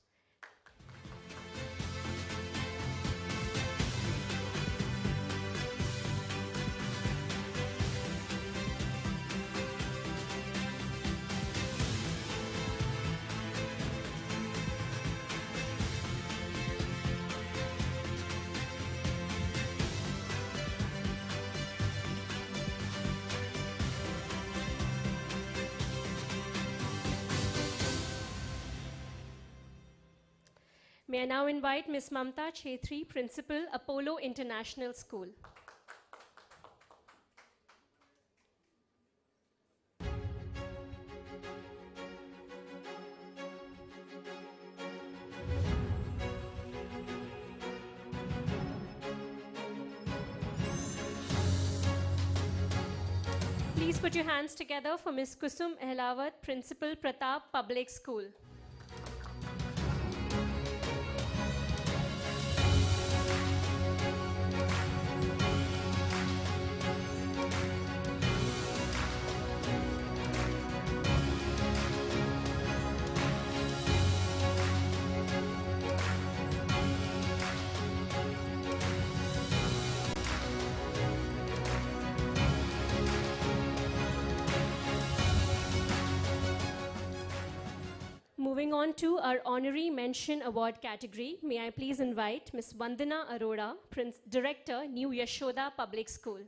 May I now invite Ms. Mamta Chetri, Principal, Apollo International School. Please put your hands together for Ms. Kusum Ehlawat, Principal, Pratap Public School. Moving on to our honorary mention award category, may I please invite Ms. Vandana Arora, Director, New Yashoda Public School.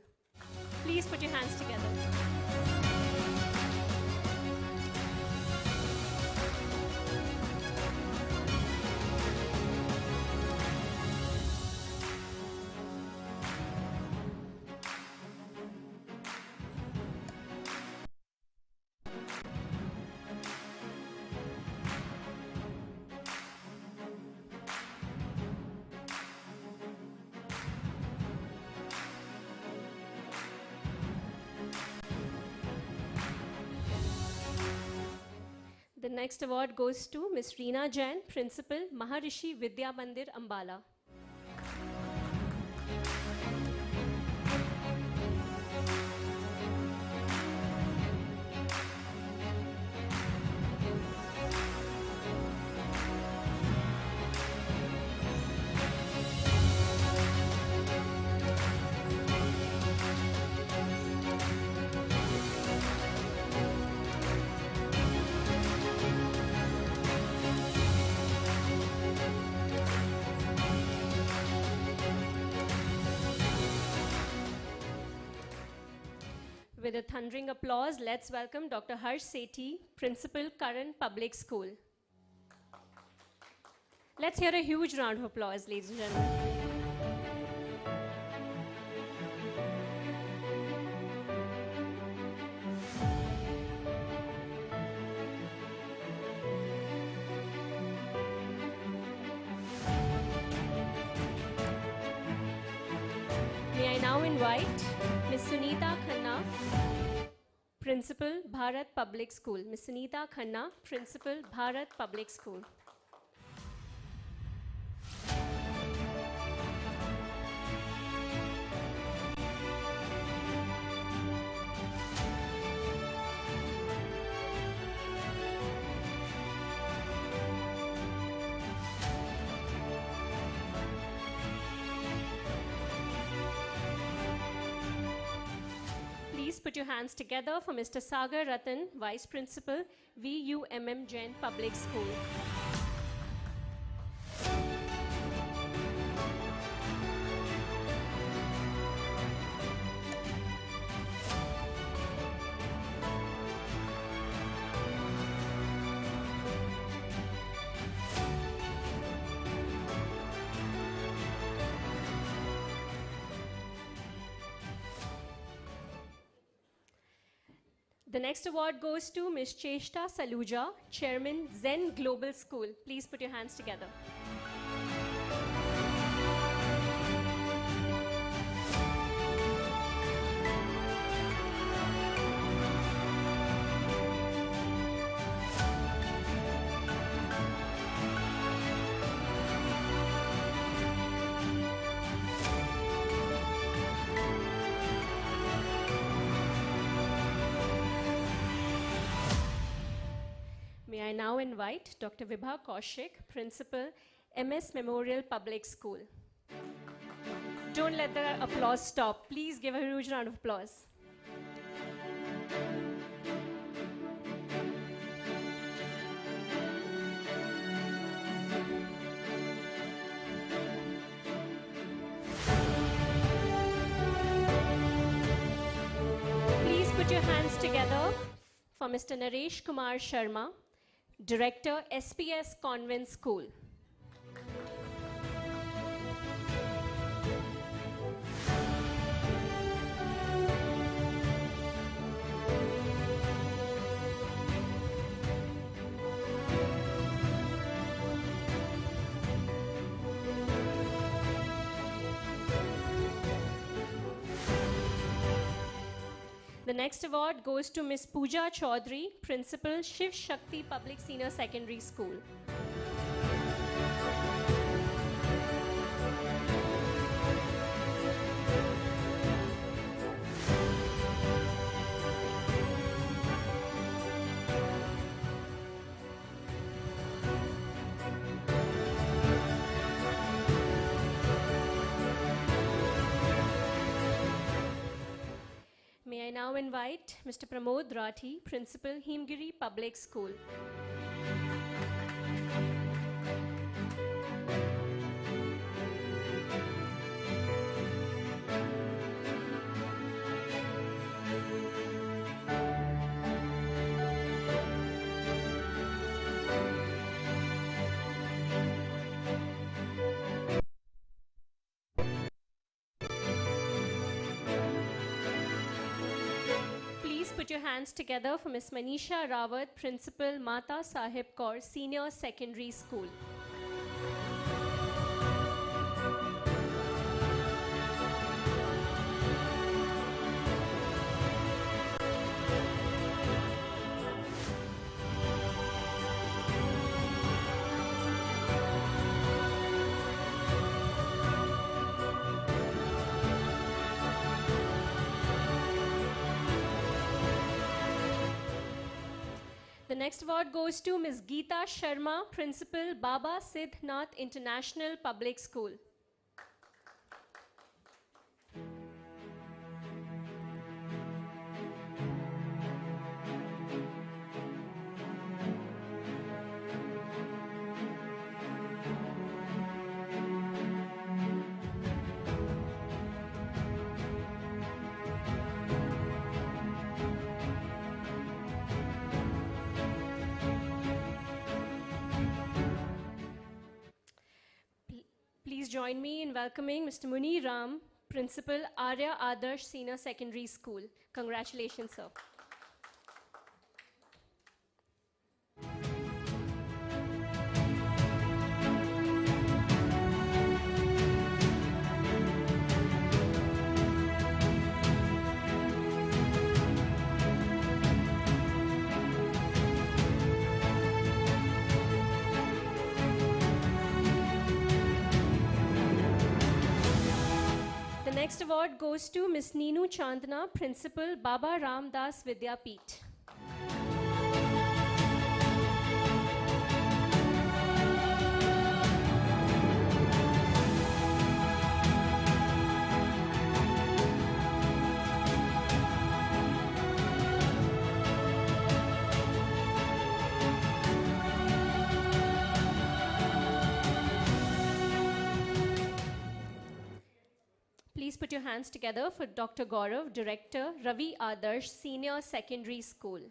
Please put your hands together. next award goes to Ms. Reena Jain, Principal, Maharishi Vidya Mandir, Ambala. With a thundering applause, let's welcome Dr. Harsh Sethi, Principal, Karan Public School. Let's hear a huge round of applause, ladies and gentlemen. May I now invite Ms. Sunita Khanna, Principal, Bharat Public School. Ms. Sunita Khanna, Principal, Bharat Public School. Please put your hands together for Mr. Sagar Ratan, Vice Principal, VUMM Jain Public School. The next award goes to Ms. Cheshta Saluja, Chairman, Zen Global School. Please put your hands together. May I now invite Dr. Vibha Kaushik, Principal, MS Memorial Public School. Don't let the applause stop. Please give a huge round of applause. Please put your hands together for Mr. Naresh Kumar Sharma, Director, SPS Convent School. The next award goes to Ms. Pooja Chaudhary, Principal, Shiv Shakti Public Senior Secondary School. May I now invite Mr. Pramod Rathi, Principal, Himgiri Public School. Put your hands together for Ms. Manisha Rawat, Principal, Mata Sahib Kaur Senior Secondary School. next award goes to Ms. Geeta Sharma, Principal, Baba Siddhnath International Public School. Please join me in welcoming Mr. Muni Ram, Principal, Arya Adarsh Senior Secondary School. Congratulations, sir. The next award goes to Ms. Neenu Chandna, Principal, Baba Ramdas Vidyapeeth. Please put your hands together for Dr. Gaurav, Director, Ravi Adarsh Senior Secondary School.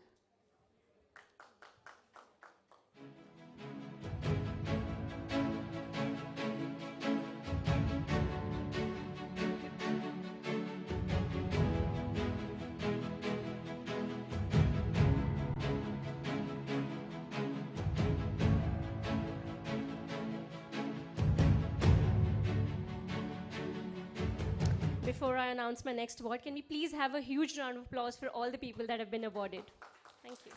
Before I announce my next award, can we please have a huge round of applause for all the people that have been awarded? Thank you.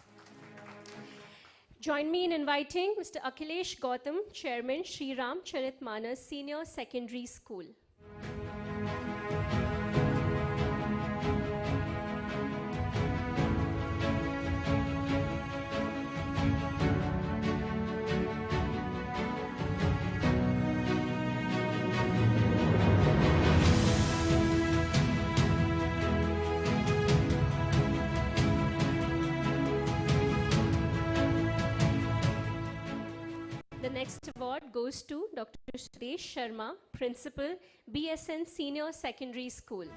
Join me in inviting Mr. Akhilesh Gautam, Chairman, Shri Ram Charit Manas Senior Secondary School. The next award goes to Dr. Sudesh Sharma, Principal, BSN Senior Secondary School.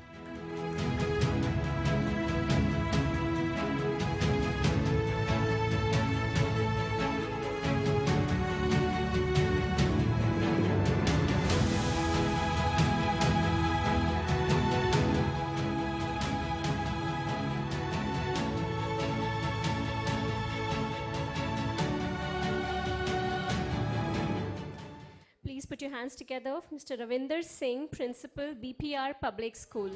Please put your hands together for Mr. Ravinder Singh, Principal, BPR Public School.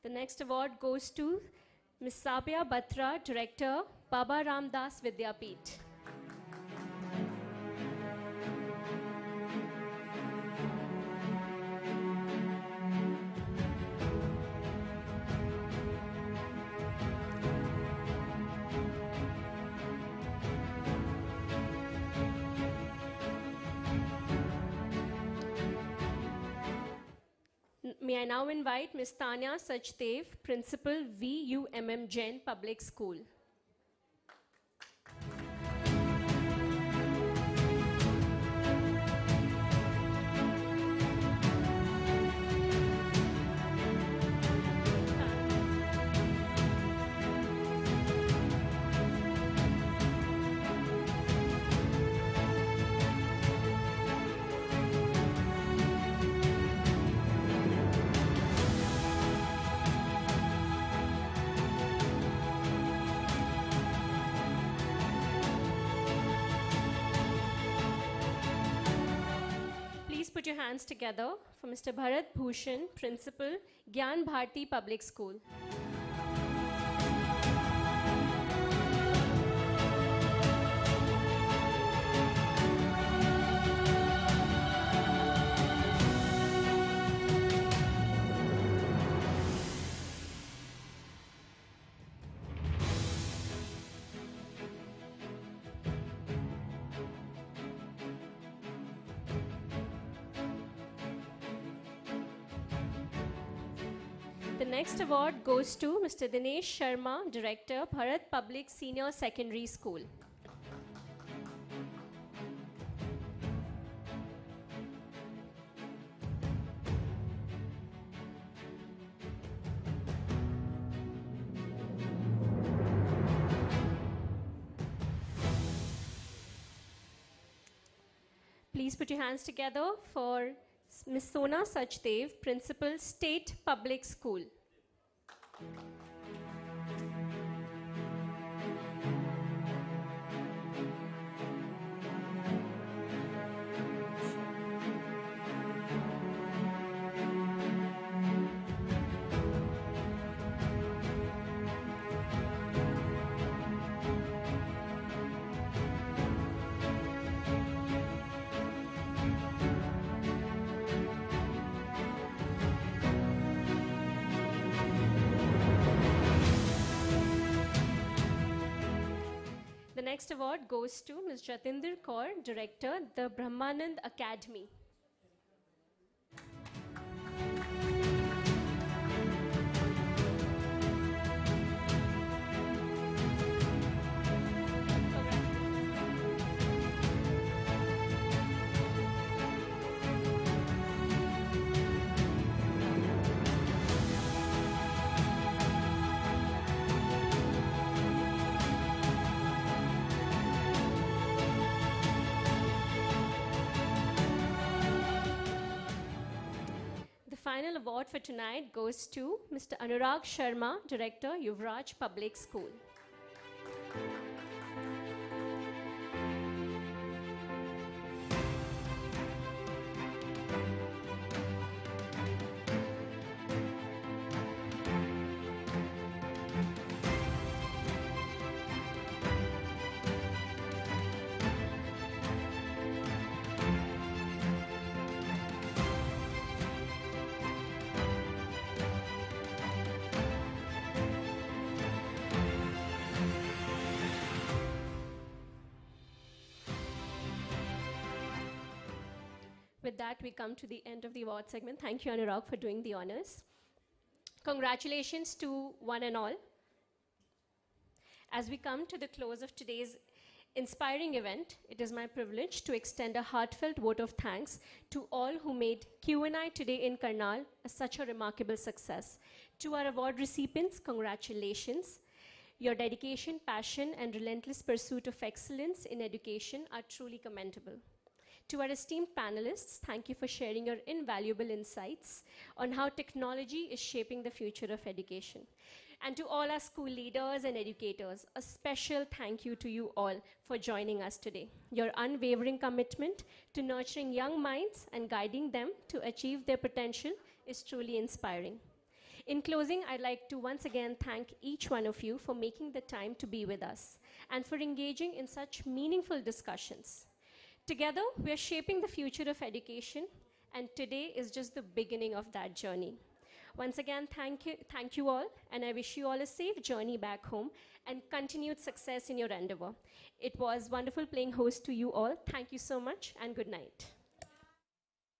The next award goes to Ms. Sabya Batra, Director, Baba Ramdas Vidyapeeth. May I now invite Ms. Tanya Sachdev, Principal, VUMM Jain Public School. put your hands together for Mr. Bharat Bhushan, Principal, Gyan Bharti Public School. The next award goes to Mr. Dinesh Sharma, Director, Bharat Public Senior Secondary School. Please put your hands together for Ms. Sona Sachdev, Principal, State Public School. The next award goes to Ms. Jatinder Kaur, Director, the Brahmanand Academy. The final award for tonight goes to Mr. Anurag Sharma, Director, Yuvraj Public School. With that, we come to the end of the award segment. Thank you, Anurag, for doing the honors. Congratulations to one and all. As we come to the close of today's inspiring event, it is my privilege to extend a heartfelt vote of thanks to all who made Q&I Today in Karnal such a remarkable success. To our award recipients, congratulations. Your dedication, passion, and relentless pursuit of excellence in education are truly commendable. To our esteemed panelists, thank you for sharing your invaluable insights on how technology is shaping the future of education. And to all our school leaders and educators, a special thank you to you all for joining us today. Your unwavering commitment to nurturing young minds and guiding them to achieve their potential is truly inspiring. In closing, I'd like to once again thank each one of you for making the time to be with us and for engaging in such meaningful discussions. Together, we are shaping the future of education, and today is just the beginning of that journey. Once again, thank you all, and I wish you all a safe journey back home and continued success in your endeavor. It was wonderful playing host to you all. Thank you so much, and good night.